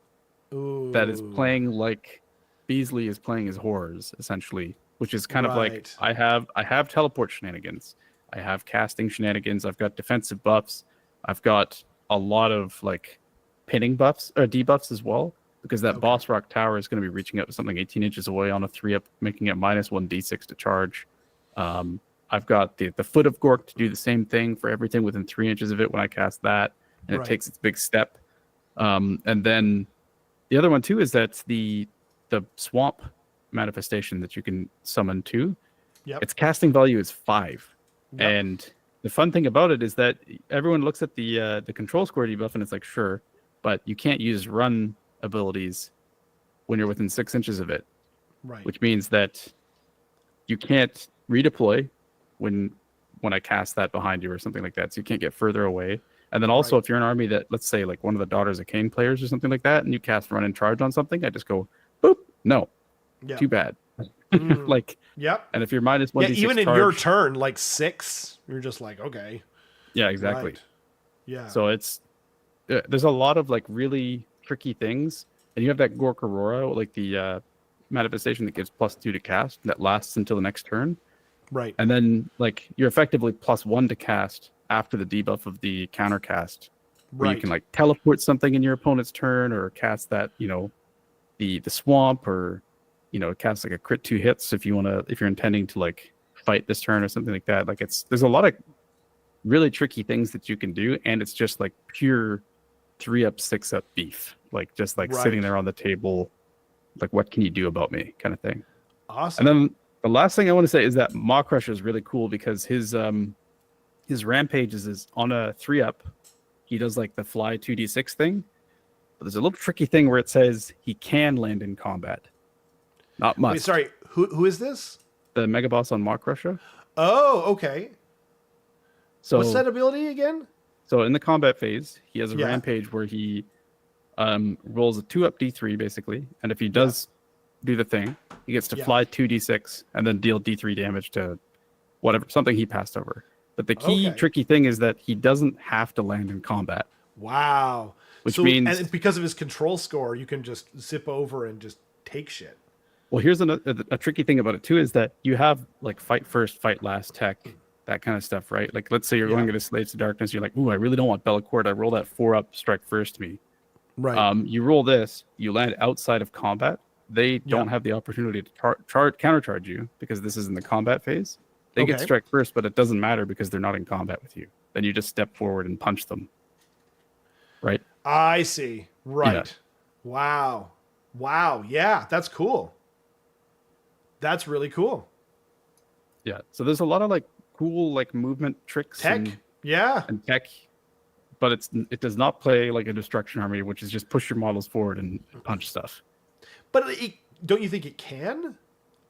[SPEAKER 3] that is playing like Beasley is playing his horrors, essentially, which is kind of like I have teleport shenanigans. I have casting shenanigans. I've got defensive buffs. I've got a lot of like pinning buffs or debuffs as well, because that boss rock tower is going to be reaching out to something 18 inches away on a 3-up, making it -1d6 to charge. I've got the foot of Gork to do the same thing for everything within 3 inches of it when I cast that, and it takes its big step. And then the other one too is that the swamp manifestation that you can summon too. Its casting value is 5. And the fun thing about it is that everyone looks at the control score debuff and it's like, sure, but you can't use run abilities when you're within 6 inches of it. Which means that you can't redeploy when I cast that behind you or something like that. So you can't get further away. And then also if you're an army that, let's say like one of the Daughters of Khaine players or something like that, and you cast run and charge on something, I just go, boop, no, too bad. Like, and if you're -1d6
[SPEAKER 1] even in
[SPEAKER 3] charge,
[SPEAKER 1] your turn, like 6, you're just like, okay.
[SPEAKER 3] Yeah, exactly.
[SPEAKER 1] Right. Yeah.
[SPEAKER 3] So it's, there's a lot of like really tricky things. And you have that Gork Aurora, like the manifestation that gives +2 to cast that lasts until the next turn.
[SPEAKER 1] Right.
[SPEAKER 3] And then like you're effectively +1 to cast after the debuff of the counter cast. Where you can like teleport something in your opponent's turn, or cast that, the swamp, or cast like a crit 2 hits if you're intending to like fight this turn or something like that. Like there's a lot of really tricky things that you can do, and it's just like pure 3-up, 6-up beef. Like just like sitting there on the table, like what can you do about me kind of thing.
[SPEAKER 1] Awesome.
[SPEAKER 3] And then the last thing I want to say is that Maw Crusher is really cool because his rampage is on a 3-up. He does like the fly 2d6 thing. But there's a little tricky thing where it says he can land in combat. Not much.
[SPEAKER 1] Wait, sorry, Who is this?
[SPEAKER 3] The mega boss on Mock Russia.
[SPEAKER 1] Oh, okay.
[SPEAKER 3] So
[SPEAKER 1] What's that ability again?
[SPEAKER 3] So in the combat phase, he has a
[SPEAKER 1] Yeah.
[SPEAKER 3] rampage where he rolls a 2-up D3 basically, and if he does do the thing, he gets to fly 2d6 and then deal D3 damage to whatever something he passed over. But the key tricky thing is that he doesn't have to land in combat.
[SPEAKER 1] Wow.
[SPEAKER 3] Which means,
[SPEAKER 1] and because of his control score, you can just zip over and just take shit.
[SPEAKER 3] Well, here's a tricky thing about it too, is that you have like fight first, fight last tech, that kind of stuff, right? Like let's say you're going into Slaves to Darkness, you're like, ooh, I really don't want Bellacord. I roll that 4-up strike first me.
[SPEAKER 1] Right.
[SPEAKER 3] You roll this, you land outside of combat. They don't have the opportunity to countercharge you because this is in the combat phase. They get strike first, but it doesn't matter because they're not in combat with you. Then you just step forward and punch them. Right?
[SPEAKER 1] I see. Right.
[SPEAKER 3] Yeah.
[SPEAKER 1] Wow. Wow. Yeah, that's cool. That's really cool.
[SPEAKER 3] Yeah. So there's a lot of like cool like movement tricks
[SPEAKER 1] tech.
[SPEAKER 3] And tech, but it does not play like a destruction army, which is just push your models forward and punch stuff.
[SPEAKER 1] But don't you think it can?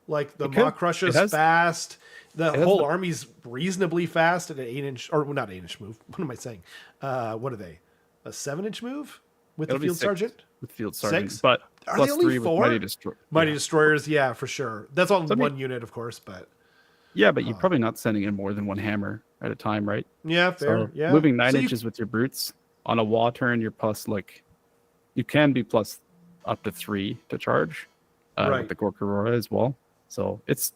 [SPEAKER 1] Like the Mock Russia's fast. The whole army's reasonably fast at an 8-inch, or not 8-inch move. What am I saying? What are they? A 7-inch move with the Field Sergeant?
[SPEAKER 3] With Field Sergeant,
[SPEAKER 1] 6?
[SPEAKER 3] but
[SPEAKER 1] are
[SPEAKER 3] plus
[SPEAKER 1] they only
[SPEAKER 3] 3
[SPEAKER 1] 4?
[SPEAKER 3] with Mighty Destroyer.
[SPEAKER 1] Mighty Destroyers, yeah, for sure. That's on one unit, of course, but
[SPEAKER 3] yeah, but you're probably not sending in more than one hammer at a time, right?
[SPEAKER 1] Yeah, fair.
[SPEAKER 3] So moving 9 inches with your brutes on a wall turn, you're plus you can be plus up to 3 to charge with the Gorkarora as well. So it's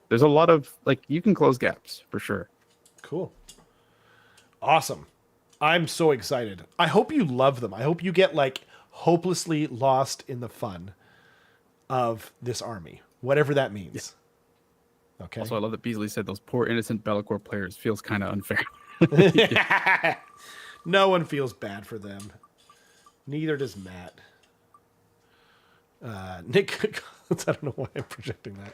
[SPEAKER 3] there's a lot of you can close gaps for sure.
[SPEAKER 1] Cool. Awesome. I'm so excited. I hope you love them. I hope you get hopelessly lost in the fun of this army, whatever that means. Yeah. Okay.
[SPEAKER 3] Also, I love that Beasley said those poor innocent Bellacore players feels kind of unfair.
[SPEAKER 1] No one feels bad for them. Neither does Matt. Nick, I don't know why I'm projecting that.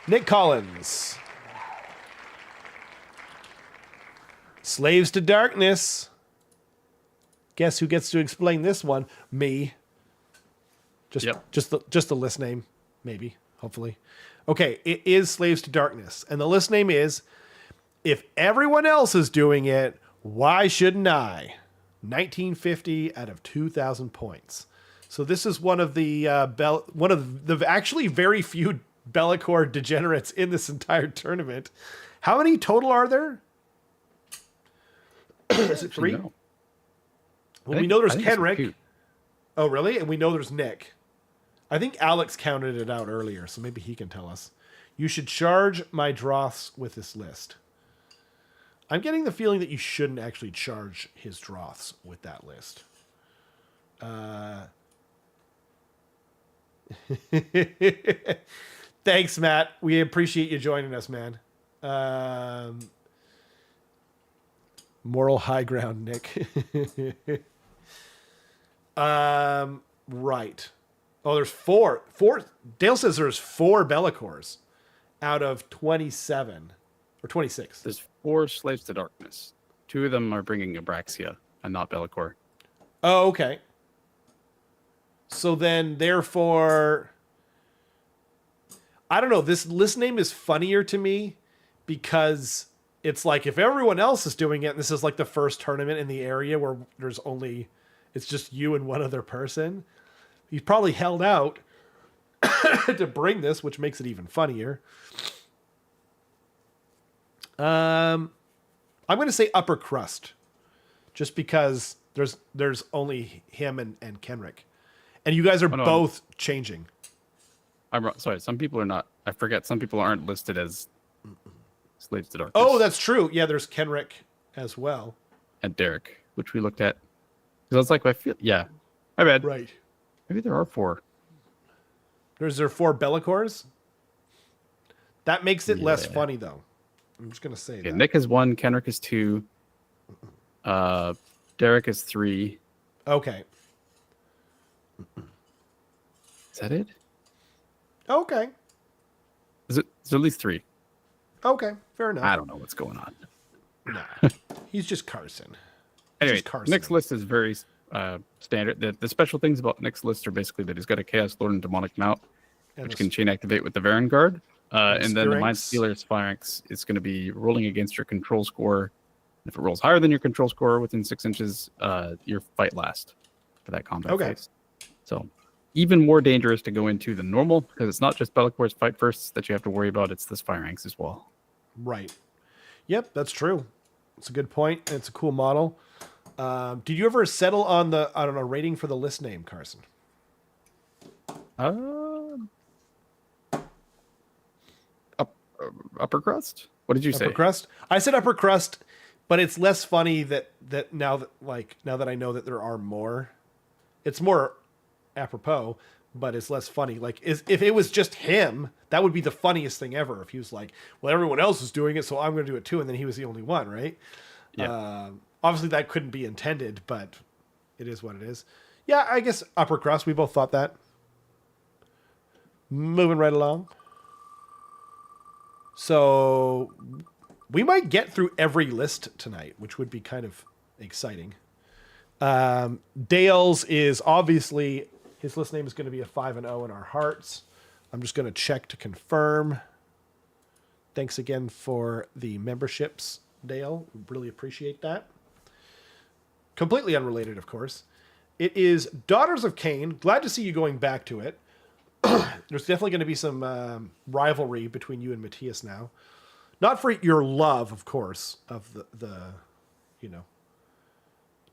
[SPEAKER 1] Nick Collins. Slaves to Darkness. Guess who gets to explain this one? Me. Just the list name, maybe, hopefully. Okay, it is Slaves to Darkness, and the list name is If Everyone Else Is Doing It, Why Shouldn't I? 1950 out of 2,000 points. So this is one of the actually very few Bellacore degenerates in this entire tournament. How many total are there? Is it 3?
[SPEAKER 3] No.
[SPEAKER 1] Well, we know there's Kenrick. Oh, really? And we know there's Nick. I think Alex counted it out earlier, so maybe he can tell us. You should charge my Droths with this list. I'm getting the feeling that you shouldn't actually charge his Droths with that list. Thanks, Matt. We appreciate you joining us, man. Moral high ground, Nick. Right. Oh, there's 4. Dale says there's 4 Bellacores out of 27 or 26.
[SPEAKER 3] There's 4 Slaves to Darkness. 2 of them are bringing Abraxia and not Bellacore.
[SPEAKER 1] Oh, okay. So then, therefore, I don't know. This list name is funnier to me because it's like if everyone else is doing it, and this is like the first tournament in the area where it's just you and one other person. He's probably held out to bring this, which makes it even funnier. I'm going to say upper crust, just because there's only him and Kenrick, and you guys are both changing.
[SPEAKER 3] I'm sorry. Some people are not. I forget. Some people aren't listed as Slaves to Darkness.
[SPEAKER 1] Oh, that's true. Yeah, there's Kenrick as well,
[SPEAKER 3] and Derek, which we looked at. Because I was like, I feel my bad.
[SPEAKER 1] Right.
[SPEAKER 3] Maybe there are 4.
[SPEAKER 1] Is there 4 Bellacores? That makes it less funny, though. I'm just going to say that.
[SPEAKER 3] Nick is 1, Kenrick is 2, Derek is 3.
[SPEAKER 1] Okay.
[SPEAKER 3] Is that it?
[SPEAKER 1] Okay.
[SPEAKER 3] Is it at least 3?
[SPEAKER 1] Okay, fair enough.
[SPEAKER 3] I don't know what's going on.
[SPEAKER 1] Nah, he's just Carson.
[SPEAKER 3] Anyway, Nick's list is very standard. The special things about Nick's list are basically that he's got a Chaos Lord and Demonic Mount, which can chain activate with the Varan Guard. And then the Mind
[SPEAKER 1] Sphinx.
[SPEAKER 3] Stealer's Phalanx is going to be rolling against your control score. If it rolls higher than your control score within 6 inches, your fight last for that combat phase. So even more dangerous to go into than normal, because it's not just Be'lakor's fight firsts that you have to worry about, it's the Phalanx as well.
[SPEAKER 1] Right. Yep, that's true. It's a good point. It's a cool model. Did you ever settle on the, I don't know, rating for the list name, Carson?
[SPEAKER 3] Upper crust? What did you say?
[SPEAKER 1] Upper crust? I said upper crust, but it's less funny that now that I know that there are more. It's more apropos, but it's less funny. Like, if it was just him, that would be the funniest thing ever. If he was like, well, everyone else is doing it, so I'm going to do it too, and then he was the only one, right?
[SPEAKER 3] Yeah.
[SPEAKER 1] Obviously, that couldn't be intended, but it is what it is. Yeah, I guess upper crust. We both thought that. Moving right along. So we might get through every list tonight, which would be kind of exciting. Dale's is obviously, his list name is going to be a 5-0 in our hearts. I'm just going to check to confirm. Thanks again for the memberships, Dale. Really appreciate that. Completely unrelated, of course. It is Daughters of Khaine. Glad to see you going back to it. There's definitely going to be some rivalry between you and Matthias now. Not for your love, of course, of the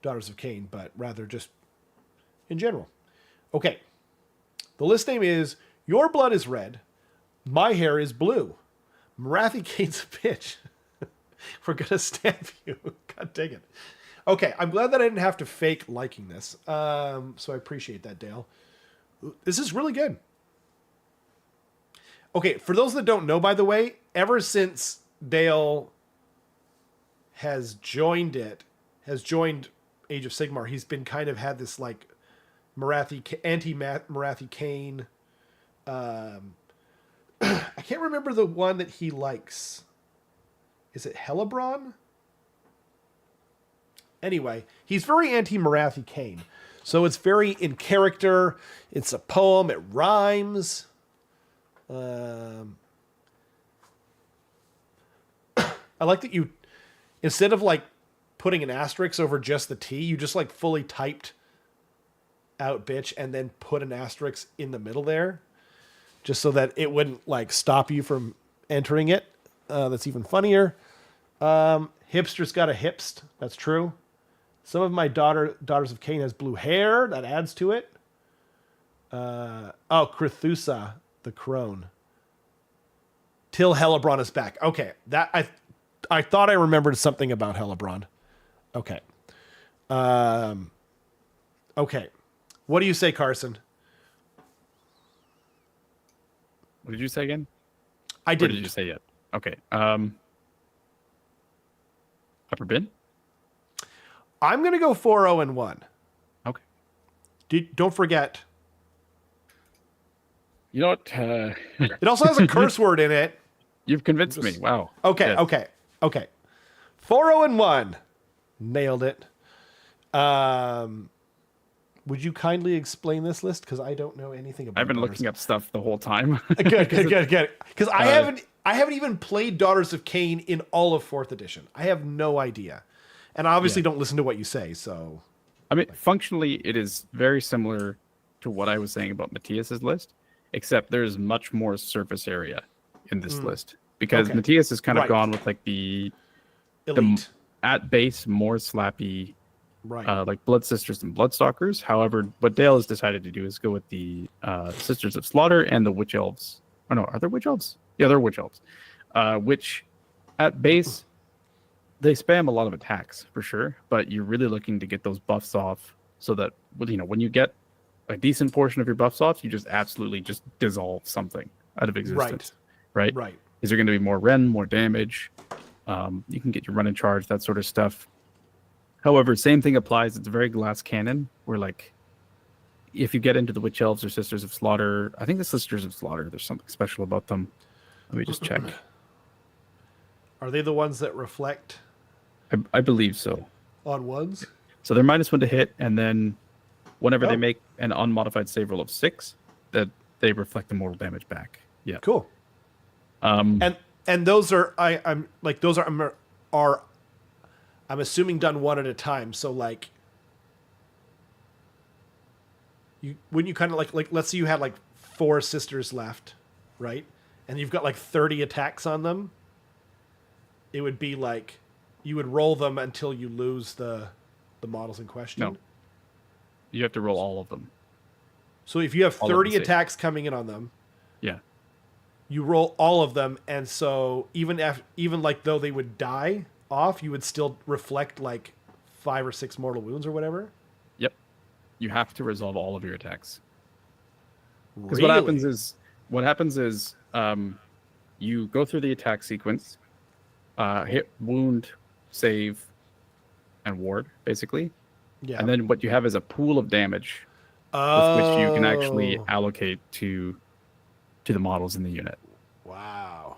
[SPEAKER 1] Daughters of Khaine, but rather just in general. Okay. The list name is Your Blood is Red, My Hair is Blue. Morathi Khaine's a bitch. We're going to stab you. God dang it. Okay, I'm glad that I didn't have to fake liking this. So I appreciate that, Dale. This is really good. Okay, for those that don't know, by the way, ever since Dale has joined Age of Sigmar, he's been kind of had this like anti-Morathi Khaine. I can't remember the one that he likes. Is it Helebron? Anyway, he's very anti-Morathi Khaine. So it's very in character. It's a poem. It rhymes. I like that you, instead of like putting an asterisk over just the T, you just like fully typed out bitch and then put an asterisk in the middle there, just so that it wouldn't like stop you from entering it. That's even funnier. Hipster's got a hipst. That's true. Some of my Daughters of Khaine has blue hair. That adds to it. Crethusa, the crone. Till Helebron is back. Okay, that I thought I remembered something about Helebron. Okay. Okay. What do you say, Carson?
[SPEAKER 3] What did you say again?
[SPEAKER 1] I didn't.
[SPEAKER 3] What did you say yet? Okay. Upper bin?
[SPEAKER 1] I'm going to go 4-0-1.
[SPEAKER 3] Okay.
[SPEAKER 1] Don't forget.
[SPEAKER 3] You know what?
[SPEAKER 1] It also has a curse word in it.
[SPEAKER 3] You've convinced me. Wow.
[SPEAKER 1] Okay,
[SPEAKER 3] Yes.
[SPEAKER 1] okay. 4-0-1. Nailed it. Would you kindly explain this list? Because I don't know anything about it.
[SPEAKER 3] I've been looking up stuff the whole time.
[SPEAKER 1] Good. Because I haven't even played Daughters of Khaine in all of 4th edition. I have no idea. And I obviously don't listen to what you say, so...
[SPEAKER 3] I mean, functionally, it is very similar to what I was saying about Matthias's list, except there's much more surface area in this list. Because Matthias has kind of gone with like the
[SPEAKER 1] Elite.
[SPEAKER 3] At base, more slappy,
[SPEAKER 1] Right.
[SPEAKER 3] like Blood Sisters and Bloodstalkers. However, what Dale has decided to do is go with the Sisters of Slaughter and the Witch Elves. Oh no, are there Witch Elves? Yeah, they're Witch Elves. Which, at base, they spam a lot of attacks for sure, but you're really looking to get those buffs off so that when you get a decent portion of your buffs off, you just absolutely just dissolve something out of existence. Right. Is there going to be more Ren, more damage? You can get your run and charge, that sort of stuff. However, same thing applies. It's very glass cannon, where like if you get into the Witch Elves or Sisters of Slaughter, I think the Sisters of Slaughter, there's something special about them. Let me just check.
[SPEAKER 1] Are they the ones that reflect?
[SPEAKER 3] I believe so.
[SPEAKER 1] On ones?
[SPEAKER 3] So they're -1 to hit, and then whenever they make an unmodified save roll of 6, that they reflect the mortal damage back. Yeah.
[SPEAKER 1] Cool. And those are I'm assuming done one at a time. So like when you kind of like let's say you had like 4 sisters left, right? And you've got like 30 attacks on them. It would be like you would roll them until you lose the models in question.
[SPEAKER 3] No. You have to roll all of them.
[SPEAKER 1] So if you have 30 attacks coming in on them,
[SPEAKER 3] yeah,
[SPEAKER 1] you roll all of them, and so even like though they would die off, you would still reflect like 5 or 6 mortal wounds or whatever.
[SPEAKER 3] Yep, you have to resolve all of your attacks. Because
[SPEAKER 1] Really?
[SPEAKER 3] what happens is you go through the attack sequence, hit, wound, save, and ward basically.
[SPEAKER 1] Yeah.
[SPEAKER 3] And then what you have is a pool of damage with which you can actually allocate to the models in the unit.
[SPEAKER 1] Wow.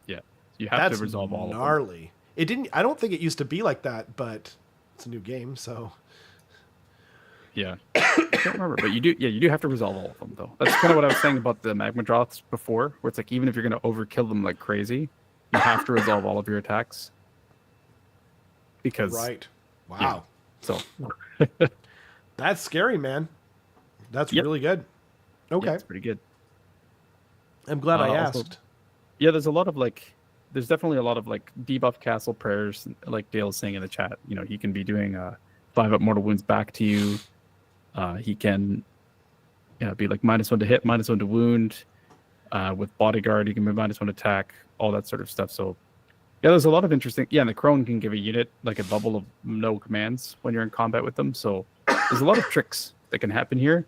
[SPEAKER 3] Yeah. You have to resolve all
[SPEAKER 1] gnarly. It didn't I don't think it used to be like that, but it's a new game, so
[SPEAKER 3] yeah. I can't remember, but you do have to resolve all of them though. That's kind of what I was saying about the magma droths before, where it's like even if you're gonna overkill them like crazy, you have to resolve all of your attacks. Because
[SPEAKER 1] right. Wow.
[SPEAKER 3] Yeah, so
[SPEAKER 1] that's scary, man. That's really good. Okay.
[SPEAKER 3] Yeah, it's pretty good.
[SPEAKER 1] I'm glad I asked.
[SPEAKER 3] Also, yeah, there's definitely a lot of like debuff castle prayers, like Dale's saying in the chat. You know, he can be doing 5 up mortal wounds back to you. He can be like -1 to hit, -1 to wound. With bodyguard, he can be -1 attack, all that sort of stuff. So yeah, there's a lot of interesting. Yeah, and the crone can give a unit like a bubble of no commands when you're in combat with them. So there's a lot of tricks that can happen here.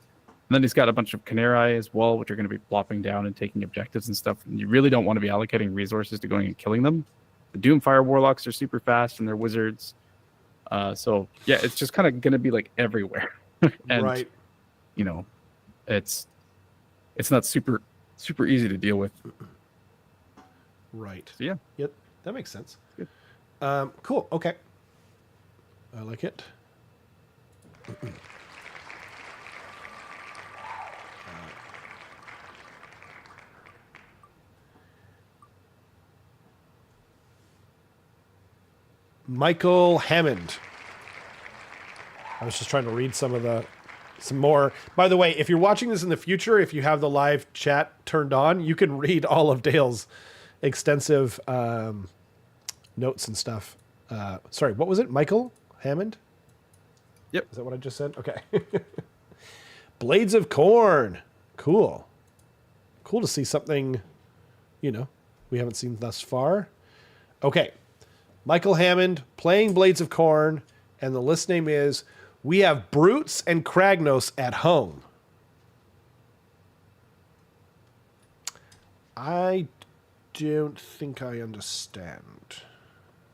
[SPEAKER 3] And then he's got a bunch of Canary as well, which are going to be plopping down and taking objectives and stuff. And you really don't want to be allocating resources to going and killing them. The Doomfire Warlocks are super fast and they're wizards. So yeah, it's just kind of going to be like everywhere. And,
[SPEAKER 1] right.
[SPEAKER 3] You know, it's not super easy to deal with.
[SPEAKER 1] Right.
[SPEAKER 3] So, yeah.
[SPEAKER 1] Yep. That makes sense.
[SPEAKER 3] Good.
[SPEAKER 1] Cool. Okay. I like it. Michael Hammond. I was just trying to read some more. By the way, if you're watching this in the future, if you have the live chat turned on, you can read all of Dale's extensive notes and stuff. Sorry, what was it? Michael Hammond?
[SPEAKER 3] Yep.
[SPEAKER 1] Is that what I just said? Okay. Blades of Corn. Cool. Cool to see something, we haven't seen thus far. Okay. Michael Hammond playing Blades of Corn, and the list name is We Have Brutes and Kragnos at Home. I don't think I understand.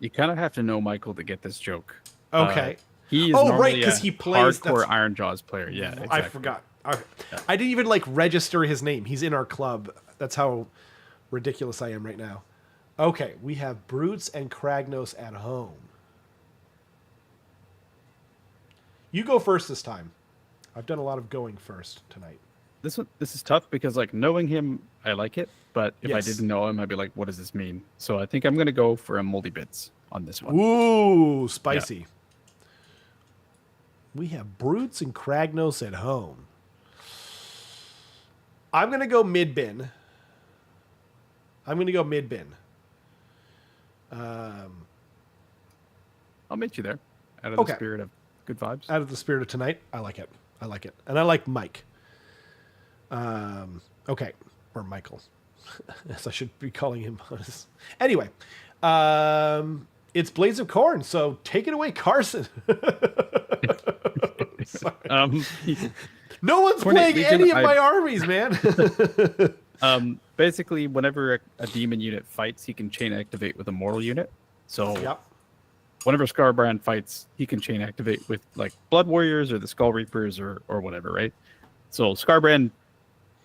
[SPEAKER 3] You kind of have to know Michael to get this joke.
[SPEAKER 1] Okay.
[SPEAKER 3] He is
[SPEAKER 1] right, because he plays
[SPEAKER 3] hardcore Ironjawz player. Yeah, exactly.
[SPEAKER 1] I forgot. I didn't even register his name. He's in our club. That's how ridiculous I am right now. Okay, we have Brutes and Kragnos at home. You go first this time. I've done a lot of going first tonight.
[SPEAKER 3] This is tough because knowing him, I like it. But if I didn't know him, I'd be like, what does this mean? So I think I'm going to go for a moldy bits on this one.
[SPEAKER 1] Ooh, spicy. Yeah. We have Brutes and Kragnos at home. I'm going to go mid-bin.
[SPEAKER 3] I'll meet you there. Out of the spirit of good vibes.
[SPEAKER 1] Out of the spirit of tonight. I like it. And I like Mike. Okay. Or Michael. As I should be calling him. Anyway. It's Blades of Corn, so take it away, Carson. No one's playing any of my armies, man.
[SPEAKER 3] Basically, whenever a demon unit fights, he can chain activate with a mortal unit. So whenever Scarbrand fights, he can chain activate with Blood Warriors or the Skull Reapers or whatever, right? So Scarbrand,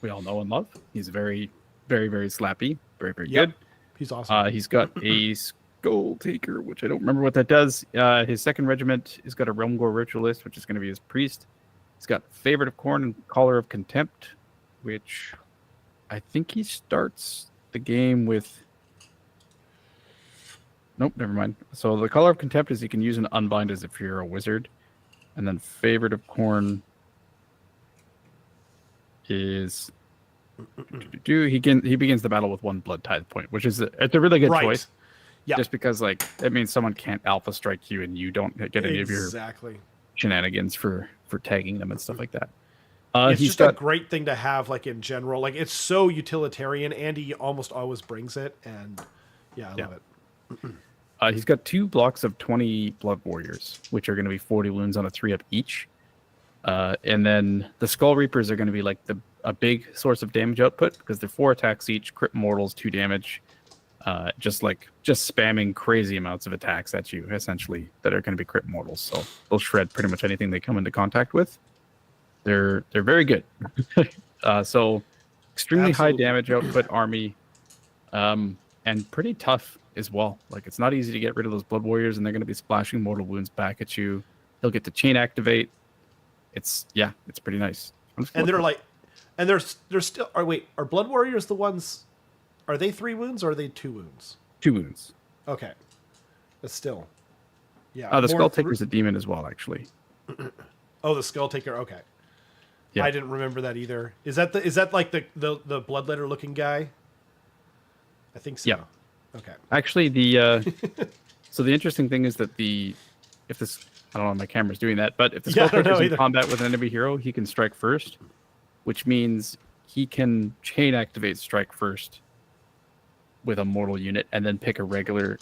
[SPEAKER 3] we all know and love. He's very, very, very slappy. Very, very good.
[SPEAKER 1] He's awesome.
[SPEAKER 3] He's got a Skull Taker, which I don't remember what that does. His second regiment has got a Realmgore Ritualist, which is going to be his priest. He's got Favorite of Corn and Caller of Contempt, which I think he starts the game with... Nope, never mind. So the color of contempt is you can use an unbind as if you're a wizard. And then favorite of corn is... He begins the battle with 1 blood tithe point, which is it's a really good choice.
[SPEAKER 1] Yeah.
[SPEAKER 3] Just because like it means someone can't alpha strike you and you don't get any of your shenanigans for tagging them and stuff like that.
[SPEAKER 1] It's just a great thing to have, like in general. Like it's so utilitarian. Andy almost always brings it, and I love it.
[SPEAKER 3] He's got 2 blocks of 20 blood warriors, which are going to be 40 wounds on a 3-up each. And then the Skull Reapers are going to be like a big source of damage output because they're 4 attacks each, crit mortals, 2 damage. Just spamming crazy amounts of attacks at you, essentially, that are going to be crit mortals. So they'll shred pretty much anything they come into contact with. They're very good. So extremely high damage output army, and pretty tough as well. Like it's not easy to get rid of those blood warriors, and they're going to be splashing mortal wounds back at you. He'll get to chain activate. It's pretty nice.
[SPEAKER 1] And they're still. Are blood warriors the ones? Are they 3 wounds or are they 2 wounds?
[SPEAKER 3] 2 wounds.
[SPEAKER 1] Okay. But still. Yeah.
[SPEAKER 3] The Skull Taker's a demon as well, actually.
[SPEAKER 1] Oh, the Skull Taker. Okay.
[SPEAKER 3] Yeah.
[SPEAKER 1] I didn't remember that either. Is that like the bloodletter looking guy? I think so.
[SPEAKER 3] Yeah.
[SPEAKER 1] Okay.
[SPEAKER 3] Actually, so the interesting thing is that I don't know if my camera's doing that, but if the Skull Taker's in combat with an enemy hero, he can strike first, which means he can chain activate strike first with a mortal unit and then pick a regular,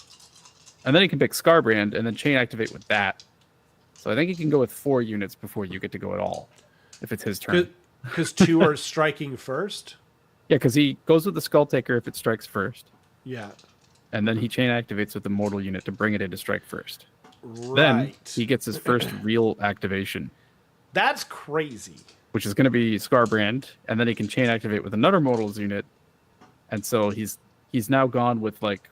[SPEAKER 3] and then he can pick Scarbrand and then chain activate with that. So I think he can go with 4 units before you get to go at all if it's his turn.
[SPEAKER 1] Because 2 are striking first?
[SPEAKER 3] Yeah, because he goes with the Skull Taker if it strikes first.
[SPEAKER 1] Yeah.
[SPEAKER 3] And then he chain activates with the mortal unit to bring it into strike first.
[SPEAKER 1] Right.
[SPEAKER 3] Then he gets his first real activation.
[SPEAKER 1] That's crazy.
[SPEAKER 3] Which is going to be Scarbrand, and then he can chain activate with another mortals unit. And so he's now gone with like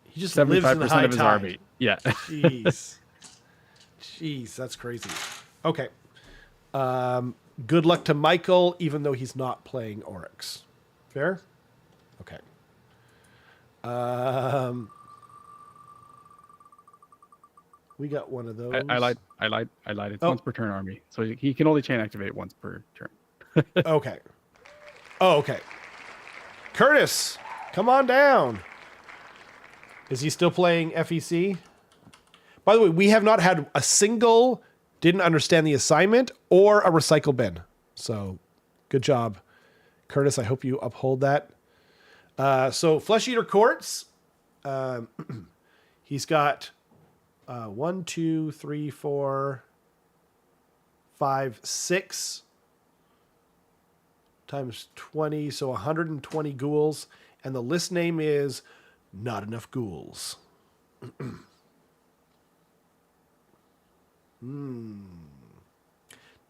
[SPEAKER 1] he just 75%
[SPEAKER 3] of his army. Yeah.
[SPEAKER 1] Jeez. That's crazy. Okay. Good luck to Michael, even though he's not playing Oryx. Fair? Okay. We got one of those.
[SPEAKER 3] I lied. It's once per turn army. So he can only chain activate once per turn.
[SPEAKER 1] Okay. Oh, okay. Curtis, come on down. Is he still playing FEC? By the way, we have not had a single didn't understand the assignment or a recycle bin. So good job, Curtis. I hope you uphold that. So Flesh Eater Courts. He's got 1, 2, 3, 4, 5, 6 times 20. So 120 ghouls. And the list name is Not Enough Ghouls.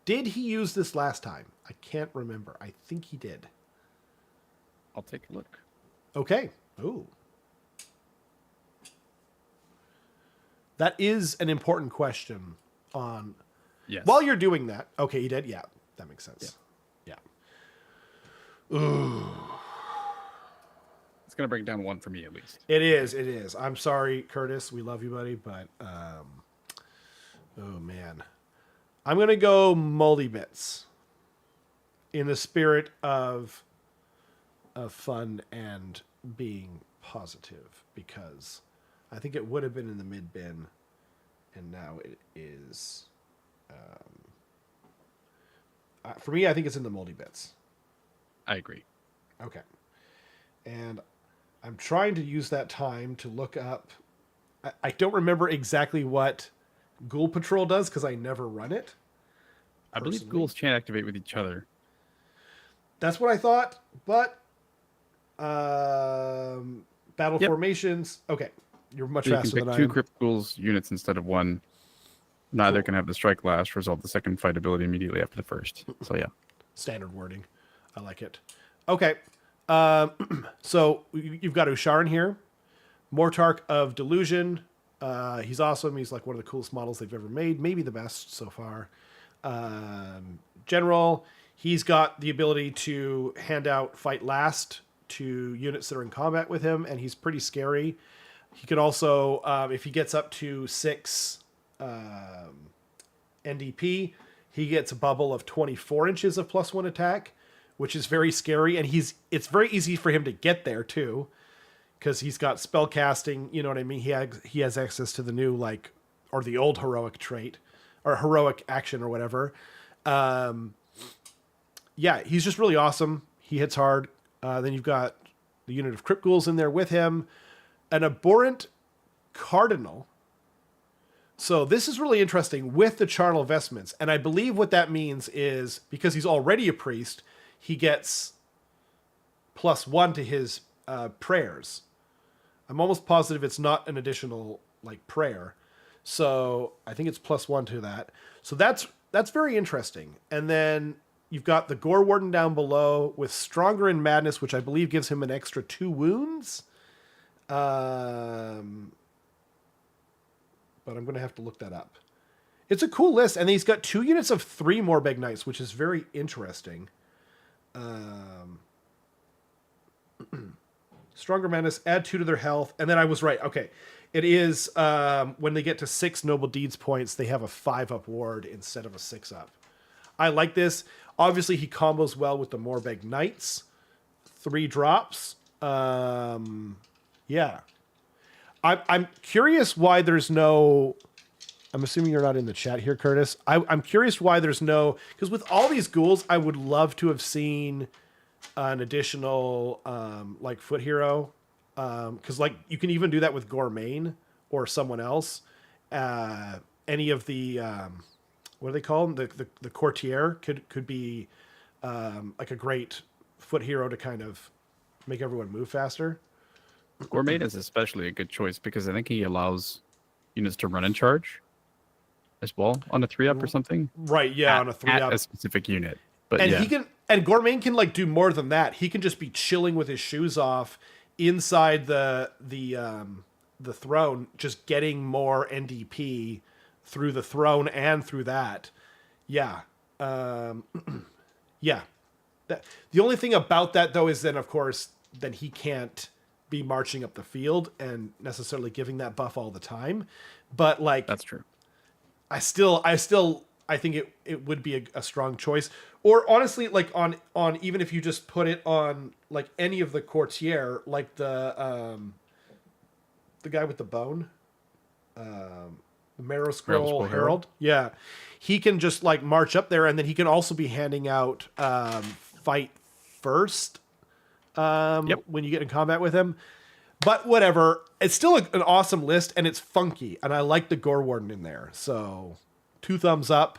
[SPEAKER 1] Did he use this last time? I can't remember. I think he did.
[SPEAKER 3] I'll take a look.
[SPEAKER 1] Okay. Ooh. That is an important question on...
[SPEAKER 3] Yes.
[SPEAKER 1] While you're doing that... Okay, he did? Yeah. That makes sense. Yeah. Ooh.
[SPEAKER 3] It's going to bring down 1 for me, at least.
[SPEAKER 1] It is. I'm sorry, Curtis. We love you, buddy, but... oh, man. I'm going to go moldy bits. In the spirit of fun and being positive, because I think it would have been in the mid bin, and now it is. For me, I think it's in the moldy bits.
[SPEAKER 3] I agree.
[SPEAKER 1] Okay, and I'm trying to use that time to look up. I don't remember exactly what Ghoul Patrol does because I never run it.
[SPEAKER 3] I believe ghouls chain activate with each other.
[SPEAKER 1] That's what I thought, but battle formations. Okay, you're much faster than I am.
[SPEAKER 3] You can pick 2 Crypt Ghouls units instead of 1. Neither can have the strike last, resolve the second fight ability immediately after the first. So yeah,
[SPEAKER 1] standard wording. I like it. Okay, so you've got Usharan here, Mortarch of Delusion. He's awesome. He's like one of the coolest models they've ever made, maybe the best so far. General. He's got the ability to hand out fight last to units that are in combat with him, and he's pretty scary. He can also, if he gets up to 6 NDP, he gets a bubble of 24 inches of +1 attack, which is very scary, and it's very easy for him to get there too, because he's got spell casting. You know what I mean? He has access to the new or the old heroic trait or heroic action or whatever. Yeah, he's just really awesome. He hits hard. Then you've got the unit of Crypt Ghouls in there with him, an Abhorrent Cardinal. So this is really interesting with the charnel vestments, and I believe what that means is because he's already a priest, he gets +1 to his prayers. I'm almost positive it's not an additional prayer, so I think it's +1 to that. So that's very interesting. And then you've got the Gore Warden down below with Stronger in Madness, which I believe gives him an extra 2 wounds. But I'm going to have to look that up. It's a cool list, and he's got 2 units of 3 Morbeg Knights, which is very interesting. Stronger Madness, add 2 to their health, and then I was right. Okay, it is when they get to 6 Noble Deeds points, they have a 5-up ward instead of a 6-up. I like this. Obviously, he combos well with the Morbeg Knights. 3 drops. Yeah. I'm curious why there's no... I'm assuming you're not in the chat here, Curtis. I'm curious why there's no... Because with all these ghouls, I would love to have seen an additional foot hero. Because you can even do that with Gourmain or someone else. Any of the... what do they call them? The courtier could be a great foot hero to kind of make everyone move faster.
[SPEAKER 3] Gourmain is especially a good choice because I think he allows units to run in charge as well on a 3-up or something.
[SPEAKER 1] Right, yeah, on a 3-up.
[SPEAKER 3] At a specific unit. But
[SPEAKER 1] and
[SPEAKER 3] yeah.
[SPEAKER 1] he can, and Gourmain can do more than that. He can just be chilling with his shoes off inside the throne, just getting more NDP through the throne and through that. Yeah. Yeah. The only thing about that though is then of course then he can't be marching up the field and necessarily giving that buff all the time. But
[SPEAKER 3] that's true.
[SPEAKER 1] I think it would be a strong choice. Or honestly, on even if you just put it on any of the courtier, the guy with the bone, the Marrow Scroll Herald. Yeah. He can just march up there, and then he can also be handing out fight first when you get in combat with him. But whatever. It's still an awesome list, and it's funky, and I like the Gore Warden in there. So 2 thumbs up.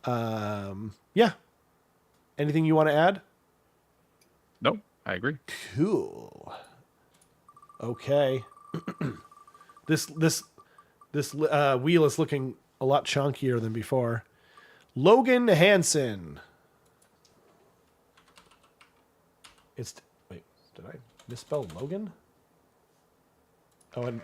[SPEAKER 1] Yeah. Anything you want to add?
[SPEAKER 3] No, I agree.
[SPEAKER 1] Cool. Okay. This wheel is looking a lot chunkier than before. Logan Hansen. Wait, did I misspell Logan? Oh, and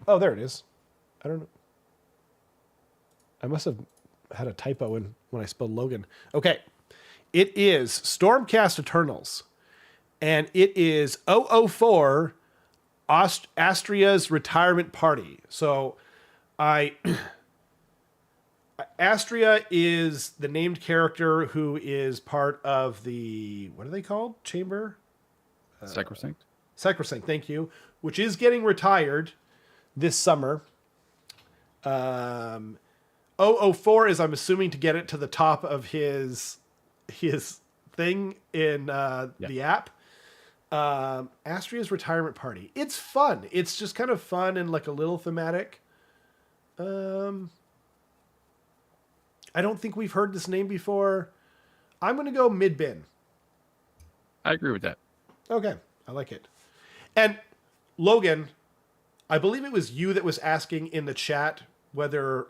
[SPEAKER 1] oh, there it is. I don't know. I must have had a typo when I spelled Logan. Okay. It is Stormcast Eternals. And it is 004 Astria's Retirement Party. So Astria is the named character who is part of the, what are they called? Chamber?
[SPEAKER 3] Sacrosanct?
[SPEAKER 1] Sacrosanct, thank you. Which is getting retired this summer. 004 is, I'm assuming, to get it to the top of his thing in the app. Astria's Retirement Party. It's fun. It's just kind of fun and a little thematic. I don't think we've heard this name before. I'm going to go mid-bin.
[SPEAKER 3] I agree with that.
[SPEAKER 1] Okay. I like it. And Logan, I believe it was you that was asking in the chat whether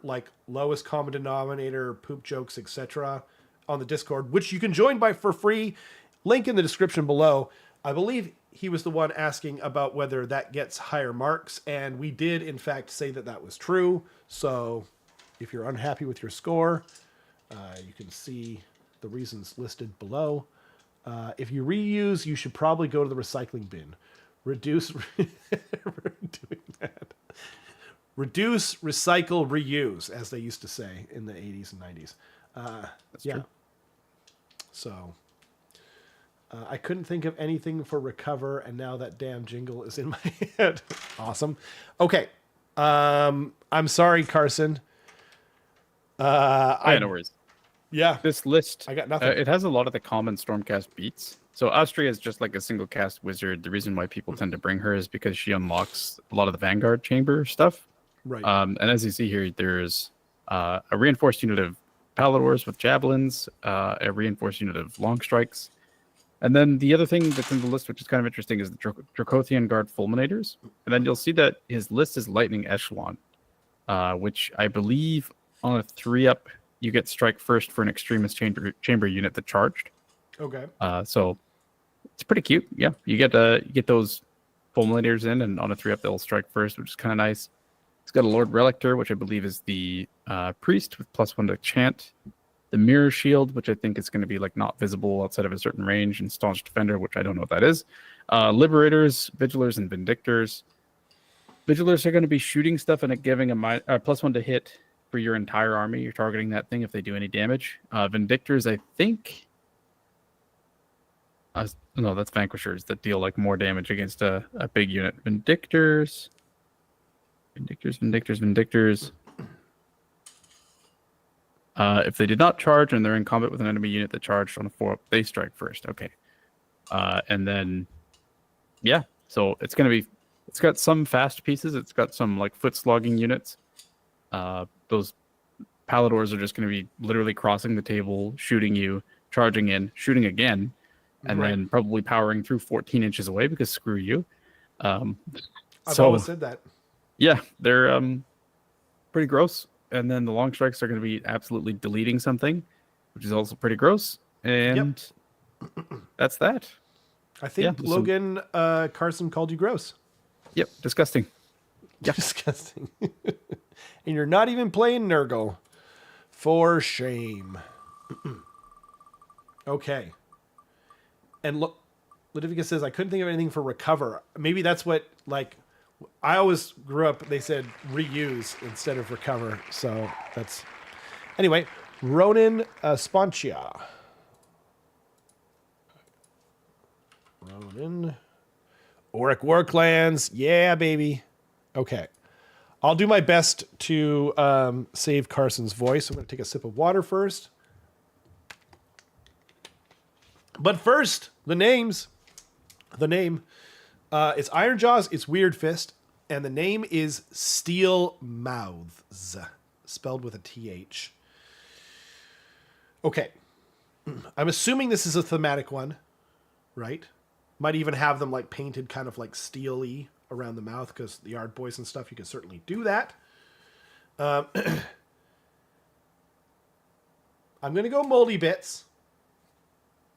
[SPEAKER 1] lowest common denominator, poop jokes, etc. on the Discord, which you can join for free. Link in the description below. I believe he was the one asking about whether that gets higher marks, and we did in fact say that that was true. So if you're unhappy with your score, you can see the reasons listed below. If you reuse, you should probably go to the recycling bin. Reduce, doing that. Reduce, recycle, reuse, as they used to say in the 80s and 90s.
[SPEAKER 3] That's true.
[SPEAKER 1] So I couldn't think of anything for recover, and now that damn jingle is in my head. Awesome. Okay. I'm sorry, Carson.
[SPEAKER 3] No worries.
[SPEAKER 1] Yeah.
[SPEAKER 3] This list,
[SPEAKER 1] I got nothing.
[SPEAKER 3] It has a lot of the common Stormcast beats. So Austria is just like a single cast wizard. The reason why people tend to bring her is because she unlocks a lot of the Vanguard Chamber stuff.
[SPEAKER 1] Right.
[SPEAKER 3] And as you see here, there's a reinforced unit of Paladors with Javelins, a reinforced unit of Long Strikes. And then the other thing that's in the list, which is kind of interesting, is the Dracothian Guard Fulminators. And then you'll see that his list is Lightning Echelon, which I believe on a 3-up, you get strike first for an Extremist chamber unit that charged.
[SPEAKER 1] Okay.
[SPEAKER 3] So it's pretty cute. Yeah, you get those Fulminators in, and on a 3-up, they'll strike first, which is kind of nice. It's got a Lord Relictor, which I believe is the priest with +1 to chant. The Mirror Shield, which I think is going to be like not visible outside of a certain range, and Staunch Defender, which I don't know what that is. Liberators, Vigilers, and Vindictors. Vigilers are going to be shooting stuff and giving a +1 to hit for your entire army. You're targeting that thing if they do any damage. Vindictors, I think. No, that's Vanquishers that deal like more damage against a big unit. Vindictors. If they did not charge and they're in combat with an enemy unit that charged on a 4-up, they strike first. Okay. And then, yeah. So it's got some fast pieces. It's got some like foot slogging units. Those Paladors are just going to be literally crossing the table, shooting you, charging in, shooting again, and then probably powering through 14 inches away because screw you.
[SPEAKER 1] I've always said that.
[SPEAKER 3] Yeah, they're pretty gross. And then the long strikes are going to be absolutely deleting something, which is also pretty gross. And that's that.
[SPEAKER 1] I think Logan Carson called you gross.
[SPEAKER 3] Yep, disgusting.
[SPEAKER 1] Yep. Disgusting. And you're not even playing Nurgle. For shame. Okay. And look, Ludivika says, I couldn't think of anything for recover. Maybe that's what, like, I always grew up, they said reuse instead of recover. So that's... Anyway, Ronin Spontia. Ronin. Auric Warclans. Yeah, baby. Okay. I'll do my best to save Carson's voice. I'm going to take a sip of water first. But first, the names. The name. It's Ironjawz, it's Weird Fist, and the name is Steel Mouths, spelled with a TH. Okay. I'm assuming this is a thematic one, right? Might even have them like painted kind of like steely around the mouth, because the Yard Boys and stuff, you can certainly do that. I'm going to go Moldy Bits.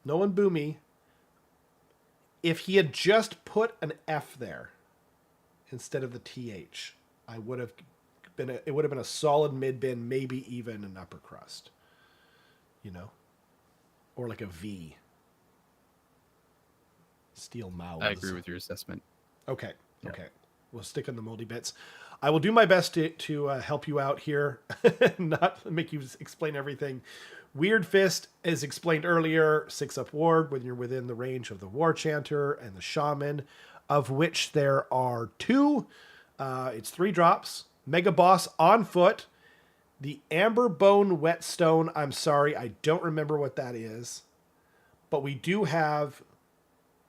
[SPEAKER 1] No one boo me. If he had just put an F there instead of the TH, it would have been a solid mid bin, maybe even an upper crust, you know, or like a V. Steel Mouths.
[SPEAKER 3] I agree with your assessment.
[SPEAKER 1] Okay. Yeah. Okay. We'll stick on the Moldy Bits. I will do my best to help you out here, not make you explain everything. Weird Fist, as explained earlier, 6-up ward when you're within the range of the War Chanter and the Shaman, of which there are 2. It's 3 drops. Mega Boss on foot. The Amber Bone Whetstone, I'm sorry, I don't remember what that is. But we do have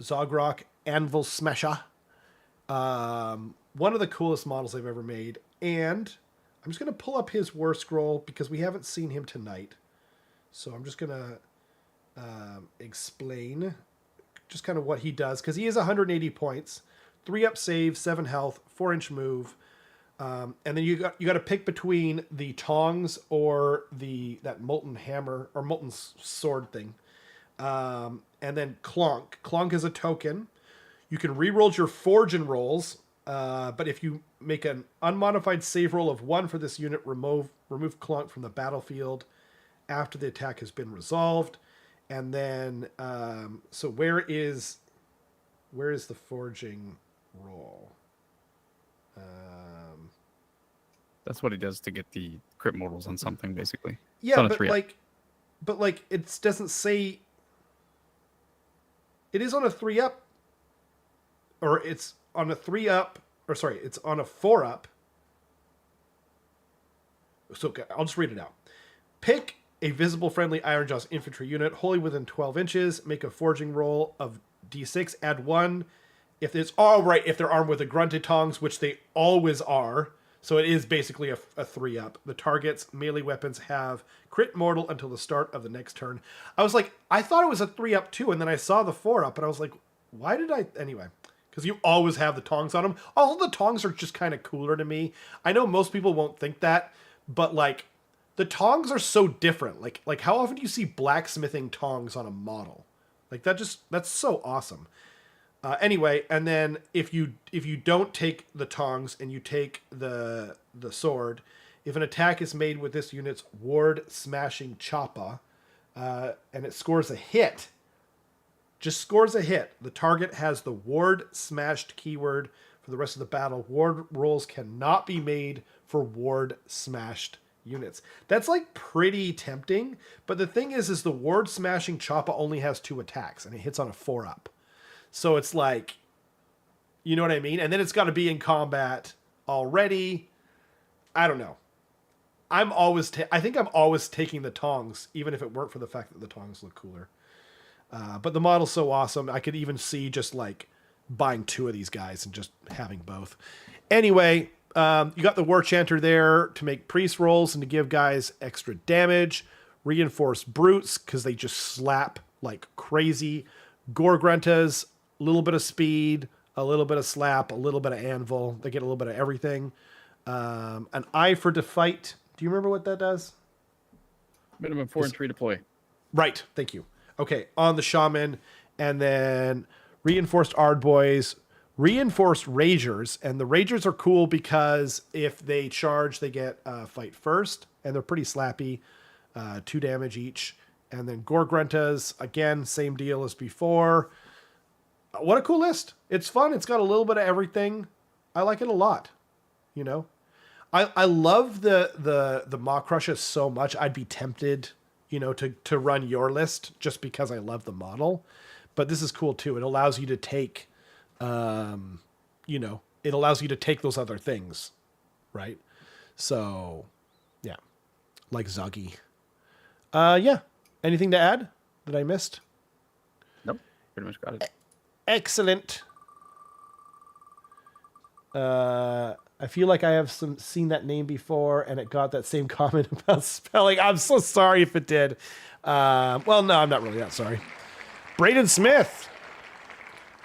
[SPEAKER 1] Zogrok Anvil Smasher. One of the coolest models I've ever made. And I'm just going to pull up his War Scroll because we haven't seen him tonight. So I'm just going to explain just kind of what he does. Because he is 180 points, 3-up save, 7 health, 4-inch move. And then you got to pick between the tongs or that molten hammer or molten sword thing. And then Clonk. Clonk is a token. You can reroll your forging rolls, but if you make an unmodified save roll of 1 for this unit, remove Clunk from the battlefield after the attack has been resolved. And then, so where is the forging roll?
[SPEAKER 3] That's what he does to get the crit mortals on something, basically.
[SPEAKER 1] Yeah, but it doesn't say. It is on a 3-up, or it's on a 3-up, or sorry, it's on a 4-up. So okay, I'll just read it out. Pick a visible friendly Ironjawz infantry unit wholly within 12 inches. Make a forging roll of d6. Add 1 if it's all right. If they're armed with a grunted tongs, which they always are. So it is basically a 3-up. The target's melee weapons have crit mortal until the start of the next turn. I was like, I thought it was a 3-up too, and then I saw the 4-up, and I was like, why did I... Anyway, because you always have the tongs on them. All the tongs are just kind of cooler to me. I know most people won't think that, but like, the tongs are so different. Like how often do you see blacksmithing tongs on a model? Like that's so awesome. Anyway, and then if you don't take the tongs and you take the sword, if an attack is made with this unit's ward smashing choppa, and it scores a hit, just scores a hit, the target has the ward smashed keyword for the rest of the battle. Ward rolls cannot be made for ward smashed units. That's like pretty tempting, but the thing is the ward smashing choppa only has 2 attacks and it hits on a 4-up. So it's like, you know what I mean? And then it's got to be in combat already. I don't know. I think I'm always taking the tongs, even if it weren't for the fact that the tongs look cooler. But the model's so awesome. I could even see just like buying 2 of these guys and just having both. Anyway, you got the War Chanter there to make priest rolls and to give guys extra damage. Reinforced brutes because they just slap like crazy. Gore Gruntas, a little bit of speed, a little bit of slap, a little bit of anvil. They get a little bit of everything. An eye for defight. Do you remember what that does?
[SPEAKER 3] Minimum 4 and 3 deploy.
[SPEAKER 1] Right. Thank you. Okay. On the shaman, and then reinforced Ardboys, reinforced Ragers, and the Ragers are cool because if they charge, they get fight first, and they're pretty slappy, 2 damage each. And then Gore Gruntas, again, same deal as before. What a cool list. It's fun. It's got a little bit of everything. I like it a lot. You know? I love the Maw Crushes so much. I'd be tempted, you know, to run your list just because I love the model. But this is cool too. It allows you to take, you know, it allows you to take those other things, right? So, yeah. Like Zuggy. Yeah. Anything to add that I missed?
[SPEAKER 3] Nope. Pretty much got it.
[SPEAKER 1] Excellent. I feel like I have seen that name before, and it got that same comment about spelling. I'm so sorry if it did. Well, no, I'm not really that sorry. Braden Smith,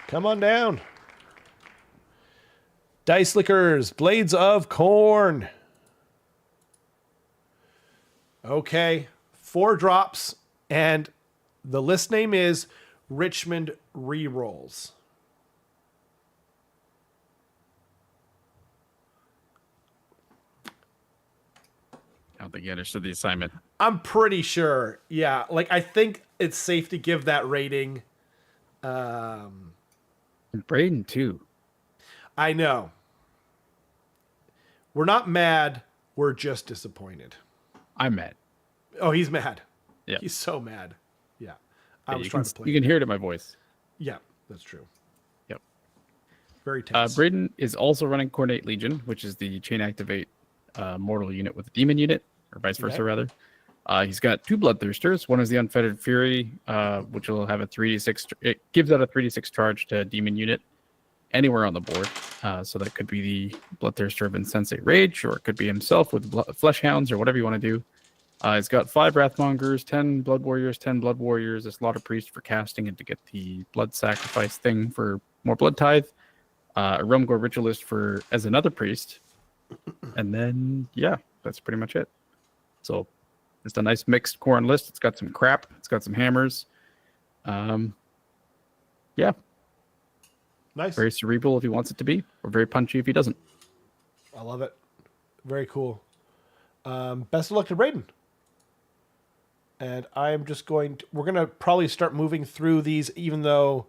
[SPEAKER 1] come on down. Dice Lickers, Blades of Corn. Okay, 4 drops, and the list name is Richmond Rerolls.
[SPEAKER 3] I don't think you understood the assignment.
[SPEAKER 1] I'm pretty sure. Yeah, like I think it's safe to give that rating.
[SPEAKER 3] And Braden too.
[SPEAKER 1] I know. We're not mad. We're just disappointed.
[SPEAKER 3] I'm mad.
[SPEAKER 1] Oh, he's mad.
[SPEAKER 3] Yeah.
[SPEAKER 1] He's so mad. Yeah. I
[SPEAKER 3] Yeah,
[SPEAKER 1] was
[SPEAKER 3] you
[SPEAKER 1] trying
[SPEAKER 3] can,
[SPEAKER 1] to play.
[SPEAKER 3] you can hear it in my voice.
[SPEAKER 1] Yeah, that's true.
[SPEAKER 3] Yep.
[SPEAKER 1] Very tense.
[SPEAKER 3] Braden is also running Coordinate Legion, which is the chain activate mortal unit with a demon unit, or vice versa, rather. He's got 2 Bloodthirsters. One is the Unfettered Fury, which will have a 3d6. It gives out a 3d6 charge to a demon unit anywhere on the board. So that could be the Bloodthirster of Insensate Rage, or it could be himself with Flesh Hounds, or whatever you want to do. He's got 5 Wrathmongers, 10 Blood Warriors, 10 Blood Warriors, a Slaughter Priest for casting and to get the Blood Sacrifice thing for more Blood Tithe, a Realmgore Ritualist for as another Priest, and then, yeah, that's pretty much it. So it's a nice mixed Khorne list. It's got some crap. It's got some hammers. Yeah.
[SPEAKER 1] Nice.
[SPEAKER 3] Very cerebral if he wants it to be, or very punchy if he doesn't.
[SPEAKER 1] I love it. Very cool. Best of luck to Braden. And I'm just we're going to probably start moving through these, even though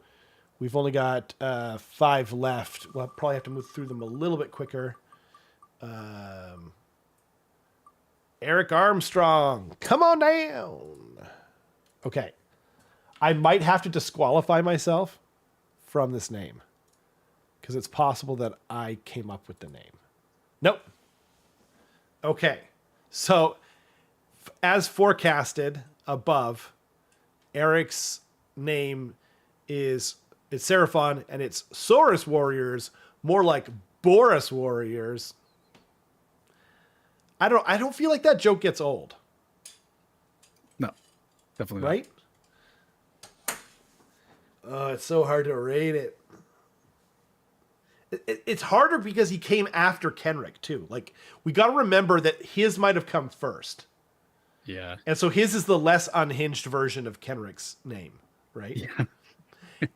[SPEAKER 1] we've only got 5 left. We'll probably have to move through them a little bit quicker. Eric Armstrong, come on down. Okay. I might have to disqualify myself from this name, because it's possible that I came up with the name. Nope. Okay. So, as forecasted above, Eric's name it's Seraphon, and it's Saurus Warriors, more like Boris Warriors. I don't feel like that joke gets old.
[SPEAKER 3] No, definitely
[SPEAKER 1] right? Not. Oh, it's so hard to rate it. It's harder because he came after Kenrick too. Like, we got to remember that his might have come first.
[SPEAKER 3] Yeah.
[SPEAKER 1] And so his is the less unhinged version of Kenrick's name, right?
[SPEAKER 3] Yeah.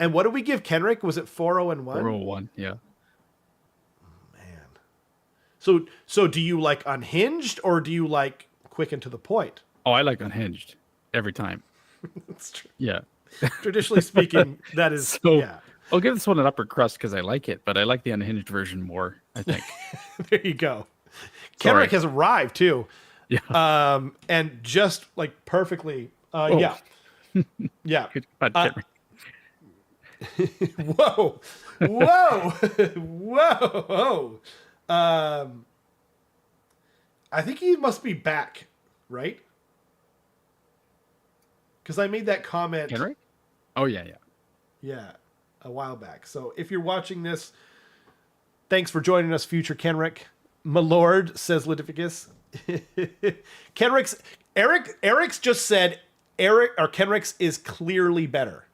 [SPEAKER 1] And what did we give Kenrick? Was it 4-0-1?
[SPEAKER 3] 4-0-1, yeah.
[SPEAKER 1] So do you like unhinged, or do you like quick and to the point?
[SPEAKER 3] Oh, I like unhinged every time.
[SPEAKER 1] That's true.
[SPEAKER 3] Yeah.
[SPEAKER 1] Traditionally speaking, that is,
[SPEAKER 3] so,
[SPEAKER 1] yeah.
[SPEAKER 3] I'll give this one an upper crust because I like it, but I like the unhinged version more, I think.
[SPEAKER 1] There you go.
[SPEAKER 3] Sorry.
[SPEAKER 1] Kenrick has arrived too.
[SPEAKER 3] Yeah.
[SPEAKER 1] And just like perfectly. Yeah. Yeah.
[SPEAKER 3] Good God, Kenrick.
[SPEAKER 1] Whoa. Whoa. Whoa. I think he must be back, right? Because I made that comment.
[SPEAKER 3] Kenrick? Oh, yeah.
[SPEAKER 1] Yeah, a while back. So if you're watching this, thanks for joining us, future Kenrick. My lord, says Litificus. Eric's just said Kenrick's is clearly better.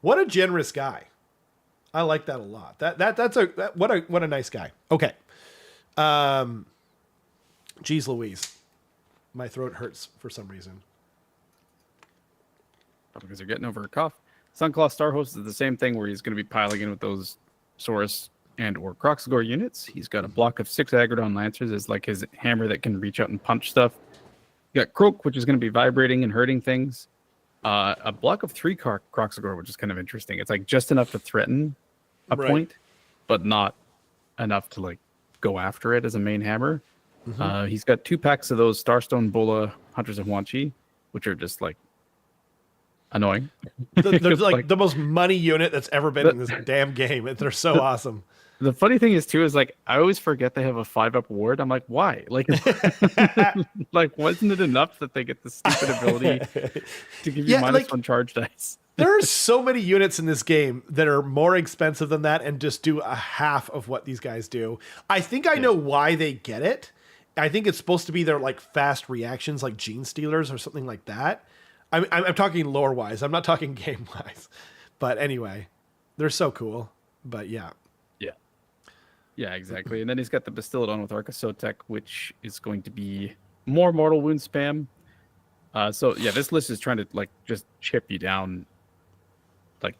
[SPEAKER 1] What a generous guy. I like that a lot. What a nice guy. Okay. Geez Louise. My throat hurts for some reason.
[SPEAKER 3] Probably because they're getting over a cough. Sunclaw Starhost is the same thing, where he's going to be piling in with those Saurus and or Kroxagor units. He's got a block of 6 Agrodon Lancers as like his hammer that can reach out and punch stuff. You got Croak, which is going to be vibrating and hurting things. A block of 3 Kroxagor, which is kind of interesting. It's like just enough to threaten a point, but not enough to like go after it as a main hammer. Mm-hmm. He's got 2 packs of those Starstone Bola Hunters of Huanchi, which are just like annoying.
[SPEAKER 1] They're like the most money unit that's ever been in this damn game. They're so awesome.
[SPEAKER 3] The funny thing is too is like I always forget they have a 5-up ward. I'm like, why? Like, like wasn't it enough that they get the stupid ability to give you -1 charge dice?
[SPEAKER 1] There are so many units in this game that are more expensive than that and just do a half of what these guys do. I think I know why they get it. I think it's supposed to be their like fast reactions, like Gene Stealers or something like that. I'm talking lore wise. I'm not talking game wise. But anyway, they're so cool. But yeah.
[SPEAKER 3] Yeah, exactly. And then he's got the Bastillodon with Arcasotek, which is going to be more mortal wound spam. So yeah, this list is trying to like just chip you down, like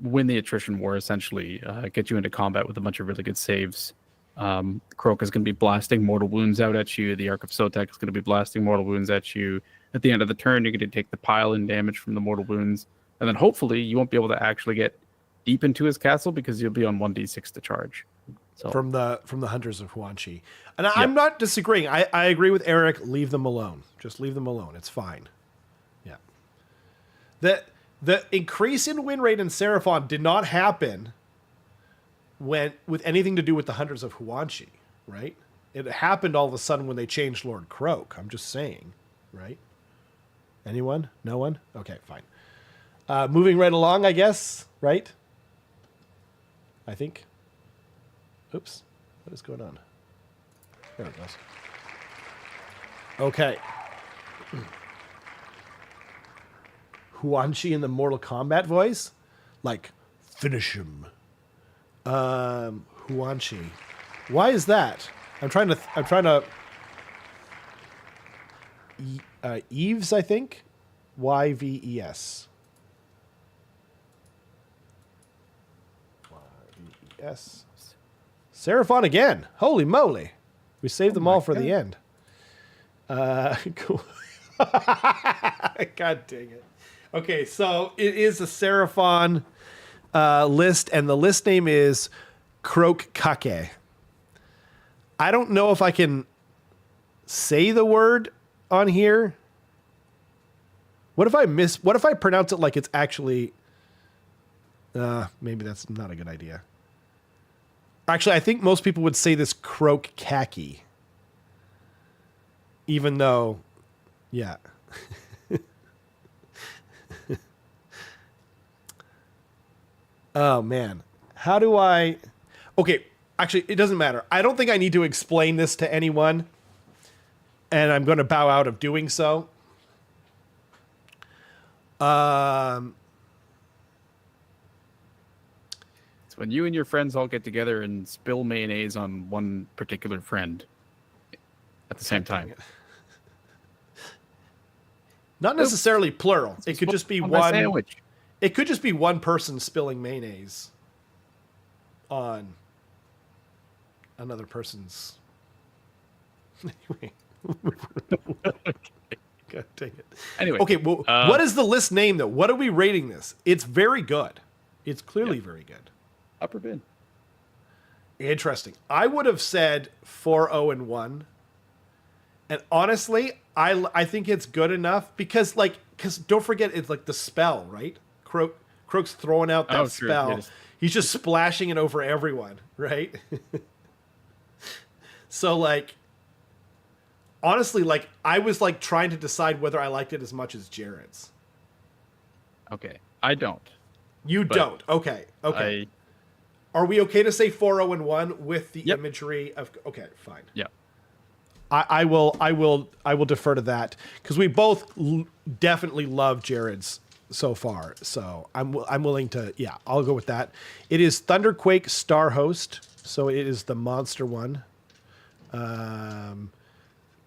[SPEAKER 3] win the attrition war essentially, get you into combat with a bunch of really good saves. Croak is going to be blasting mortal wounds out at you. The Arc of Sotek is going to be blasting mortal wounds at you. At the end of the turn, you're going to take the pile-in damage from the mortal wounds, and then hopefully you won't be able to actually get deep into his castle because you'll be on 1d6 to charge. So. From
[SPEAKER 1] the Hunters of Huanchi. And I'm not disagreeing. I agree with Eric. Leave them alone. Just leave them alone. It's fine. Yeah. The increase in win rate in Seraphon did not happen with anything to do with the Hunters of Huanchi, right? It happened all of a sudden when they changed Lord Croak. I'm just saying, right? Anyone? No one? Okay, fine. Moving right along, I guess, right? I think. Oops. What is going on? There it goes. Okay. Huanchi in the Mortal Kombat voice? Like, finish him. Huanchi. Why is that? I'm trying to Eves, I think. Yves. Yes. Seraphon again. Holy moly. We saved them all for the end. Cool. God dang it. Okay, so it is a Seraphon list, and the list name is Croak Kake. I don't know if I can say the word on here. What if I pronounce it like it's actually... maybe that's not a good idea. Actually, I think most people would say this Croak Kake. Even though, yeah. Oh, man. How do I... Okay, actually, it doesn't matter. I don't think I need to explain this to anyone. And I'm going to bow out of doing so.
[SPEAKER 3] It's when you and your friends all get together and spill mayonnaise on one particular friend at the same time.
[SPEAKER 1] Not necessarily plural. It could just be one
[SPEAKER 3] sandwich.
[SPEAKER 1] It could just be one person spilling mayonnaise on another person's. Anyway. God dang it.
[SPEAKER 3] Anyway.
[SPEAKER 1] Okay, well, what is the list name, though? What are we rating this? It's very good. It's clearly very good.
[SPEAKER 3] Upper bin.
[SPEAKER 1] Interesting. I would have said 4-0-1. And honestly, I think it's good enough because don't forget, it's like the spell, right? Croak's throwing out that spell. Yes. He's just splashing it over everyone, right? So honestly, I was trying to decide whether I liked it as much as Jared's.
[SPEAKER 3] Okay. I don't.
[SPEAKER 1] You don't. Okay. Are we okay to say 4-0-1 with the imagery of... Okay, fine.
[SPEAKER 3] Yeah.
[SPEAKER 1] I will defer to that because we both definitely love Jared's so far. So I'm willing to, I'll go with that. It is Thunderquake Star Host. So it is the monster one.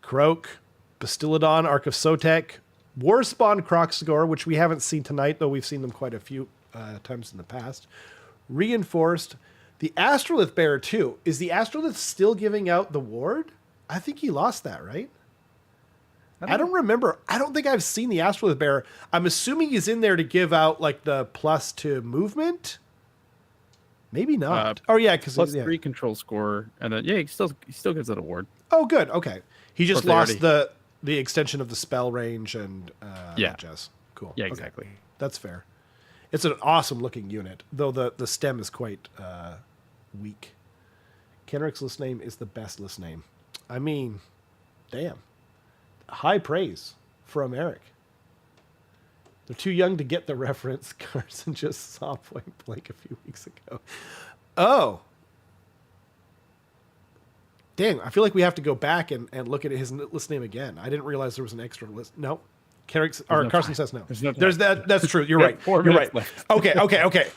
[SPEAKER 1] Croak, Bastiladon, Ark of Sotek, Warspawn Croxgore, which we haven't seen tonight, though we've seen them quite a few times in the past. Reinforced. The Astrolith Bearer, too. Is the Astrolith still giving out the ward? I think he lost that, right? I don't remember. I don't think I've seen the Astrolith Bearer. I'm assuming he's in there to give out the plus to movement. Maybe not. Because
[SPEAKER 3] plus 3 control score, and then he still gives it a ward.
[SPEAKER 1] Oh, good. Okay, he just lost the extension of the spell range and jazz. Cool.
[SPEAKER 3] Yeah, exactly.
[SPEAKER 1] Okay. That's fair. It's an awesome looking unit, though the stem is quite weak. Kenrick's list name is the best list name. I mean, damn. High praise from Eric. They're too young to get the reference. Carson just saw point blank a few weeks ago. Oh. Dang, I feel like we have to go back and look at his list name again. I didn't realize there was an extra list. No. Carson says no. There's that. That's true. You're right. You're right.
[SPEAKER 3] Left.
[SPEAKER 1] Okay.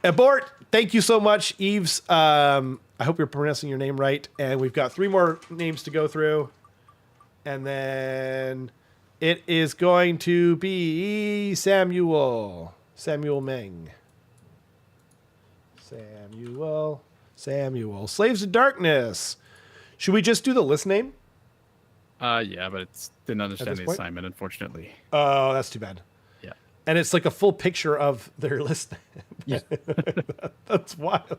[SPEAKER 1] Abort. Thank you so much, Eves. I hope you're pronouncing your name right. And we've got 3 more names to go through. And then it is going to be Samuel Meng. Samuel. Slaves of Darkness. Should we just do the list name?
[SPEAKER 3] Yeah, but it didn't understand the assignment, unfortunately.
[SPEAKER 1] Oh, that's too bad.
[SPEAKER 3] Yeah.
[SPEAKER 1] And it's a full picture of their list.
[SPEAKER 3] Yeah.
[SPEAKER 1] That's wild.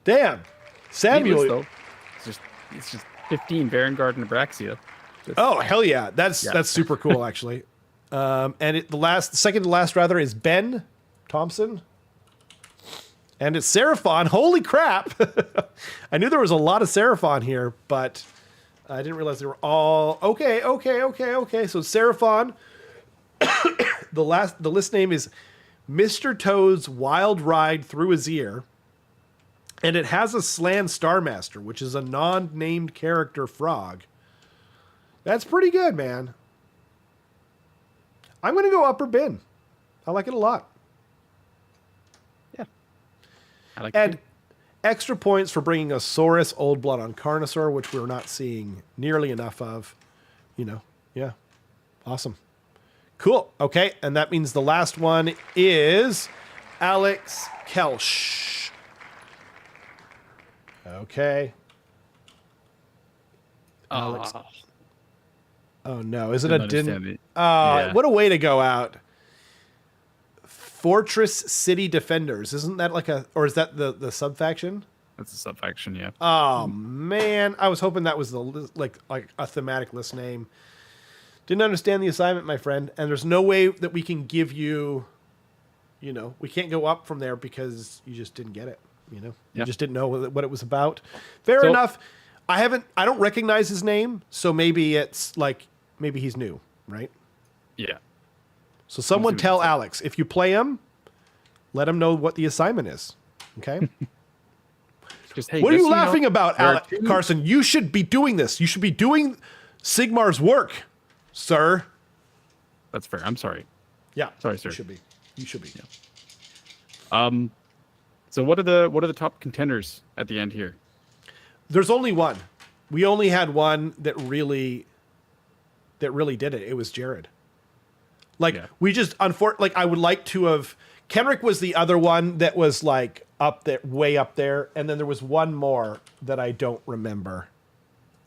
[SPEAKER 1] Damn. Samuel.
[SPEAKER 3] Though, it's just 15 Varangard and Abraxia.
[SPEAKER 1] Oh, hell yeah. That's super cool, actually. And the second to last is Ben Thompson. And it's Seraphon. Holy crap. I knew there was a lot of Seraphon here, but I didn't realize they were all... Okay. So Seraphon. The list name is Mr. Toad's Wild Ride Through His Ear. And it has a Slan Starmaster, which is a non-named character frog. That's pretty good, man. I'm going to go upper bin. I like it a lot.
[SPEAKER 3] Yeah. I like
[SPEAKER 1] it. Extra points for bringing a Saurus Old Blood on Carnosaur, which we're not seeing nearly enough of. Yeah. Awesome. Cool. Okay, and that means the last one is Alex Kelsch. Okay. Alex.
[SPEAKER 3] Ah,
[SPEAKER 1] Oh no, is it
[SPEAKER 3] didn't
[SPEAKER 1] a
[SPEAKER 3] understand
[SPEAKER 1] din?
[SPEAKER 3] it.
[SPEAKER 1] Oh,
[SPEAKER 3] Yeah.
[SPEAKER 1] what a way to go out. Fortress City Defenders. Isn't that like a, or is that the sub-faction?
[SPEAKER 3] That's a sub-faction, yeah.
[SPEAKER 1] Oh man, I was hoping that was the like a thematic list name. Didn't understand the assignment, my friend, and there's no way that we can give you, you know, we can't go up from there because you just didn't get it, you know. You
[SPEAKER 3] Yep.
[SPEAKER 1] just didn't know what it was about. Fair
[SPEAKER 3] So-
[SPEAKER 1] enough. I don't recognize his name, so maybe it's like maybe he's new, right?
[SPEAKER 3] Yeah.
[SPEAKER 1] So someone
[SPEAKER 3] what
[SPEAKER 1] tell
[SPEAKER 3] it's like.
[SPEAKER 1] Alex, if you play him, let him know what the assignment is. Okay?
[SPEAKER 3] Just, hey,
[SPEAKER 1] What are
[SPEAKER 3] just
[SPEAKER 1] you
[SPEAKER 3] so
[SPEAKER 1] laughing
[SPEAKER 3] know,
[SPEAKER 1] about,
[SPEAKER 3] there are
[SPEAKER 1] Alex?
[SPEAKER 3] two-
[SPEAKER 1] Carson? You should be doing this. You should be doing Sigmar's work, sir.
[SPEAKER 3] That's fair. I'm sorry.
[SPEAKER 1] Yeah.
[SPEAKER 3] Sorry, sir.
[SPEAKER 1] You should be. You should be.
[SPEAKER 3] So what are the top contenders at the end here?
[SPEAKER 1] There's only one. We only had one that really did it. It was Jared. Like
[SPEAKER 3] Yeah.
[SPEAKER 1] we just like I would like to have. Kenrick was the other one that was like up there, way up there, and then there was one more that I don't remember.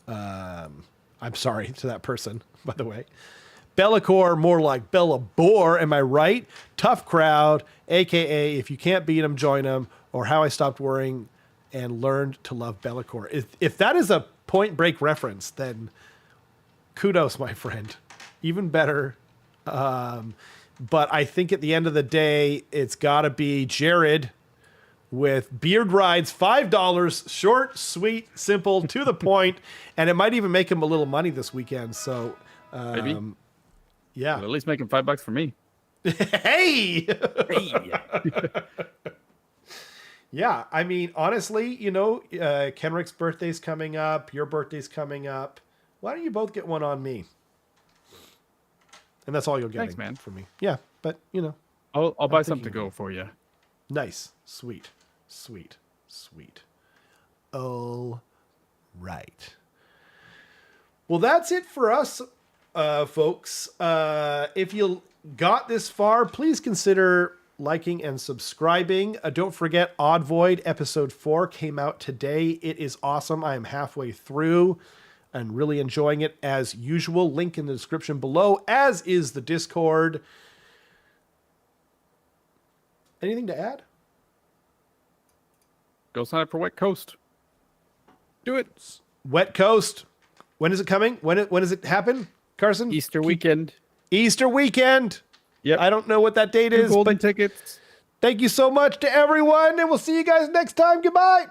[SPEAKER 1] I'm sorry to that person, by the way. Be'lakor, more like Bellabor, am I right? Tough crowd, aka if you can't beat them, join them, or How I Stopped Worrying and Learned to Love Be'lakor. If that is a Point Break reference, then kudos, my friend. Even better. But I think at the end of the day, it's got to be Jared with Beard Rides, $5, short, sweet, simple, to the point, and it might even make him a little money this weekend. So,
[SPEAKER 3] Maybe.
[SPEAKER 1] yeah.
[SPEAKER 3] Well, at least making $5 for me.
[SPEAKER 1] Hey!
[SPEAKER 3] Hey.
[SPEAKER 1] Yeah, I mean, honestly, you know, Kenrick's birthday's coming up. Your birthday's coming up. Why don't you both get one on me? And that's all you'll get
[SPEAKER 3] Thanks, man.
[SPEAKER 1] from me. Yeah, but, you know,
[SPEAKER 3] I'll buy
[SPEAKER 1] thinking
[SPEAKER 3] something to go for you.
[SPEAKER 1] nice. Sweet. Sweet. Sweet. All right. Well, that's it for us, folks. If you got this far, please consider liking and subscribing. Don't forget, Odd Void episode 4 came out today. It is awesome. I am halfway through and really enjoying it as usual. Link in the description below, as is the Discord. Anything to add?
[SPEAKER 3] Go sign up for Wet Coast. Do it.
[SPEAKER 1] Wet Coast. When is it coming? When does it happen, Carson?
[SPEAKER 3] Easter weekend.
[SPEAKER 1] Easter weekend.
[SPEAKER 3] Yep.
[SPEAKER 1] I don't know what that date
[SPEAKER 3] Two
[SPEAKER 1] is,
[SPEAKER 3] golden
[SPEAKER 1] but
[SPEAKER 3] tickets.
[SPEAKER 1] thank you so much to everyone, and we'll see you guys next time. Goodbye.